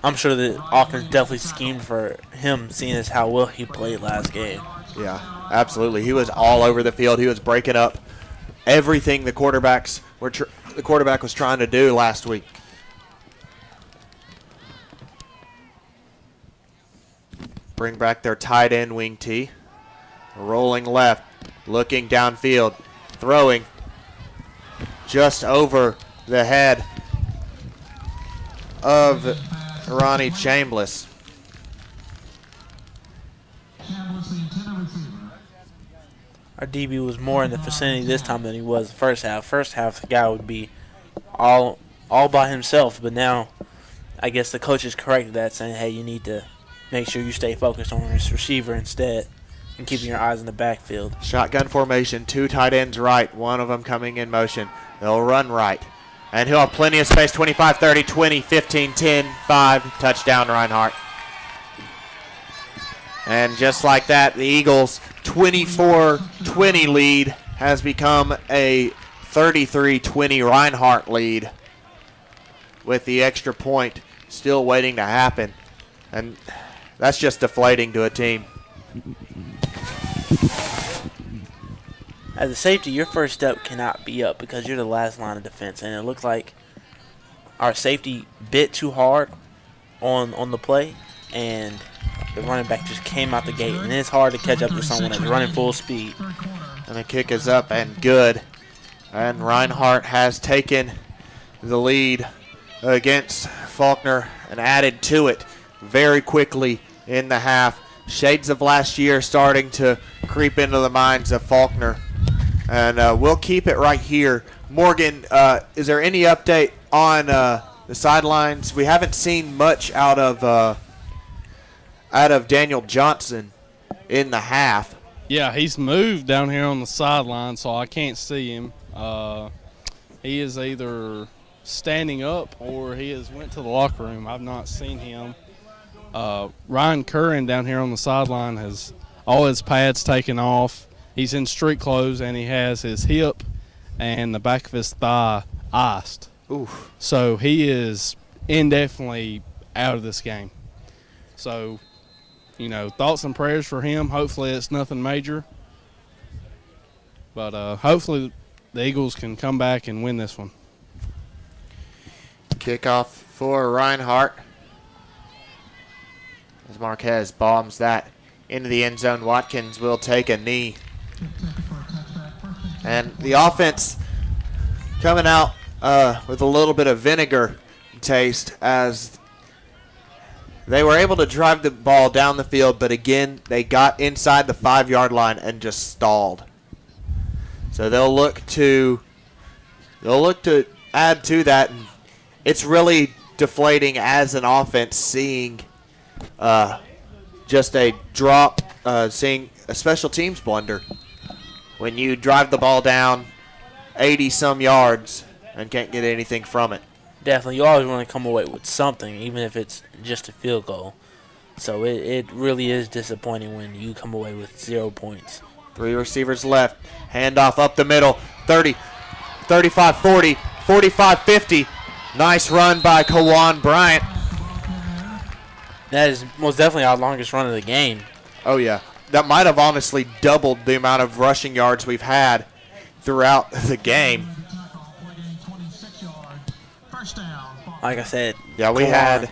I'm sure the offense definitely schemed for him, seeing as how well he played last game. Yeah, absolutely. He was all over the field. He was breaking up everything the quarterback was trying to do last week. Bring back their tight end wing tee. Rolling left, looking downfield, throwing just over the head of Ronnie Chambliss. Our DB was more in the vicinity this time than he was the first half. First half, the guy would be all by himself, but now I guess the coaches corrected that, saying, hey, you need to make sure you stay focused on this receiver instead and keeping your eyes in the backfield. Shotgun formation, 2 tight ends right, one of them coming in motion. They'll run right. And he'll have plenty of space, 25, 30, 20, 15, 10, 5, touchdown Reinhardt. And just like that, the Eagles' 24-20 lead has become a 33-20 Reinhardt lead with the extra point still waiting to happen. And that's just deflating to a team. As a safety, your first step cannot be up because you're the last line of defense. And it looked like our safety bit too hard on the play, and the running back just came out the gate. And it's hard to catch up to someone that's running full speed. And the kick is up and good. And Reinhardt has taken the lead against Faulkner and added to it very quickly in the half. Shades of last year starting to creep into the minds of Faulkner. And we'll keep it right here. Morgan, is there any update on the sidelines? We haven't seen much out of Daniel Johnson in the half. Yeah, he's moved down here on the sideline, so I can't see him. He is either standing up or he has went to the locker room. I've not seen him. Ryan Curran down here on the sideline has all his pads taken off. He's in street clothes, and he has his hip and the back of his thigh iced. Oof. So he is indefinitely out of this game. So, thoughts and prayers for him. Hopefully it's nothing major. But hopefully the Eagles can come back and win this one. Kickoff for Reinhardt. As Marquez bombs that into the end zone, Watkins will take a knee. And the offense coming out with a little bit of vinegar taste as they were able to drive the ball down the field, but again, they got inside the 5-yard line and just stalled. So they'll look to add to that, and it's really deflating as an offense seeing just a drop, seeing a special teams blunder when you drive the ball down 80-some yards and can't get anything from it. Definitely. You always want to come away with something, even if it's just a field goal. So it really is disappointing when you come away with 0 points. 3 receivers left. Handoff up the middle. 30, 35, 40, 45, 50. Nice run by Kawan Bryant. That is most definitely our longest run of the game. Oh, yeah. That might have honestly doubled the amount of rushing yards we've had throughout the game. Like I said, yeah, we had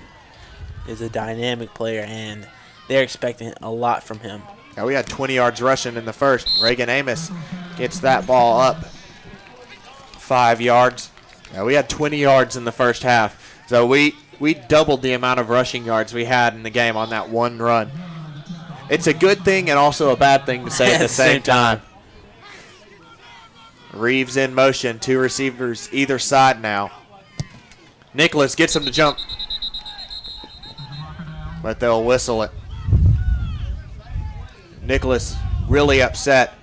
is a dynamic player, and they're expecting a lot from him. Yeah, we had 20 yards rushing in the first. Reagan Amos gets that ball up 5 yards. Yeah, we had 20 yards in the first half. So we doubled the amount of rushing yards we had in the game on that one run. It's a good thing and also a bad thing to say at the same time. Reeves in motion. 2 receivers either side now. Nicholas gets him to jump, but they'll whistle it. Nicholas really upset.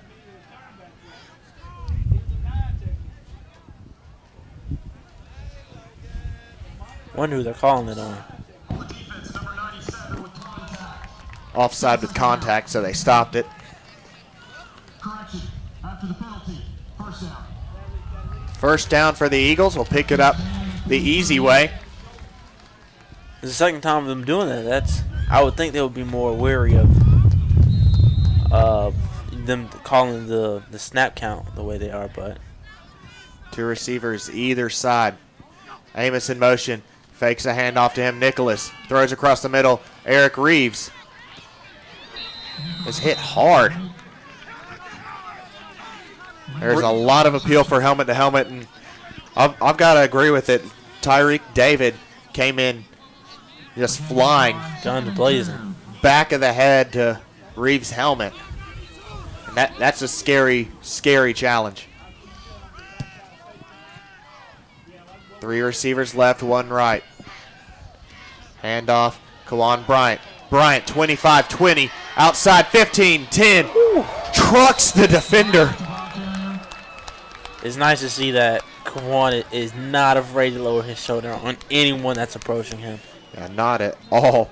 Wonder who they're calling it on. Offside with contact, so they stopped it. Correction. After the penalty. First down. First down for the Eagles. We'll pick it up the easy way. It's the second time of them doing that. I would think they would be more wary of them calling the snap count the way they are, but 2 receivers either side. Amos in motion. Fakes a handoff to him. Nicholas throws across the middle. Eric Reeves is hit hard. There's a lot of appeal for helmet to helmet, and I've got to agree with it. Tyreek David came in just flying. Guns blazing. Back of the head to Reeves' helmet. And that's a scary, scary challenge. 3 receivers left, 1 right. Handoff, Kawan Bryant. Bryant, 25-20, outside 15, 10. Trucks the defender. It's nice to see that Kawan is not afraid to lower his shoulder on anyone that's approaching him. Yeah, not at all.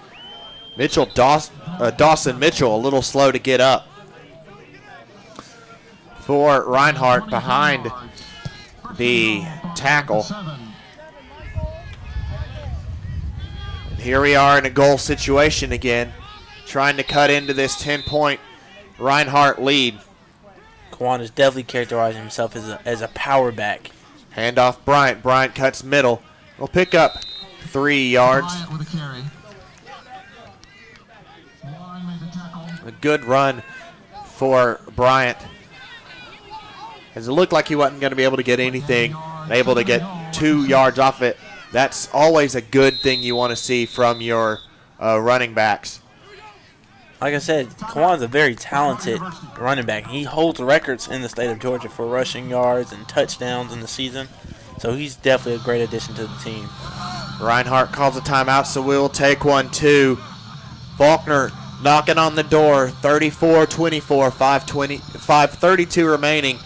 Dawson Mitchell a little slow to get up. For Reinhardt behind the tackle. And here we are in a goal situation again, trying to cut into this 10-point Reinhardt lead. Kawan is definitely characterizing himself as a power back. Handoff Bryant. Bryant cuts middle. We'll pick up 3 yards. A good run for Bryant. As it looked like he wasn't going to be able to get anything, able to get 2 yards off it. That's always a good thing you want to see from your running backs. Like I said, Kawan's a very talented running back. He holds records in the state of Georgia for rushing yards and touchdowns in the season. So he's definitely a great addition to the team. Reinhardt calls a timeout, so we'll take one too. Faulkner knocking on the door, 34-24, 5:32 remaining.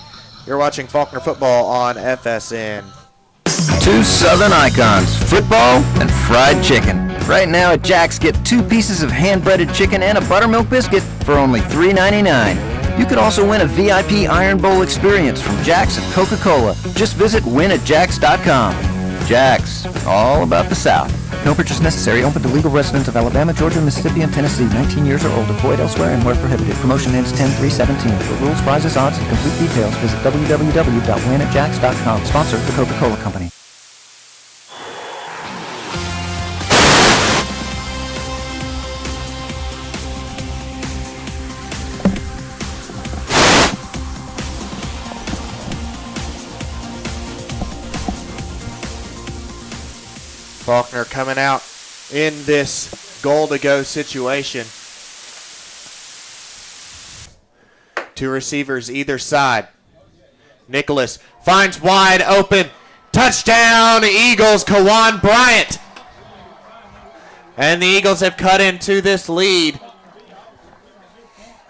You're watching Faulkner football on FSN. 2 Southern icons, football and fried chicken. Right now at Jack's, get 2 pieces of hand-breaded chicken and a buttermilk biscuit for only $3.99. You could also win a VIP Iron Bowl experience from Jack's and Coca-Cola. Just visit winatjacks.com. Jack's, all about the South. No purchase necessary. Open to legal residents of Alabama, Georgia, Mississippi, and Tennessee. 19 years or older. Void elsewhere and where prohibited. Promotion ends 10/3/17. For rules, prizes, odds, and complete details, visit www.winatjacks.com. Sponsor the Coca-Cola Company. Faulkner coming out in this goal-to-go situation. 2 receivers either side. Nicholas finds wide open. Touchdown, Eagles, Kawan Bryant. And the Eagles have cut into this lead.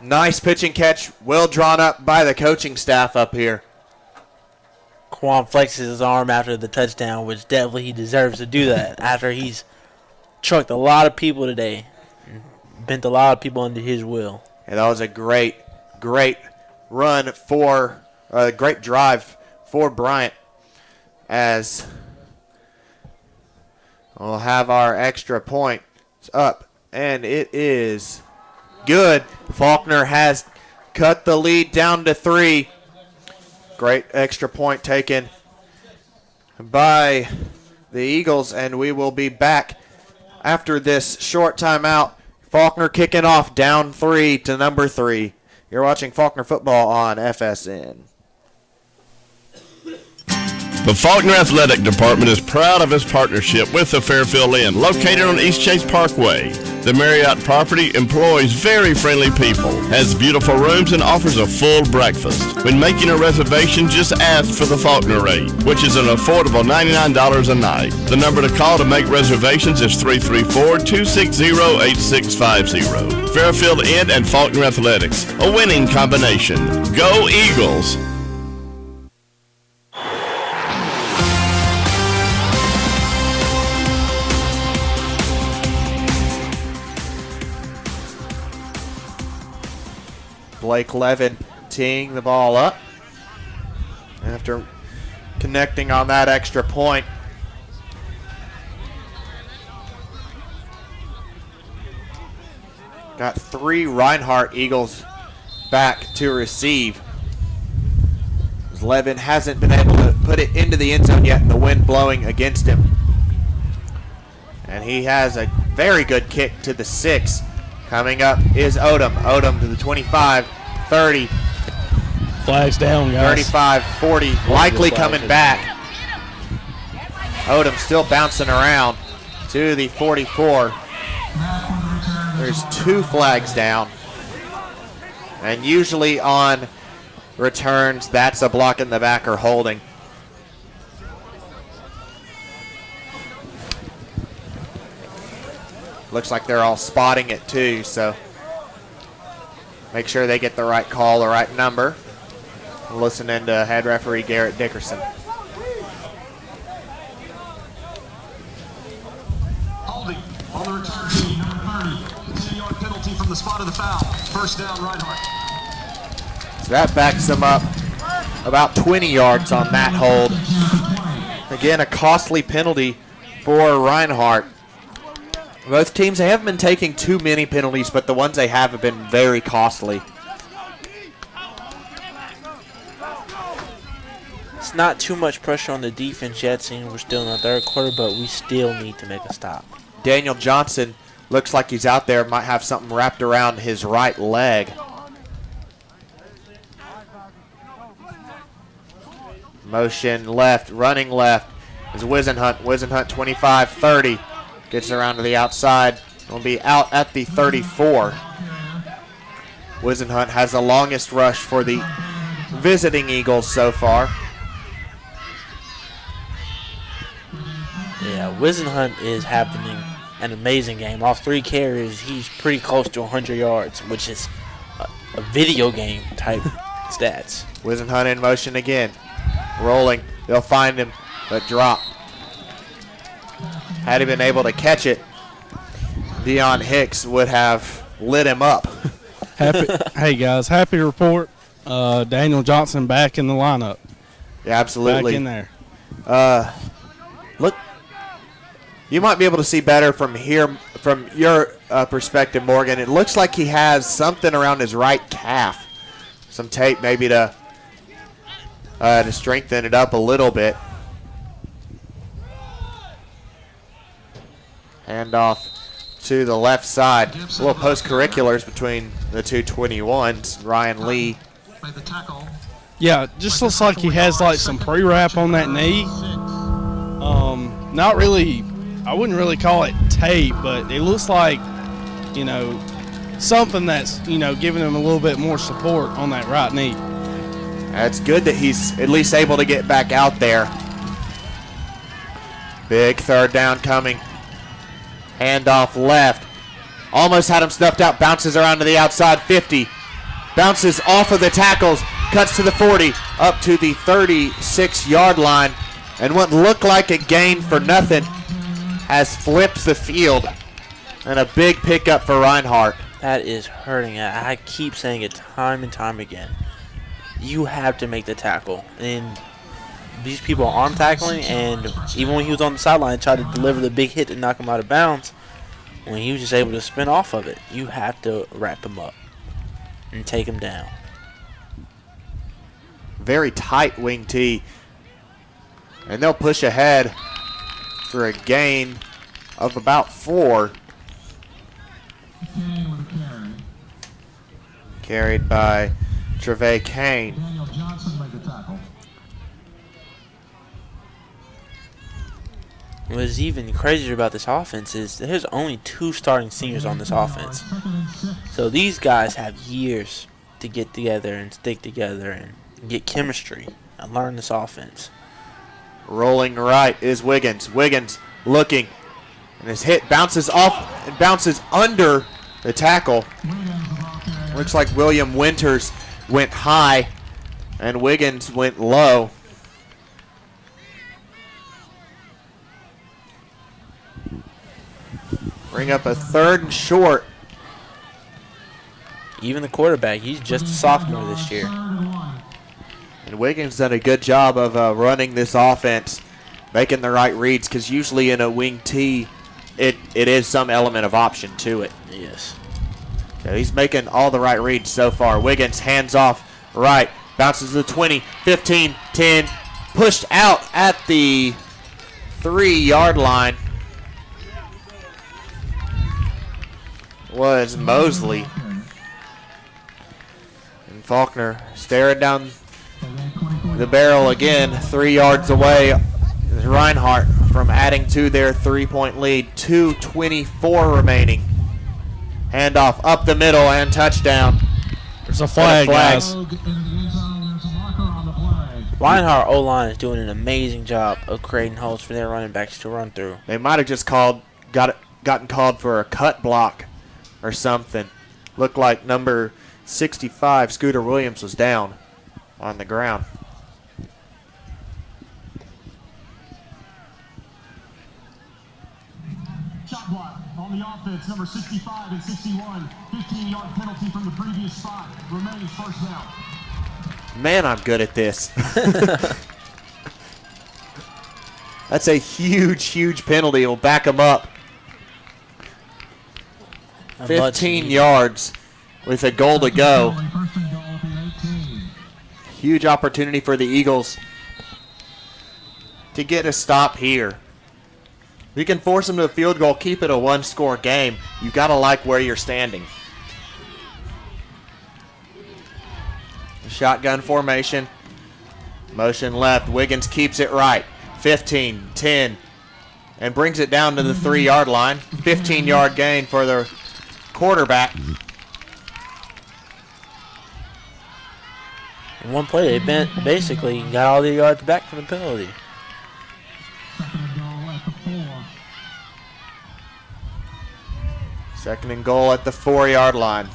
Nice pitch and catch, well drawn up by the coaching staff up here. Quan flexes his arm after the touchdown, which definitely he deserves to do that after he's trucked a lot of people today. Bent a lot of people under his will. And that was a great run for, a great drive for Bryant, as we'll have our extra point up, and it is good. Faulkner has cut the lead down to 3. Great extra point taken by the Eagles, and we will be back after this short timeout. Faulkner kicking off down 3 to number 3. You're watching Faulkner football on FSN. The Faulkner Athletic Department is proud of its partnership with the Fairfield Inn, located on East Chase Parkway. The Marriott property employs very friendly people, has beautiful rooms, and offers a full breakfast. When making a reservation, just ask for the Faulkner rate, which is an affordable $99 a night. The number to call to make reservations is 334-260-8650. Fairfield Inn and Faulkner Athletics, a winning combination. Go Eagles! Blake Levin teeing the ball up after connecting on that extra point. Got 3 Reinhardt Eagles back to receive. Levin hasn't been able to put it into the end zone yet, and the wind blowing against him. And he has a very good kick to the 6. Coming up is Odom. Odom to the 25, 30. Flags down, guys. 35, 40. Likely coming back. Odom still bouncing around to the 44. There's 2 flags down. And usually on returns, that's a block in the back or holding. Looks like they're all spotting it too, so make sure they get the right call, the right number. Listening to head referee Garrett Dickerson. Holding on the return team, number 30. 10-yard penalty from the spot of the foul. First down, Reinhardt. So that backs them up about 20 yards on that hold. Again, a costly penalty for Reinhardt. Both teams, they haven't been taking too many penalties, but the ones they have been very costly. It's not too much pressure on the defense yet, seeing we're still in the third quarter, but we still need to make a stop. Daniel Johnson looks like he's out there, might have something wrapped around his right leg. Motion left, running left is Wisenhunt. Wisenhunt 25-30. Gets around to the outside. Will be out at the 34. Wisenhunt has the longest rush for the visiting Eagles so far. Yeah, Wisenhunt is having an amazing game. Off 3 carries, he's pretty close to 100 yards, which is a video game type stats. Wisenhunt in motion again. Rolling. They'll find him, but drop. Had he been able to catch it, Deion Hicks would have lit him up. Hey, guys, happy to report Daniel Johnson back in the lineup. Yeah, absolutely. Back in there. Look, you might be able to see better from here, from your perspective, Morgan. It looks like he has something around his right calf. Some tape maybe to strengthen it up a little bit. Hand off to the left side. A little post-curriculars between the two 21s. Ryan Lee. Yeah, just looks like he has like some pre-wrap on that knee. Not really I wouldn't really call it tape, but it looks like, something that's, giving him a little bit more support on that right knee. It's good that he's at least able to get back out there. Big third down coming. Handoff left. Almost had him snuffed out. Bounces around to the outside 50. Bounces off of the tackles. Cuts to the 40. Up to the 36-yard line. And what looked like a gain for nothing has flipped the field. And a big pickup for Reinhardt. That is hurting. I keep saying it time and time again. You have to make the tackle. And these people are arm tackling, and even when he was on the sideline tried to deliver the big hit to knock him out of bounds, when he was just able to spin off of it, you have to wrap him up and take him down. Very tight wing tee. And they'll push ahead for a gain of about 4. Carried by Trevay Kane. Daniel Johnson made the tackle. What's even crazier about this offense is there's only 2 starting seniors on this offense. So these guys have years to get together and stick together and get chemistry and learn this offense. Rolling right is Wiggins. Wiggins looking. And his hit bounces off and bounces under the tackle. Looks like William Winters went high and Wiggins went low. Bring up a 3rd and short. Even the quarterback, he's just a sophomore this year. And Wiggins done a good job of running this offense, making the right reads, because usually in a wing tee, it is some element of option to it. Yes. So he's making all the right reads so far. Wiggins hands off right, bounces to the 20, 15, 10, pushed out at the 3-yard line. Was Mosley. And Faulkner staring down the barrel again, 3 yards away. Reinhardt from adding to their 3-point lead. 2:24 remaining. Handoff up the middle and touchdown. There's a flag, guys. Reinhardt O-line is doing an amazing job of creating holes for their running backs to run through. They might have just gotten called for a cut block or something. Looked like number 65, Scooter Williams, was down on the ground. Shot block on the offense, number 65 and 61. 15-yard penalty from the previous spot. Remains first down. Man, I'm good at this. That's a huge, huge penalty. It'll back them up. 15 yards with a goal to go. Huge opportunity for the Eagles to get a stop here. We can force them to a field goal, keep it a 1-score game. You got to like where you're standing. Shotgun formation. Motion left. Wiggins keeps it right. 15, 10, and brings it down to the 3-yard line. 15-yard gain for the quarterback. In one play, they basically got all the yards back from the penalty. Second and goal at the 4-yard line.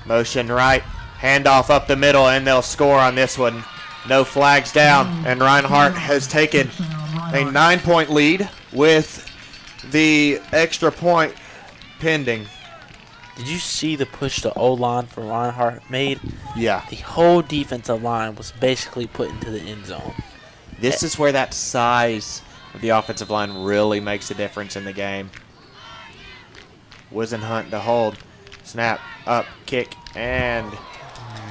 Motion right. Handoff up the middle, and they'll score on this one. No flags down, and Reinhardt has taken a 9-point lead with the extra point pending. Did you see the push to O-line for Reinhardt made? Yeah. The whole defensive line was basically put into the end zone. This is where that size of the offensive line really makes a difference in the game. Wisenhunt to hold. Snap, up, kick, and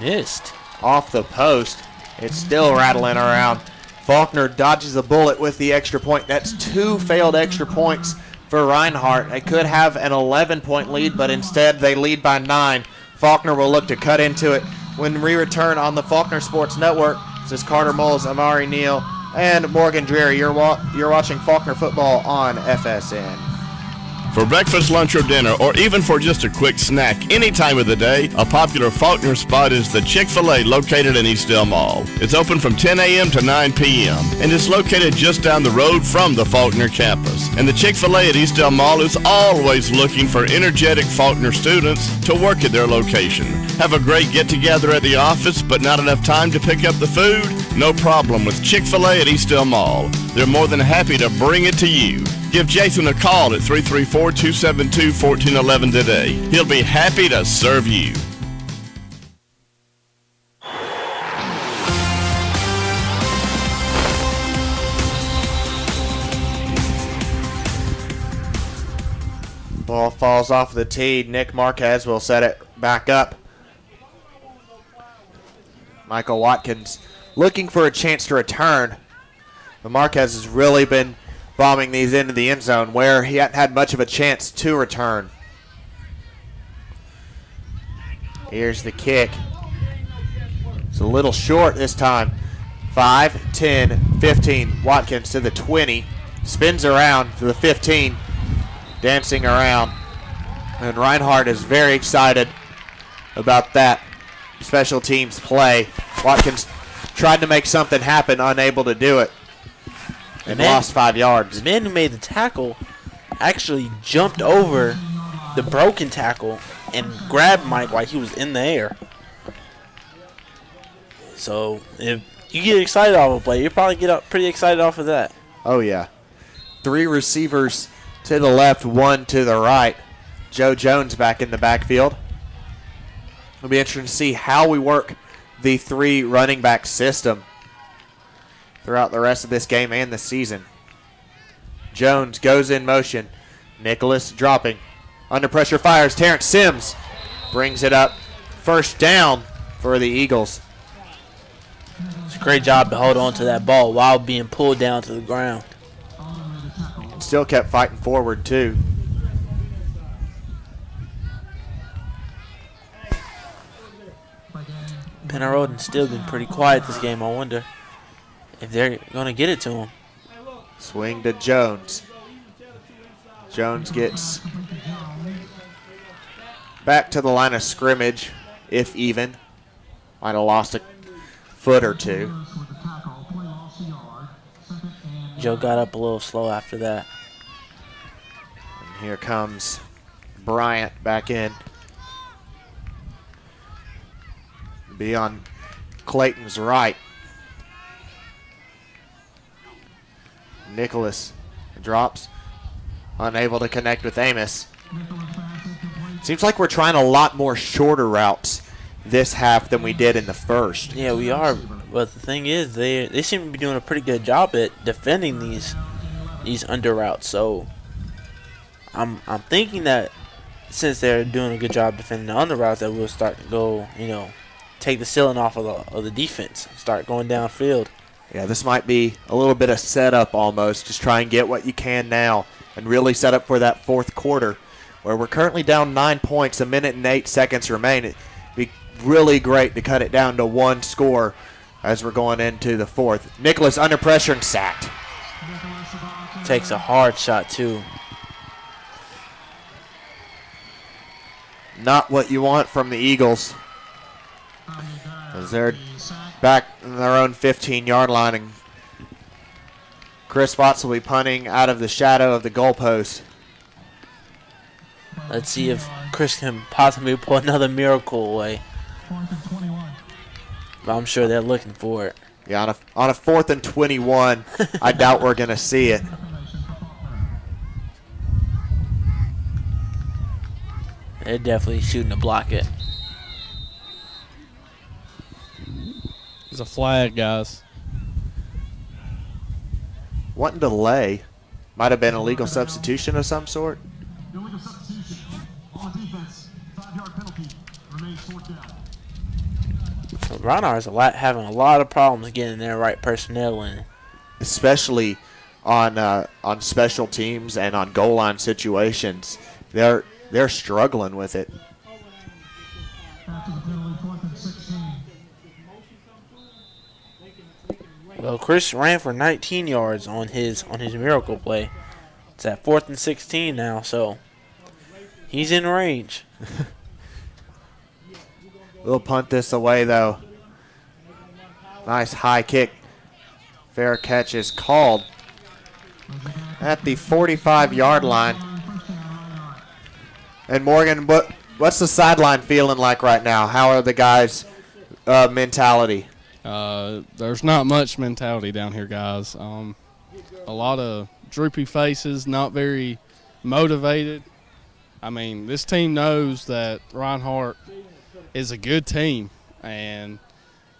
missed. Off the post. It's still rattling around. Faulkner dodges a bullet with the extra point. That's 2 failed extra points for Reinhardt. They could have an 11-point lead, but instead they lead by 9. Faulkner will look to cut into it when we return on the Faulkner Sports Network. This is Carter Moles, Amari Neal, and Morgan Dreary. You're watching Faulkner football on FSN. For breakfast, lunch, or dinner, or even for just a quick snack any time of the day, a popular Faulkner spot is the Chick-fil-A located in Eastdale Mall. It's open from 10 a.m. to 9 p.m. and is located just down the road from the Faulkner campus. And the Chick-fil-A at Eastdale Mall is always looking for energetic Faulkner students to work at their location. Have a great get-together at the office, but not enough time to pick up the food? No problem with Chick-fil-A at Eastdale Mall. They're more than happy to bring it to you. Give Jason a call at 334-272-1411 today. He'll be happy to serve you. Ball falls off the tee. Nick Marquez will set it back up. Michael Watkins looking for a chance to return. But Marquez has really been bombing these into the end zone where he hadn't had much of a chance to return. Here's the kick. It's a little short this time. 5, 10, 15. Watkins to the 20. Spins around to the 15. Dancing around. And Reinhardt is very excited about that special teams play. Watkins tried to make something happen, unable to do it. And lost 5 yards. The man who made the tackle actually jumped over the broken tackle and grabbed Mike while he was in the air. So if you get excited off a play, you probably get up pretty excited off of that. Oh, yeah. 3 receivers to the left, 1 to the right. Joe Jones back in the backfield. It'll be interesting to see how we work the 3 running back system throughout the rest of this game and the season. Jones goes in motion. Nicholas dropping. Under pressure fires. Terrence Sims brings it up. First down for the Eagles. It's a great job to hold on to that ball while being pulled down to the ground. Still kept fighting forward, too. Pennaroden's still been pretty quiet this game. I wonder if they're going to get it to him. Swing to Jones. Jones gets back to the line of scrimmage, if even. Might have lost a foot or 2. Joe got up a little slow after that. And here comes Bryant back in. Be on Clayton's right. Nicholas drops, unable to connect with Amos. Seems like we're trying a lot more shorter routes this half than we did in the first. Yeah, we are. But the thing is, they seem to be doing a pretty good job at defending these under routes. So I'm thinking that since they're doing a good job defending the under routes, that we'll start to go, take the ceiling off of the defense, start going downfield. Yeah, this might be a little bit of setup almost. Just try and get what you can now and really set up for that fourth quarter where we're currently down 9 points, 1 minute and 8 seconds remain. It'd be really great to cut it down to 1 score as we're going into the fourth. Nicholas under pressure and sacked. Takes a hard shot, too. Not what you want from the Eagles, as they're back in their own 15-yard line, and Chris Watts will be punting out of the shadow of the goalpost. Let's see if Chris can possibly pull another miracle away. But I'm sure they're looking for it. Yeah, on a 4th and 21, I doubt we're going to see it. They're definitely shooting to block it. It's a flag, guys. Wanting to lay. Might have been a legal substitution of some sort. Illegal substitution on defense. 5-yard penalty. Remains 4th down. Reinhardt's having a lot of problems getting their right personnel in. Especially on special teams and on goal line situations. They're struggling with it. Well, Well, Chris ran for 19 yards on his miracle play. It's at 4th and 16 now, so he's in range. We'll punt this away, though. Nice high kick. Fair catch is called at the 45-yard line. And Morgan, what's the sideline feeling like right now? How are the guys' mentality? There's not much mentality down here, guys. A lot of droopy faces, not very motivated. I mean, this team knows that Reinhardt is a good team, and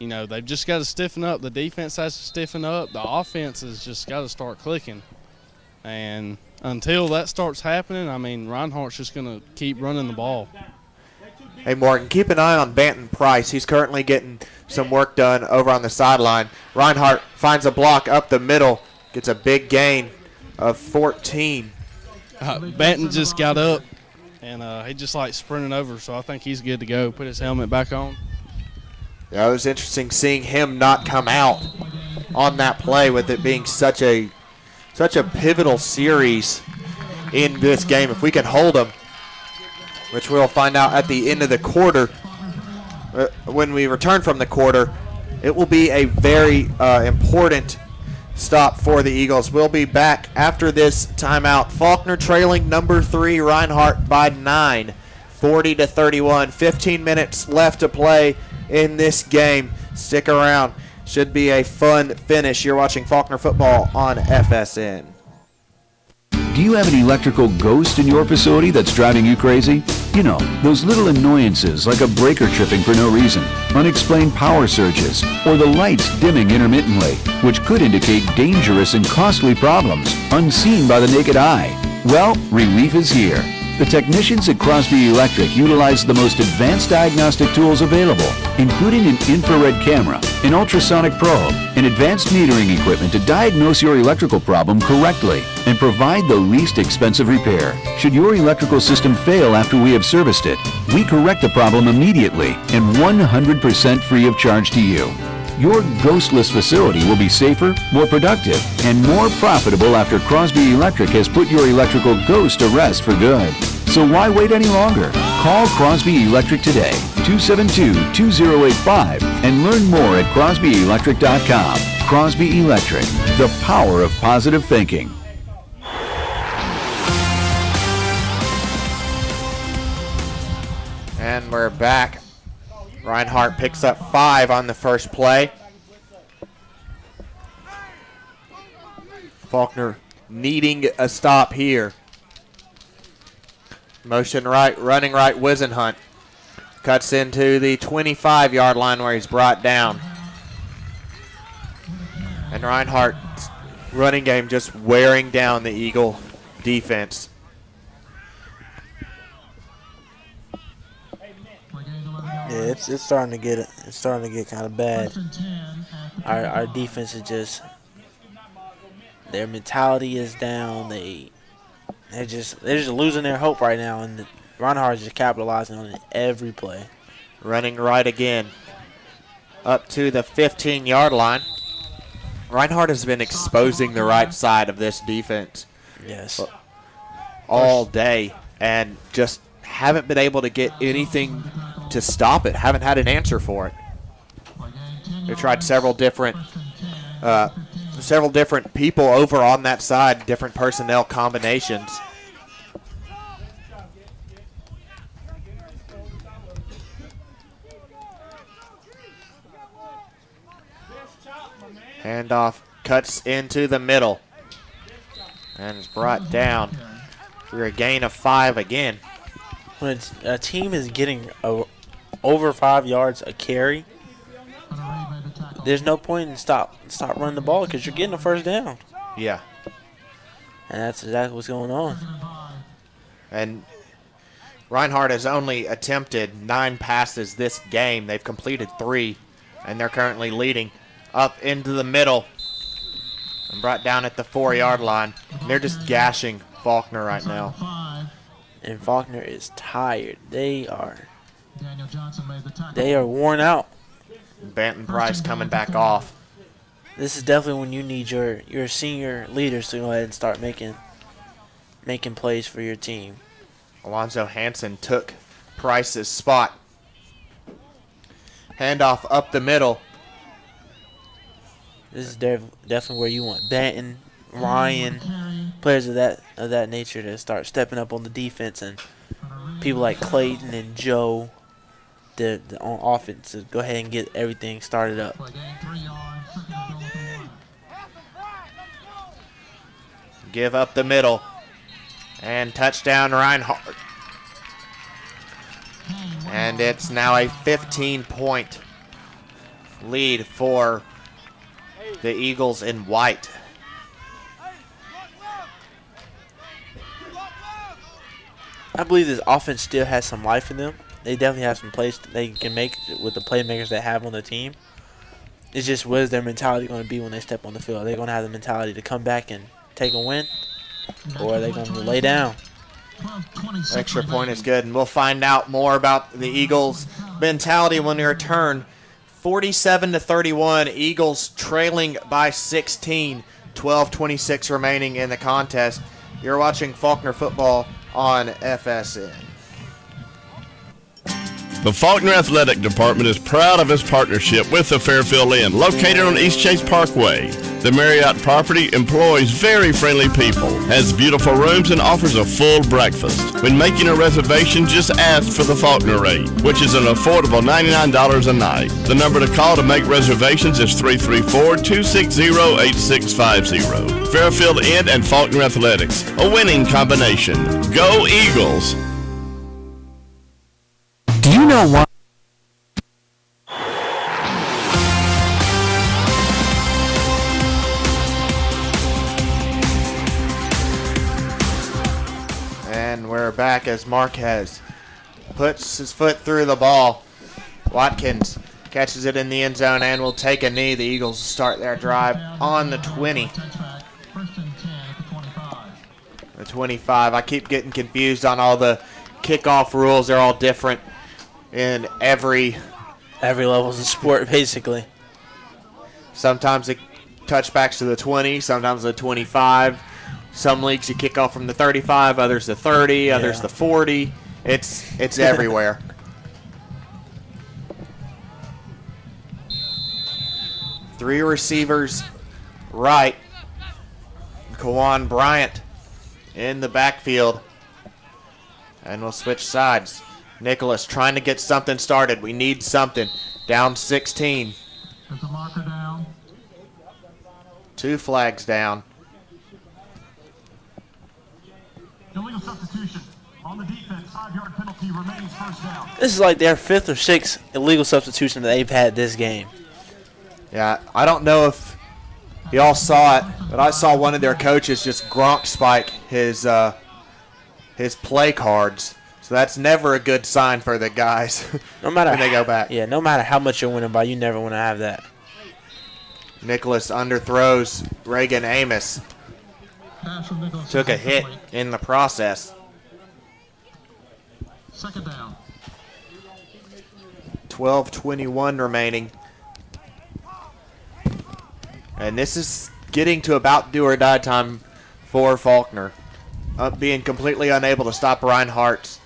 they've just got to stiffen up. The defense has to stiffen up. The offense has just got to start clicking. And until that starts happening, I mean, Reinhardt's just going to keep running the ball. Hey, Morgan, keep an eye on Banton Price. He's currently getting some work done over on the sideline. Reinhardt finds a block up the middle, gets a big gain of 14. Banton just got up, and he just sprinting over, so I think he's good to go. Put his helmet back on. Yeah, it was interesting seeing him not come out on that play with it being such a pivotal series in this game. If we can hold them, which we'll find out at the end of the quarter, when we return from the quarter, it will be a very important stop for the Eagles. We'll be back after this timeout. Faulkner trailing number 3 Reinhardt by 9, 40-31. 15 minutes left to play in this game. Stick around. Should be a fun finish. You're watching Faulkner football on FSN. Do you have an electrical ghost in your facility that's driving you crazy? Those little annoyances like a breaker tripping for no reason, unexplained power surges, or the lights dimming intermittently, which could indicate dangerous and costly problems unseen by the naked eye. Well, relief is here. The technicians at Crosby Electric utilize the most advanced diagnostic tools available, including an infrared camera, an ultrasonic probe, and advanced metering equipment to diagnose your electrical problem correctly and provide the least expensive repair. Should your electrical system fail after we have serviced it, we correct the problem immediately and 100% free of charge to you. Your ghostless facility will be safer, more productive, and more profitable after Crosby Electric has put your electrical ghost to rest for good. So why wait any longer? Call Crosby Electric today, 272-2085, and learn more at crosbyelectric.com. Crosby Electric, the power of positive thinking. And we're back. Reinhardt picks up 5 on the first play. Faulkner needing a stop here. Motion right, running right, Wisenhunt. Cuts into the 25-yard line where he's brought down. And Reinhardt's running game just wearing down the Eagle defense. Yeah, it's starting to get kind of bad. Our defense is just, their mentality is down. They're just losing their hope right now, and Reinhardt is just capitalizing on it every play. Running right again, up to the 15-yard line. Reinhardt has been exposing the right side of this defense. Yes. All day, and just haven't been able to get anything to stop it. Haven't had an answer for it. They've tried several different people over on that side, different personnel combinations. Handoff cuts into the middle and is brought down for a gain of 5 again. When a team is getting over 5 yards a carry, there's no point in stop running the ball because you're getting a first down. Yeah. And that's exactly what's going on. And Reinhardt has only attempted 9 passes this game. They've completed 3, and they're currently leading up into the middle and brought down at the 4-yard line. And they're just gashing Faulkner right now. And Faulkner is tired. They are worn out. Banton Price coming back off. This is definitely when you need your senior leaders to go ahead and start making plays for your team. Alonzo Hansen took Price's spot. Handoff up the middle. This is definitely where you want Benton, Ryan, players of that nature to start stepping up on the defense, and people like Clayton and Joe on offense to go ahead and get everything started up. Give up the middle. And touchdown Reinhardt. And it's now a 15-point lead for the Eagles in white. I believe this offense still has some life in them. They definitely have some plays they can make with the playmakers they have on the team. It's just what is their mentality going to be when they step on the field? Are they going to have the mentality to come back and take a win? Or are they going to lay down? Extra point is good, and we'll find out more about the Eagles' mentality when we return. 47-31, Eagles trailing by 16, 12:26 remaining in the contest. You're watching Faulkner football on FSN. The Faulkner Athletic Department is proud of its partnership with the Fairfield Inn, located on East Chase Parkway. The Marriott property employs very friendly people, has beautiful rooms, and offers a full breakfast. When making a reservation, just ask for the Faulkner rate, which is an affordable $99 a night. The number to call to make reservations is 334-260-8650. Fairfield Inn and Faulkner Athletics, a winning combination. Go Eagles! Do you know why? And we're back as Marquez puts his foot through the ball. Watkins catches it in the end zone and will take a knee. The Eagles start their drive on the 20. The 25. I keep getting confused on all the kickoff rules. They're all different in every level of the sport, basically. Sometimes it touchbacks to the 20, sometimes the 25. Some leagues you kick off from the 35, others the 30, others the 40. It's everywhere. Three receivers right. Kawan Bryant in the backfield. And we'll switch sides. Nicholas trying to get something started. We need something. Down 16. There's a marker down. 2 flags down. Illegal substitution. On the defense, 5-yard penalty remains first down. This is like their 5th or 6th illegal substitution that they've had this game. Yeah, I don't know if y'all saw it, but I saw one of their coaches just Gronk spike his play cards. So that's never a good sign for the guys No matter when they go back. Yeah, no matter how much you're winning by, you never want to have that. Nicholas underthrows Reagan Amos. Took a hit in the process. Second down. 12:21 remaining. And this is getting to about do or die time for Faulkner. Being completely unable to stop Reinhardt's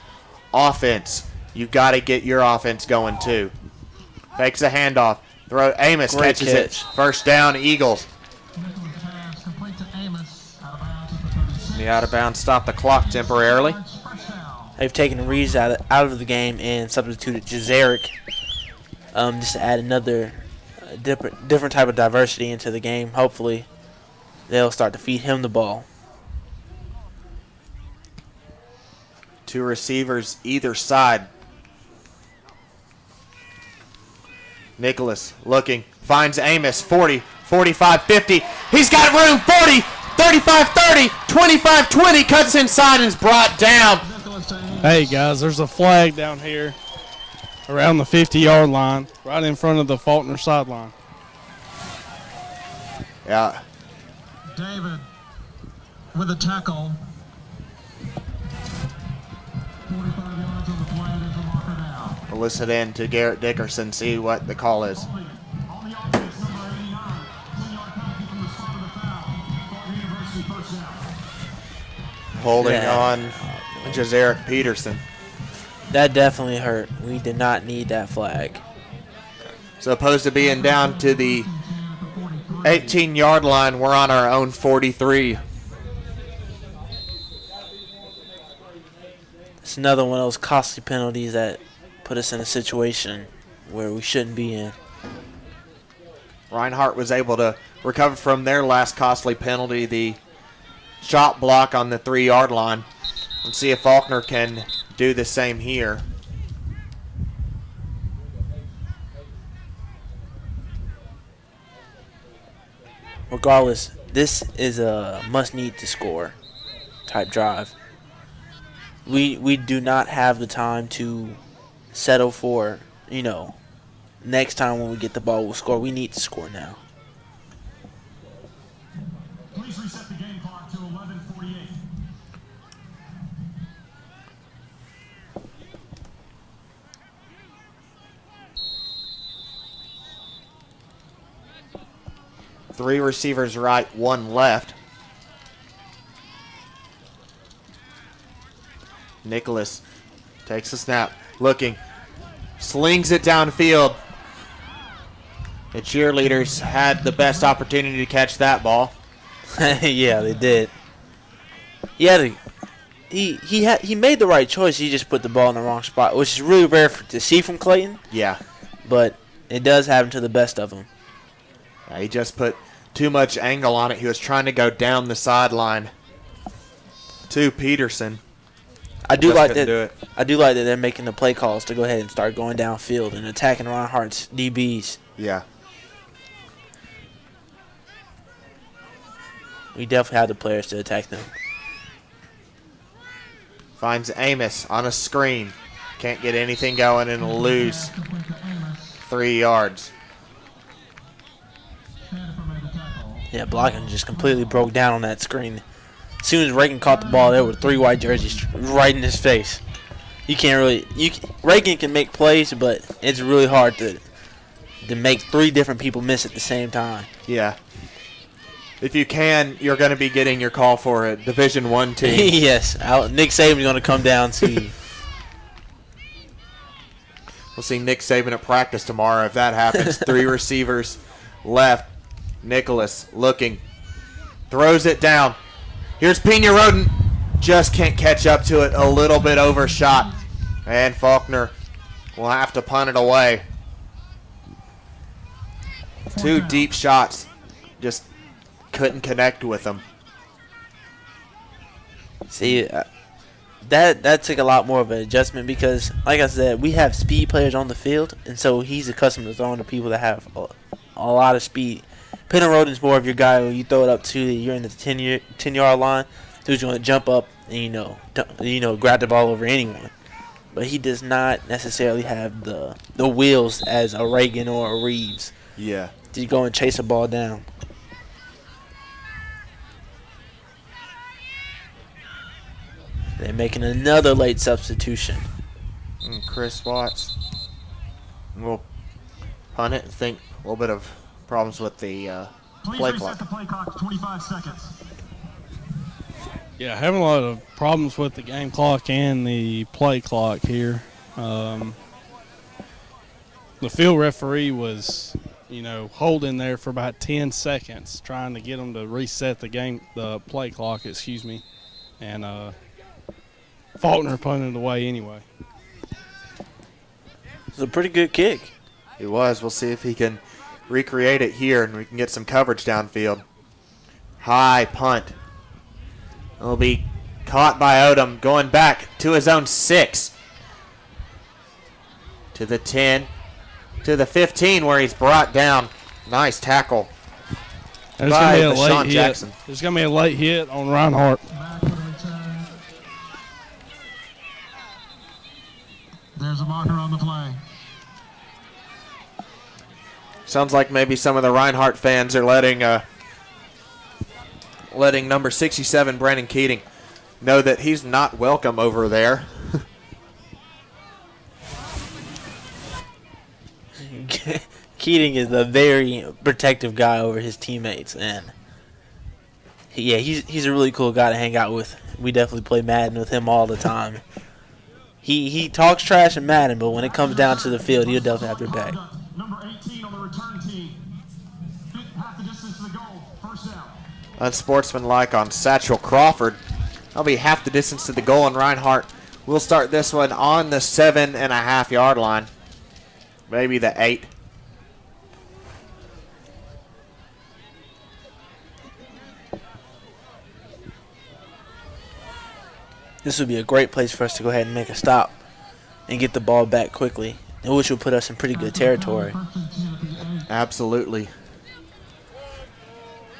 offense. You've got to get your offense going too. Fakes a handoff. Throw. Amos Great catches catch. it. First down, Eagles. The out of bounds stop the clock temporarily. They've taken Reeves out of the game and substituted Jazaric just to add another different type of diversity into the game. Hopefully, they'll start to feed him the ball. 2 receivers either side. Nicholas looking, finds Amos, 40, 45, 50. He's got room, 40, 35, 30, 25, 20, cuts inside and is brought down. Hey, guys, there's a flag down here around the 50-yard line, right in front of the Faulkner sideline. Yeah. David with a tackle. 45 yards on the play. There's a marker down. We'll listen in to Garrett Dickerson, see what the call is. On the offense, number 89, 10-yard first down. Holding on just Eric Peterson. That definitely hurt. We did not need that flag. So opposed to being down to the 18-yard line, we're on our own 43. It's another one of those costly penalties that put us in a situation where we shouldn't be in. Reinhardt was able to recover from their last costly penalty, the shot block on the 3-yard line. Let's see if Faulkner can do the same here. Regardless, this is a must-need to score type drive. We do not have the time to settle for, next time when we get the ball, we'll score. We need to score now. Please reset the game clock to 11:48. Three receivers right, one left. Nicholas takes a snap, looking, slings it downfield. The cheerleaders had the best opportunity to catch that ball. Yeah, they did. He made the right choice. He just put the ball in the wrong spot, which is really rare to see from Clayton. Yeah. But it does happen to the best of them. He just put too much angle on it. He was trying to go down the sideline to Peterson. I do like that that they're making the play calls to go ahead and start going downfield and attacking Reinhardt's DBs. Yeah. We definitely have the players to attack them. Finds Amos on a screen. Can't get anything going and will lose 3 yards. Yeah, blocking just completely broke down on that screen. As soon as Reagan caught the ball, there were 3 white jerseys right in his face. You can't really. Reagan can make plays, but it's really hard to make 3 different people miss at the same time. Yeah. If you can, you're going to be getting your call for a Division I team. Yes, Nick Saban's going to come down to you. We'll see Nick Saban at practice tomorrow if that happens. 3 receivers left. Nicholas looking. Throws it down. Here's Pena Roden. Just can't catch up to it. A little bit overshot. And Faulkner will have to punt it away. 2 deep shots. Just couldn't connect with them. See, that took a lot more of an adjustment because, like I said, we have speed players on the field, and so he's accustomed to throwing to people that have a lot of speed. Pena Roden's more of your guy when you throw it up to you're in the 10-yard line, who's going to jump up and grab the ball over anyone. But he does not necessarily have the wheels as a Reagan or a Reeves. Yeah. To go and chase a ball down. They're making another late substitution. And Chris Watts will punt it. I think a little bit of problems with the play clock. The play clock to 25 seconds. Yeah, having a lot of problems with the game clock and the play clock here. The field referee was, holding there for about 10 seconds, trying to get them to reset the play clock, and Faulkner punted it away anyway. It's a pretty good kick. It was. We'll see if he can recreate it here and we can get some coverage downfield. High punt. It'll be caught by Odom, going back to his own 6. To the 10. To the 15 where he's brought down. Nice tackle. There's going to be a late hit. There's going to be a late hit on Reinhardt. There's a marker on the play. Sounds like maybe some of the Reinhardt fans are letting number 67, Brandon Keating, know that he's not welcome over there. Keating is a very protective guy over his teammates, and Yeah, he's a really cool guy to hang out with. We definitely play Madden with him all the time. He talks trash in Madden, but when it comes down to the field, he'll definitely have your back. Number 18 on the return team. Half the distance to the goal. First down. Unsportsmanlike on Satchel Crawford. That'll be half the distance to the goal, and Reinhardt will start this one on the 7.5-yard line. Maybe the 8. This would be a great place for us to go ahead and make a stop and get the ball back quickly, which will put us in pretty good territory. Absolutely.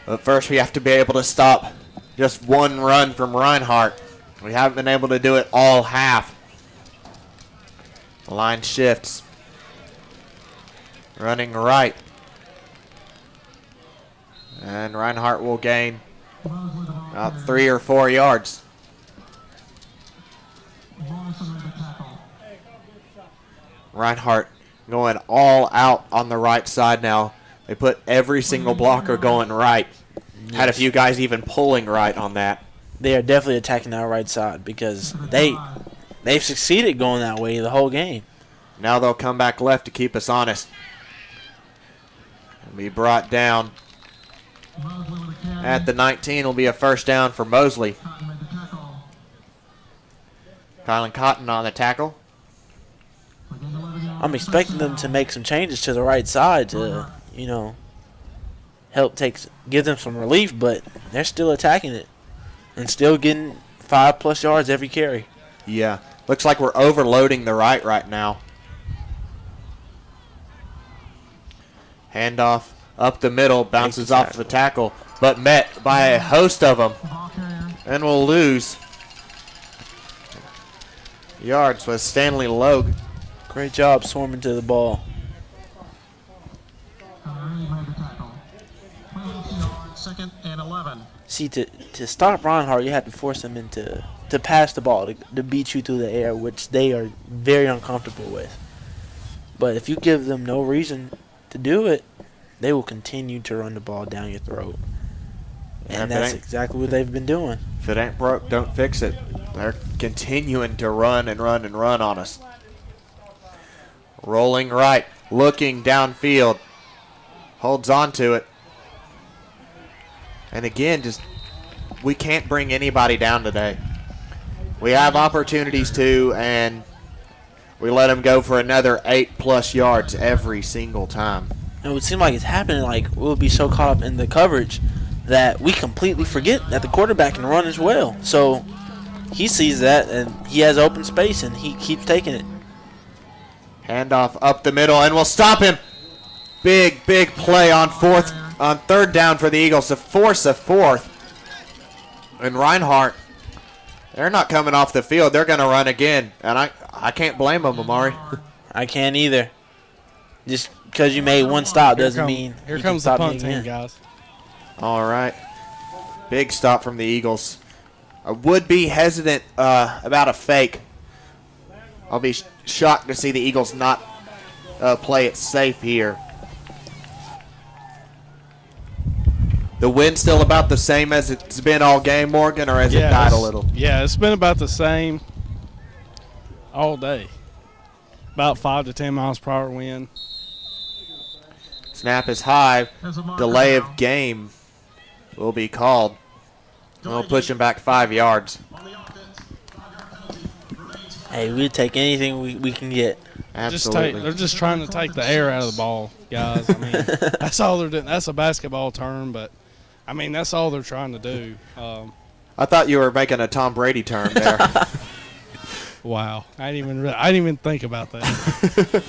But first we have to be able to stop just one run from Reinhardt. We haven't been able to do it all half. The line shifts. Running right. And Reinhardt will gain about 3 or 4 yards. Reinhardt going all out on the right side now. They put every single blocker going right. Yes. Had a few guys even pulling right on that. They are definitely attacking that right side because they've succeeded going that way the whole game. Now they'll come back left to keep us honest. And be brought down at the 19. Will be a first down for Mosley. Kylan Cotton on the tackle. I'm expecting them to make some changes to the right side to, help give them some relief, but they're still attacking it and still getting 5+ yards every carry. Yeah, looks like we're overloading the right now. Handoff up the middle, bounces off the tackle, but met by a host of them, and will lose yards with Stanley Logue. Great job swarming to the ball. Second and 11. See, to stop Reinhardt, you have to force them to pass the ball, to beat you through the air, which they are very uncomfortable with. But if you give them no reason to do it, they will continue to run the ball down your throat. And that's exactly what they've been doing. If it ain't broke, don't fix it. They're continuing to run and run and run on us. Rolling right, looking downfield. Holds on to it. And again, we can't bring anybody down today. We have opportunities to, and we let them go for another 8+ yards every single time. It would seem like it's happening, like we'll be so caught up in the coverage that we completely forget that the quarterback can run as well. So he sees that, and he has open space, and he keeps taking it. Handoff up the middle, and we'll stop him. Big play on third down for the Eagles to force a fourth. And Reinhardt, they're not coming off the field. They're going to run again, and I can't blame them, Amari. I can't either. Just because you made one stop doesn't mean here comes the punt team, guys. All right. Big stop from the Eagles. I would be hesitant about a fake. I'll be shocked to see the Eagles not play it safe here. The wind still about the same as it's been all game, Morgan, or has it died a little? Yeah, it's been about the same all day. About 5 to 10 miles per hour wind. Snap is high. Delay of game will be called. We'll push him back 5 yards. Hey, we'll take anything we can get. Absolutely. They're just trying to take the air out of the ball, guys. I mean, that's all they're doing. That's a basketball term, but, I mean, that's all they're trying to do. I thought you were making a Tom Brady term there. Wow. I didn't even think about that.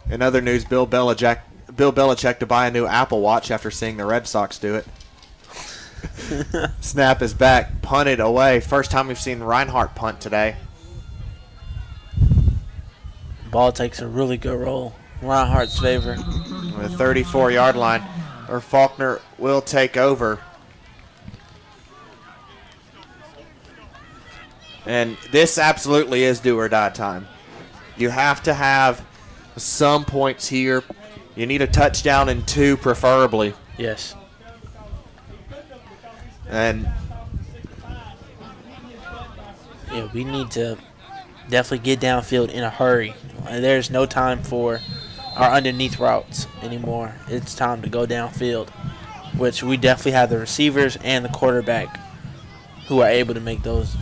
In other news, Bill Belichick to buy a new Apple Watch after seeing the Red Sox do it. Snap is back, punted away. First time we've seen Reinhardt punt today. Ball takes a really good roll. Reinhardt's favor. The 34-yard line, or Faulkner will take over. And this absolutely is do or die time. You have to have some points here You need a touchdown and 2 preferably. Yes. And yeah, we need to definitely get downfield in a hurry. There's no time for our underneath routes anymore. It's time to go downfield, which we definitely have the receivers and the quarterback who are able to make those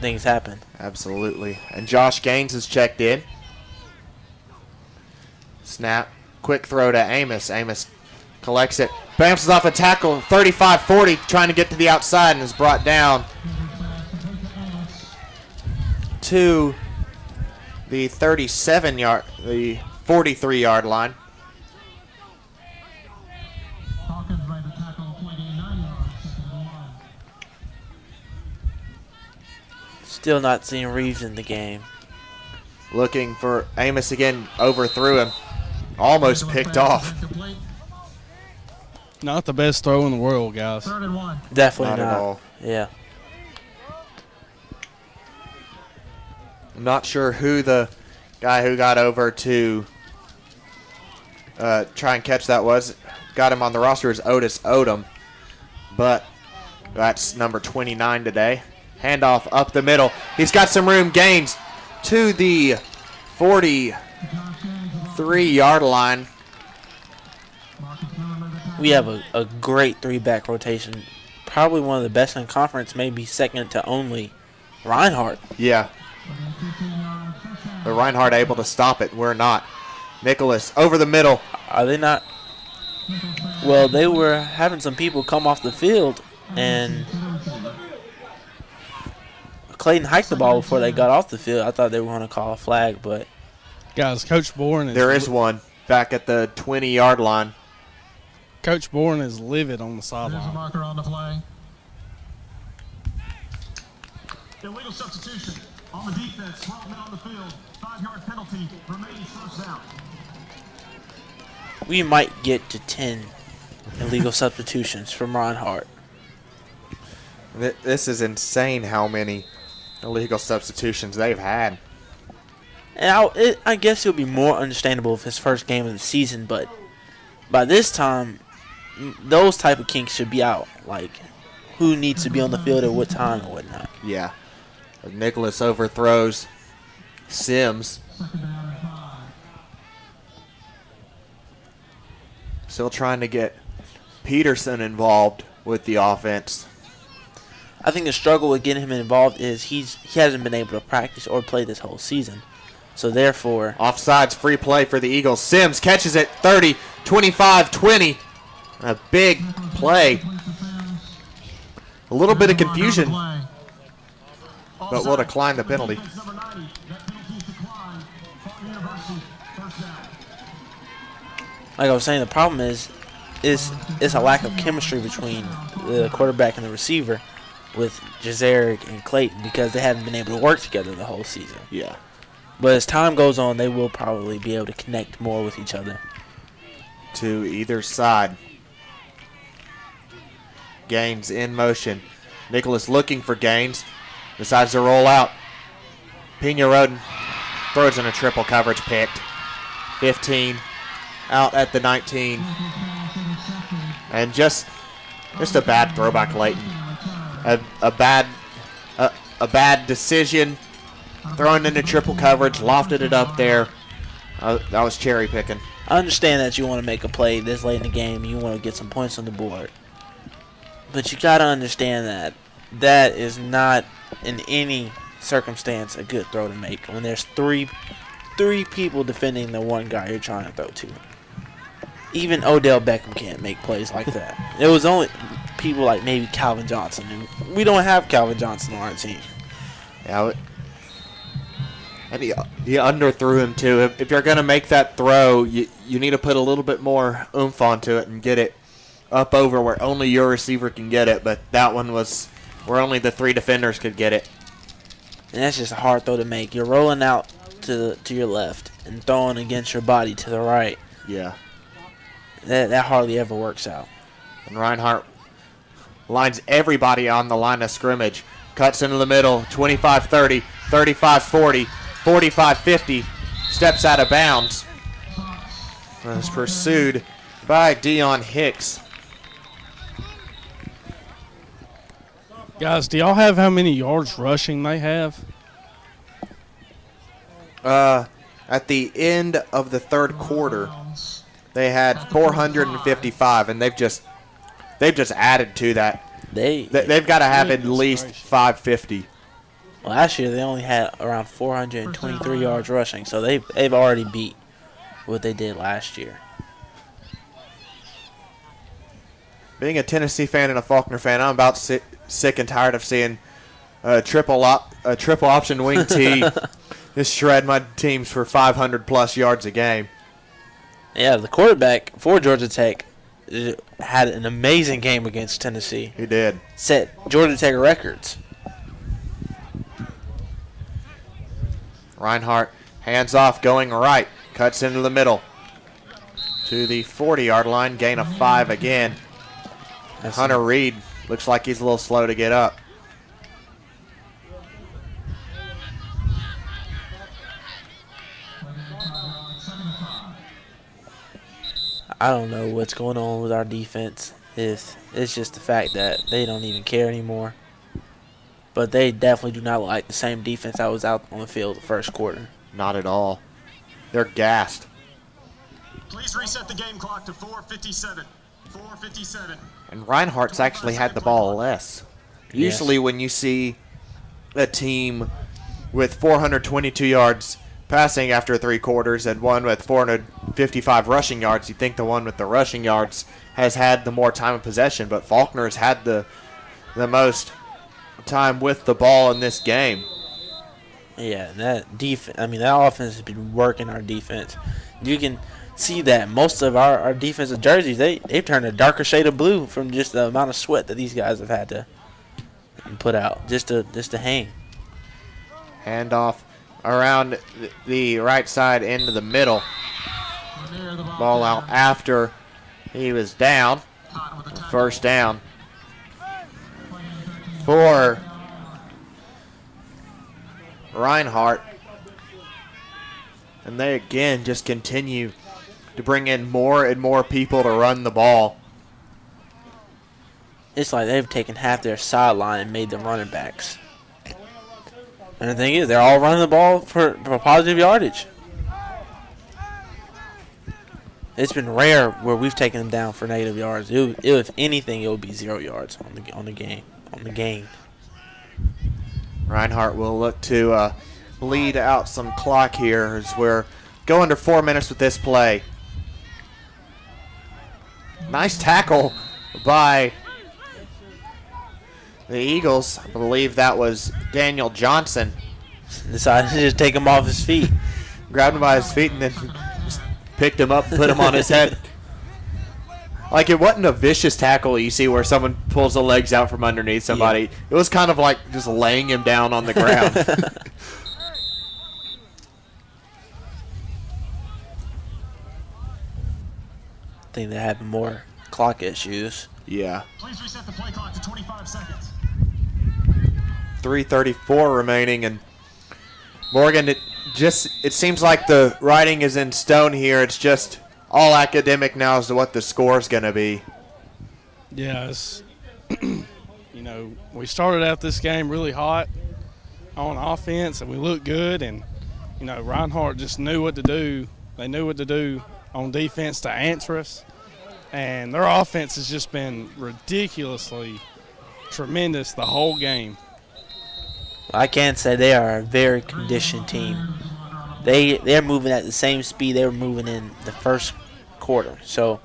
things happen. Absolutely. And Josh Gaines is checked in. Snap. Quick throw to Amos. Amos collects it. Bounces off a tackle. 35-40. Trying to get to the outside and is brought down to the 43-yard line. Still not seeing Reeves in the game. Looking for Amos again. Overthrew him. Almost picked off. Not the best throw in the world, guys. Definitely not at all. Yeah. I'm not sure who the guy who got over to try and catch that was. Got him on the roster is Otis Odom, but that's number 29 today. Handoff up the middle. He's got some room. Gains to the 43-yard line. We have a great 3-back rotation. Probably one of the best in conference, maybe second to only Reinhardt. Yeah. But Reinhardt able to stop it. We're not. Nicholas over the middle. Are they not? Well, they were having some people come off the field, and Clayton hiked the ball before they got off the field. I thought they were going to call a flag, but guys, Coach Bourne there is one back at the 20-yard line. Coach Bourne is livid on the There's a sideline. marker on the play. Illegal substitution on the defense. 12 men on the field. 5-yard penalty. Remains first down. we might get to 10 illegal substitutions from Reinhardt. This is insane how many illegal substitutions they've had. And I guess it'll be more understandable if his first game of the season, but by this time, those type of kinks should be out. Like, who needs to be on the field at what time and whatnot. Yeah. Nicholas overthrows Sims. Still trying to get Peterson involved with the offense. I think the struggle with getting him involved is he hasn't been able to practice or play this whole season. So therefore, offsides, free play for the Eagles. Sims catches it 30, 25, 20. A big play. A little bit of confusion, but we'll decline the penalty. like I was saying, the problem is a lack of chemistry between the quarterback and the receiver with Jazaric and Clayton because they haven't been able to work together the whole season. Yeah. But as time goes on, they will probably be able to connect more with each other. To either side. Gaines in motion. Nicholas looking for Gaines. Decides to roll out. Pena Roden throws in a triple coverage, picked. 15 out at the 19. And just a bad throwback, Leighton. A bad decision. Throwing into triple coverage, lofted it up there. That was cherry picking. I understand that you want to make a play this late in the game. You want to get some points on the board. But you got to understand that is not in any circumstance a good throw to make when there's three people defending the one guy you're trying to throw to. Even Odell Beckham can't make plays like that. It was only people like maybe Calvin Johnson. And we don't have Calvin Johnson on our team. Yeah, and he underthrew him too. If you're going to make that throw, you need to put a little bit more oomph onto it and get it up over where only your receiver can get it. But that one was where only the three defenders could get it. And that's just a hard throw to make. You're rolling out to your left and throwing against your body to the right. Yeah. That hardly ever works out. And Reinhardt lines everybody on the line of scrimmage. Cuts into the middle, 25-30, 35-40, 45-50. Steps out of bounds. Was pursued by Dion Hicks. Guys, do y'all have how many yards rushing they have? At the end of the third quarter, they had 455, and they've just added to that. They've got to have at least 550. Last year they only had around 423 yards rushing, so they've already beat what they did last year. Being a Tennessee fan and a Faulkner fan, I'm about sick and tired of seeing a triple option wing T just shred my teams for 500-plus yards a game. Yeah, the quarterback for Georgia Tech had an amazing game against Tennessee. He did. Set Georgia Tech records. Reinhardt hands off, going right, cuts into the middle to the 40-yard line, gain of 5 again. Hunter Reed looks like he's a little slow to get up. I don't know what's going on with our defense. It's just the fact that they don't even care anymore. But they definitely do not like the same defense that was out on the field the first quarter. Not at all. They're gassed. Please reset the game clock to 4:57. 4:57. And Reinhardt's actually had the ball less. Usually when you see a team with 422 yards passing after 3 quarters and one with 455 rushing yards, you think the one with the rushing yards has had the more time of possession, but Faulkner's had the most time with the ball in this game. Yeah, that offense has been working our defense. You can see that most of our defensive jerseys, they've turned a darker shade of blue from just the amount of sweat that these guys have had to put out just to hang. Handoff around the right side into the middle. Ball out after he was down. First down for Reinhardt. And they again just continue to bring in more and more people to run the ball. It's like they've taken half their sideline and made them running backs. And the thing is, they're all running the ball for positive yardage. It's been rare where we've taken them down for negative yards. If anything, it would be 0 yards on the game. Reinhardt will look to lead out some clock here as we're going under 4 minutes with this play. Nice tackle by the Eagles. I believe that was Daniel Johnson. Decided to just take him off his feet. Grabbed him by his feet and then just picked him up, put him on his head. Like, it wasn't a vicious tackle you see where someone pulls the legs out from underneath somebody. Yeah. It was kind of like just laying him down on the ground. I think they're having more clock issues. Yeah. Please reset the play clock to 25 seconds. 3:34 remaining, and Morgan, it seems like the writing is in stone here. It's just all academic now as to what the score is going to be. Yeah, we started out this game really hot on offense, and we looked good, and, Reinhardt just knew what to do. They knew what to do on defense to answer us, and their offense has just been ridiculously tremendous the whole game. I can say they are a very conditioned team. They're moving at the same speed they were moving in the first quarter. So,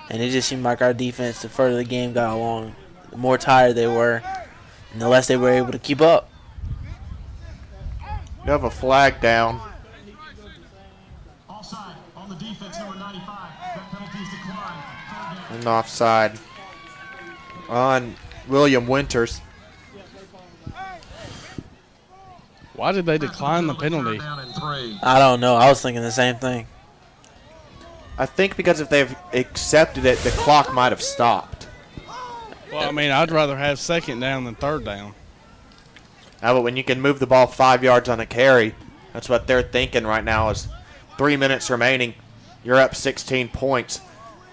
and it just seemed like our defense, the further the game got along, the more tired they were, and the less they were able to keep up. You have a flag down. Offside on the defense, number 95. That penalty is declined. And offside on William Winters. Why did they decline the penalty? I don't know. I was thinking the same thing. I think because if they've accepted it, the clock might have stopped. Well, I'd rather have second down than third down. But when you can move the ball 5 yards on a carry, that's what they're thinking right now is 3 minutes remaining. you're up 16 points.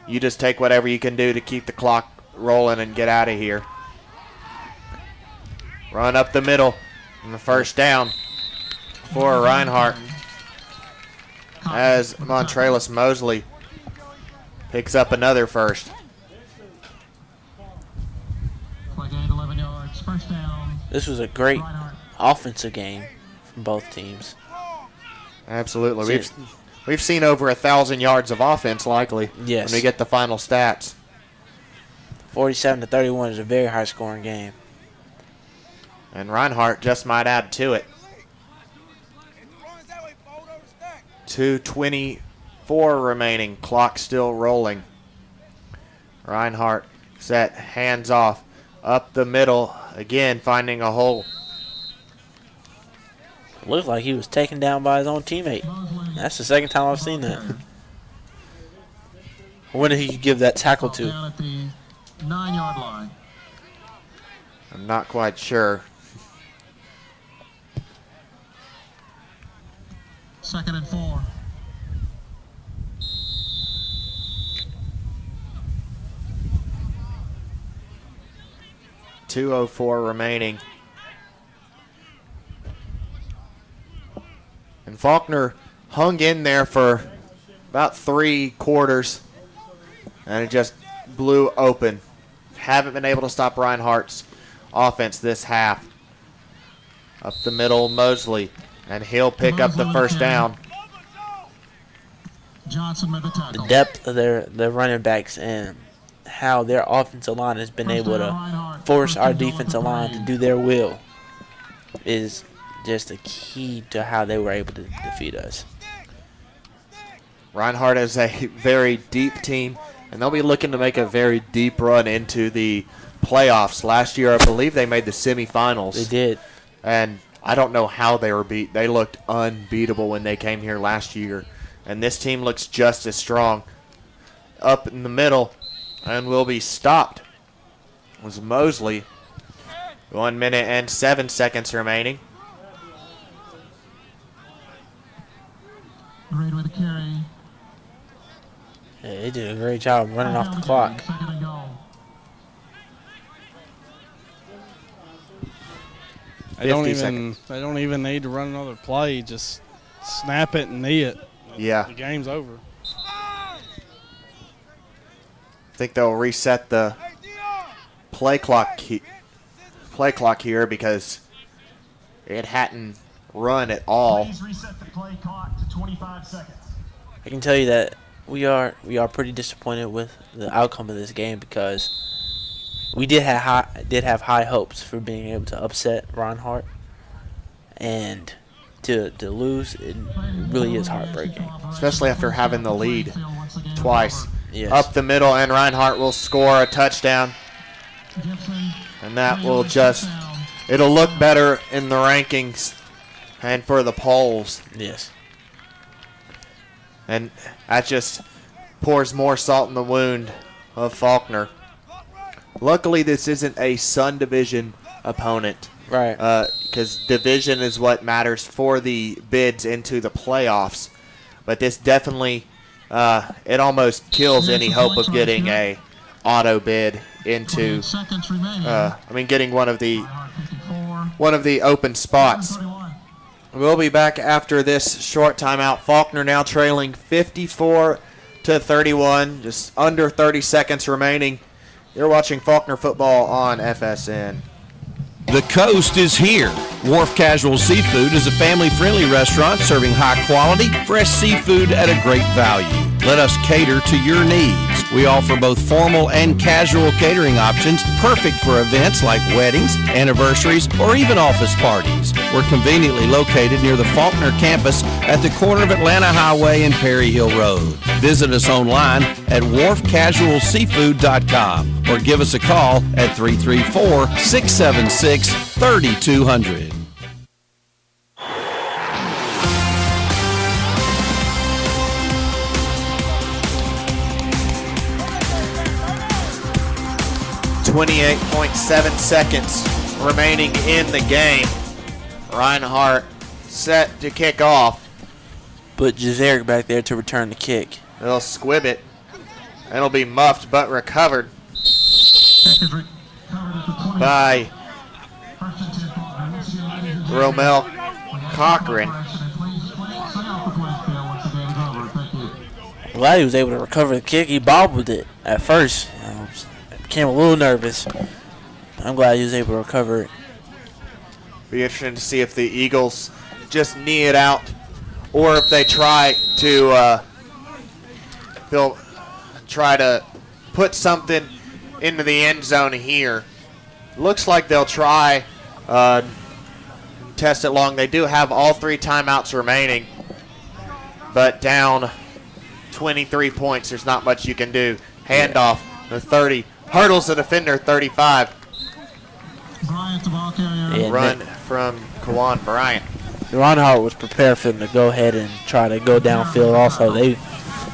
You just take whatever you can do to keep the clock rolling and get out of here. Run up the middle and the first down for Reinhardt as Montrellis Mosley picks up another first. Play gain 11 yards. First down. This was a great offensive game from both teams. Absolutely. We've seen over 1,000 yards of offense likely Yes. when we get the final stats. 47-31 is a very high-scoring game. And Reinhardt just might add to it. 2:24 remaining. Clock still rolling. Reinhardt set, hands off, up the middle, again finding a hole. Looked like he was taken down by his own teammate. That's the second time I've seen that. When did he give that tackle to? Down at the 9-yard line. I'm not quite sure. 2nd and 4. .204 remaining. And Faulkner hung in there for about 3 quarters, and it just blew open. Haven't been able to stop Reinhardt's offense this half. Up the middle, Mosley, and he'll pick up the first down. Johnson with the tackle. The depth of their running backs and how their offensive line has been able to force our defensive line to do their will is just the key to how they were able to defeat us. Reinhardt is a very deep team, and they'll be looking to make a very deep run into the playoffs. Last year, I believe they made the semifinals. They did. And I don't know how they were beat. They looked unbeatable when they came here last year. And this team looks just as strong. Up in the middle, and will be stopped, was Mosley. 1 minute and 7 seconds remaining. Reed with a carry. Yeah, they did a great job running off the clock. 2nd and goal. They don't even need to run another play. Just snap it and knee it. Yeah. The game's over. I think they'll reset the play clock here because it hadn't run at all. Please reset the play clock to 25 seconds. I can tell you that we are pretty disappointed with the outcome of this game because we did have high hopes for being able to upset Reinhardt, and to lose, it really is heartbreaking. Especially after having the lead twice. Yes. Up the middle, and Reinhardt will score a touchdown. And that will just, it'll look better in the rankings and for the polls. Yes. And that just pours more salt in the wound of Faulkner. Luckily, this isn't a Sun Division opponent. Right. Because division is what matters for the bids into the playoffs. But this definitely, it almost kills any hope of getting a auto bid into, getting one of the open spots. We'll be back after this short timeout. Faulkner now trailing 54-31, just under 30 seconds remaining. You're watching Faulkner football on FSN. The coast is here. Wharf Casual Seafood is a family-friendly restaurant serving high-quality, fresh seafood at a great value. Let us cater to your needs. We offer both formal and casual catering options, perfect for events like weddings, anniversaries, or even office parties. We're conveniently located near the Faulkner campus at the corner of Atlanta Highway and Perry Hill Road. Visit us online at wharfcasualseafood.com or give us a call at 334-676-3200. .7 seconds remaining in the game. Reinhardt set to kick off. Put Jazaric back there to return the kick. They'll squib it. It'll be muffed but recovered by Romel Cochran. I'm glad he was able to recover the kick. He bobbled it at first. Became a little nervous. I'm glad he was able to recover it. Be interesting to see if the Eagles just knee it out or if they try to they'll try to put something into the end zone here. Looks like they'll try test it long. They do have all 3 timeouts remaining, but down 23 points. There's not much you can do. Handoff, the 30. Hurdles the defender, 35. Run from Kawan Bryant. Reinhardt was prepared for them to go ahead and try to go downfield also. They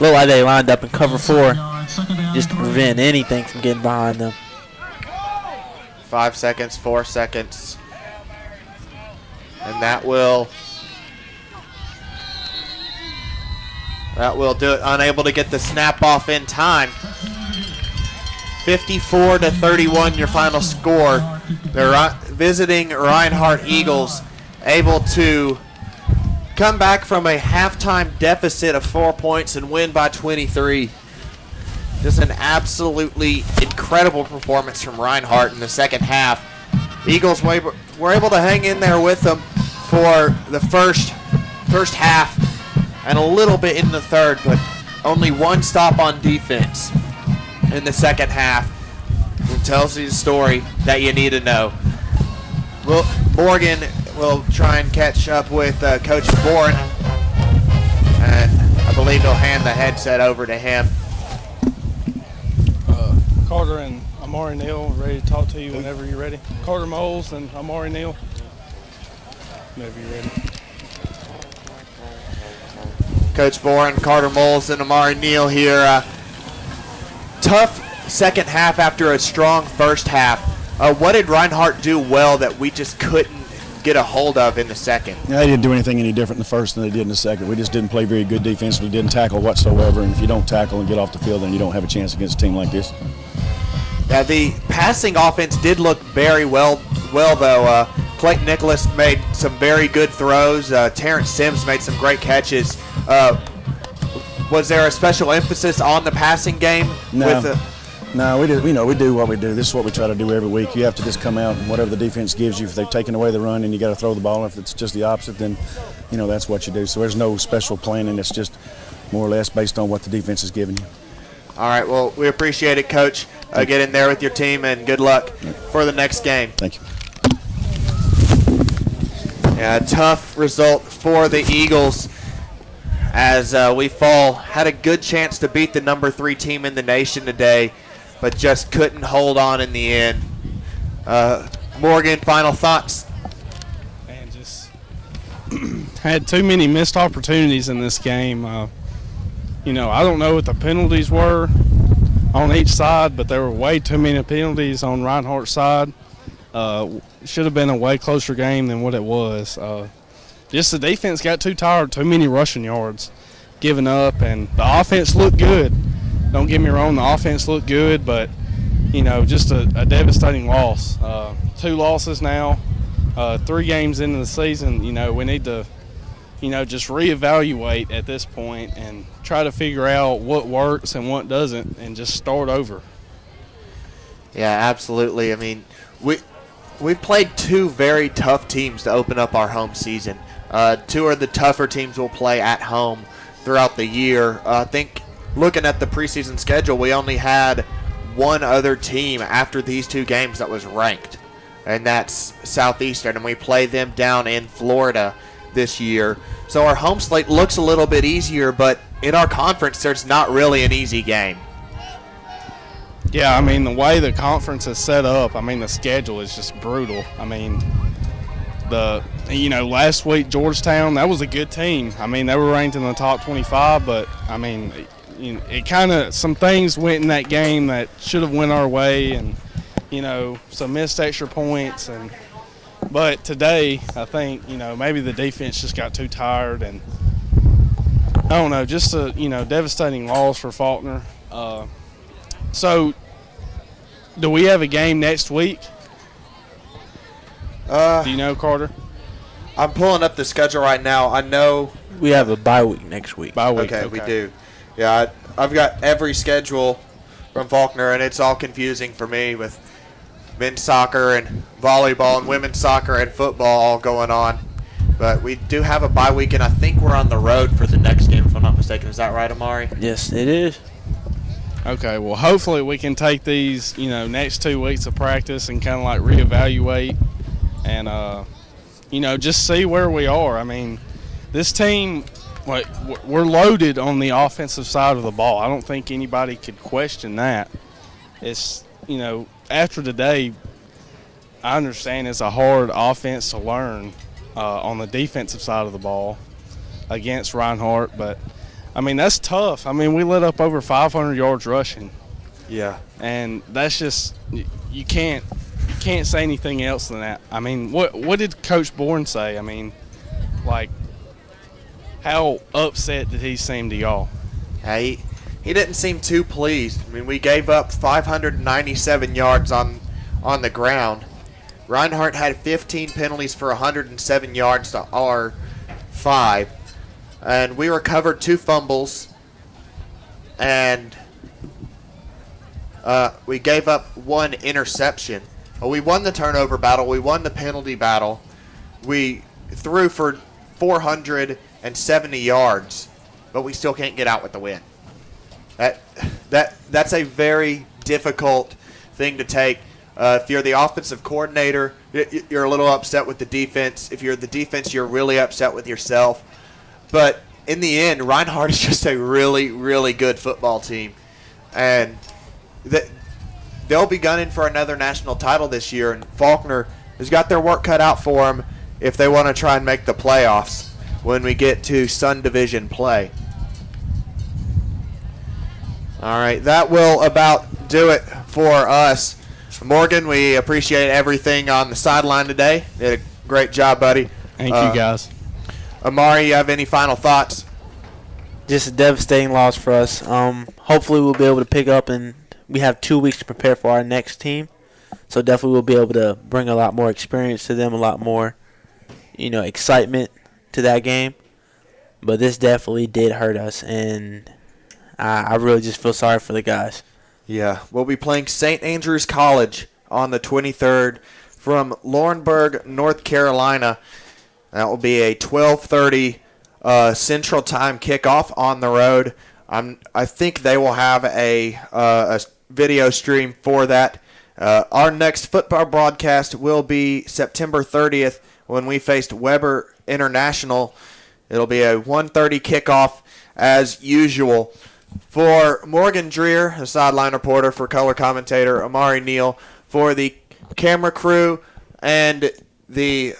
look like they lined up in cover 4 just to prevent anything from getting behind them. 5 seconds, 4 seconds. And that will do it. Unable to get the snap off in time. 54-31 your final score. The visiting Reinhardt Eagles able to come back from a halftime deficit of 4 points and win by 23. Just an absolutely incredible performance from Reinhardt in the second half. Eagles were able to hang in there with them for the first half and a little bit in the third, but only one stop on defense in the second half. It tells you the story that you need to know. Morgan will try and catch up with Coach Bourne, and I believe he'll hand the headset over to him. Carter and Amari Neal ready to talk to you whenever you're ready. Carter Moles and Amari Neal, whenever you're ready. Coach Bourne, Carter Moles, and Amari Neal here. Tough second half after a strong first half. What did Reinhardt do well that we just couldn't get a hold of in the second? Yeah, they didn't do anything any different in the first than they did in the second. We just didn't play very good defensively, didn't tackle whatsoever, and if you don't tackle and get off the field, then you don't have a chance against a team like this. Yeah, the passing offense did look very well though. Clayton Nicholas made some very good throws. Terrence Sims made some great catches. Was there a special emphasis on the passing game? No, we do what we do. This is what we try to do every week. You have to just come out and whatever the defense gives you. If they've taken away the run and you got to throw the ball, if it's just the opposite, then that's what you do. So there's no special planning. It's just more or less based on what the defense is giving you. All right. Well, we appreciate it, Coach. Get in there with your team, and good luck for the next game. Thank you. Yeah, tough result for the Eagles as we had a good chance to beat the number 3 team in the nation today, but just couldn't hold on in the end. Morgan, final thoughts? And just had too many missed opportunities in this game. I don't know what the penalties were on each side, but there were way too many penalties on Reinhardt's side. Should have been a way closer game than what it was. Just the defense got too tired, too many rushing yards, giving up, and the offense looked good. Don't get me wrong, the offense looked good, but, just a devastating loss. 2 losses now, 3 games into the season. We need to, just reevaluate at this point and try to figure out what works and what doesn't and just start over. Yeah, absolutely. I mean, we've played 2 very tough teams to open up our home season. 2 of the tougher teams we'll play at home throughout the year. I think looking at the preseason schedule, we only had one other team after these 2 games that was ranked, and that's Southeastern, and we play them down in Florida this year. So our home slate looks a little bit easier, but in our conference, there's not really an easy game. Yeah, the way the conference is set up, the schedule is just brutal. Last week, Georgetown, that was a good team. They were ranked in the top 25, but, it kind of, some things went in that game that should have went our way, and, some missed extra points. But today, I think, maybe the defense just got too tired, and I don't know, just a devastating loss for Faulkner. So, do we have a game next week? Do you know, Carter? I'm pulling up the schedule right now. I know we have a bye week next week. Bye week. Okay, we do. Yeah, I've got every schedule from Faulkner, and it's all confusing for me with men's soccer and volleyball and women's soccer and football all going on. But we do have a bye week, and I think we're on the road for the next game, if I'm not mistaken. Is that right, Amari? Yes, it is. Okay, well, hopefully we can take these, next 2 weeks of practice and kind of like reevaluate and, just see where we are. I mean, this team, we're loaded on the offensive side of the ball. I don't think anybody could question that. It's, after today, I understand it's a hard offense to learn on the defensive side of the ball against Reinhardt, but I mean, that's tough. I mean, we lit up over 500 yards rushing. Yeah. And that's just, you can't say anything else than that. I mean, what did Coach Bourne say? I mean, like, how upset did he seem to y'all? He didn't seem too pleased. I mean, we gave up 597 yards on the ground. Reinhardt had 15 penalties for 107 yards to our 5. And we recovered 2 fumbles. And we gave up 1 interception. We won the turnover battle. We won the penalty battle. We threw for 470 yards, but we still can't get out with the win. That's a very difficult thing to take. If you're the offensive coordinator, you're a little upset with the defense. If you're the defense, you're really upset with yourself. But in the end, Reinhardt is just a really, really good football team. And they'll be gunning for another national title this year, and Faulkner has got their work cut out for them if they want to try and make the playoffs when we get to Sun Division play. All right, that will about do it for us. Morgan, we appreciate everything on the sideline today. You did a great job, buddy. Thank you, guys. Amari, you have any final thoughts? Just a devastating loss for us. Hopefully we'll be able to pick up, and we have 2 weeks to prepare for our next team. So definitely we'll be able to bring a lot more experience to them, a lot more, excitement to that game. But this definitely did hurt us, and I really just feel sorry for the guys. Yeah, we'll be playing St. Andrews College on the 23rd from Laurinburg, North Carolina. That will be a 12:30 Central Time kickoff on the road. I think they will have a video stream for that. Our next football broadcast will be September 30th when we faced Weber International. It'll be a 1:30 kickoff as usual. For Morgan Dreer, the sideline reporter, for color commentator Amari Neal, for the camera crew and the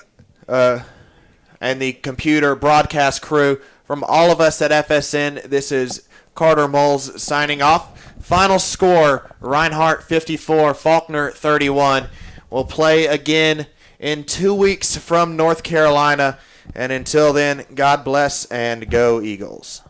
computer broadcast crew, from all of us at FSN, this is Carter Moles signing off. Final score, Reinhardt 54, Faulkner 31. We'll play again in 2 weeks from North Carolina. And until then, God bless and go Eagles.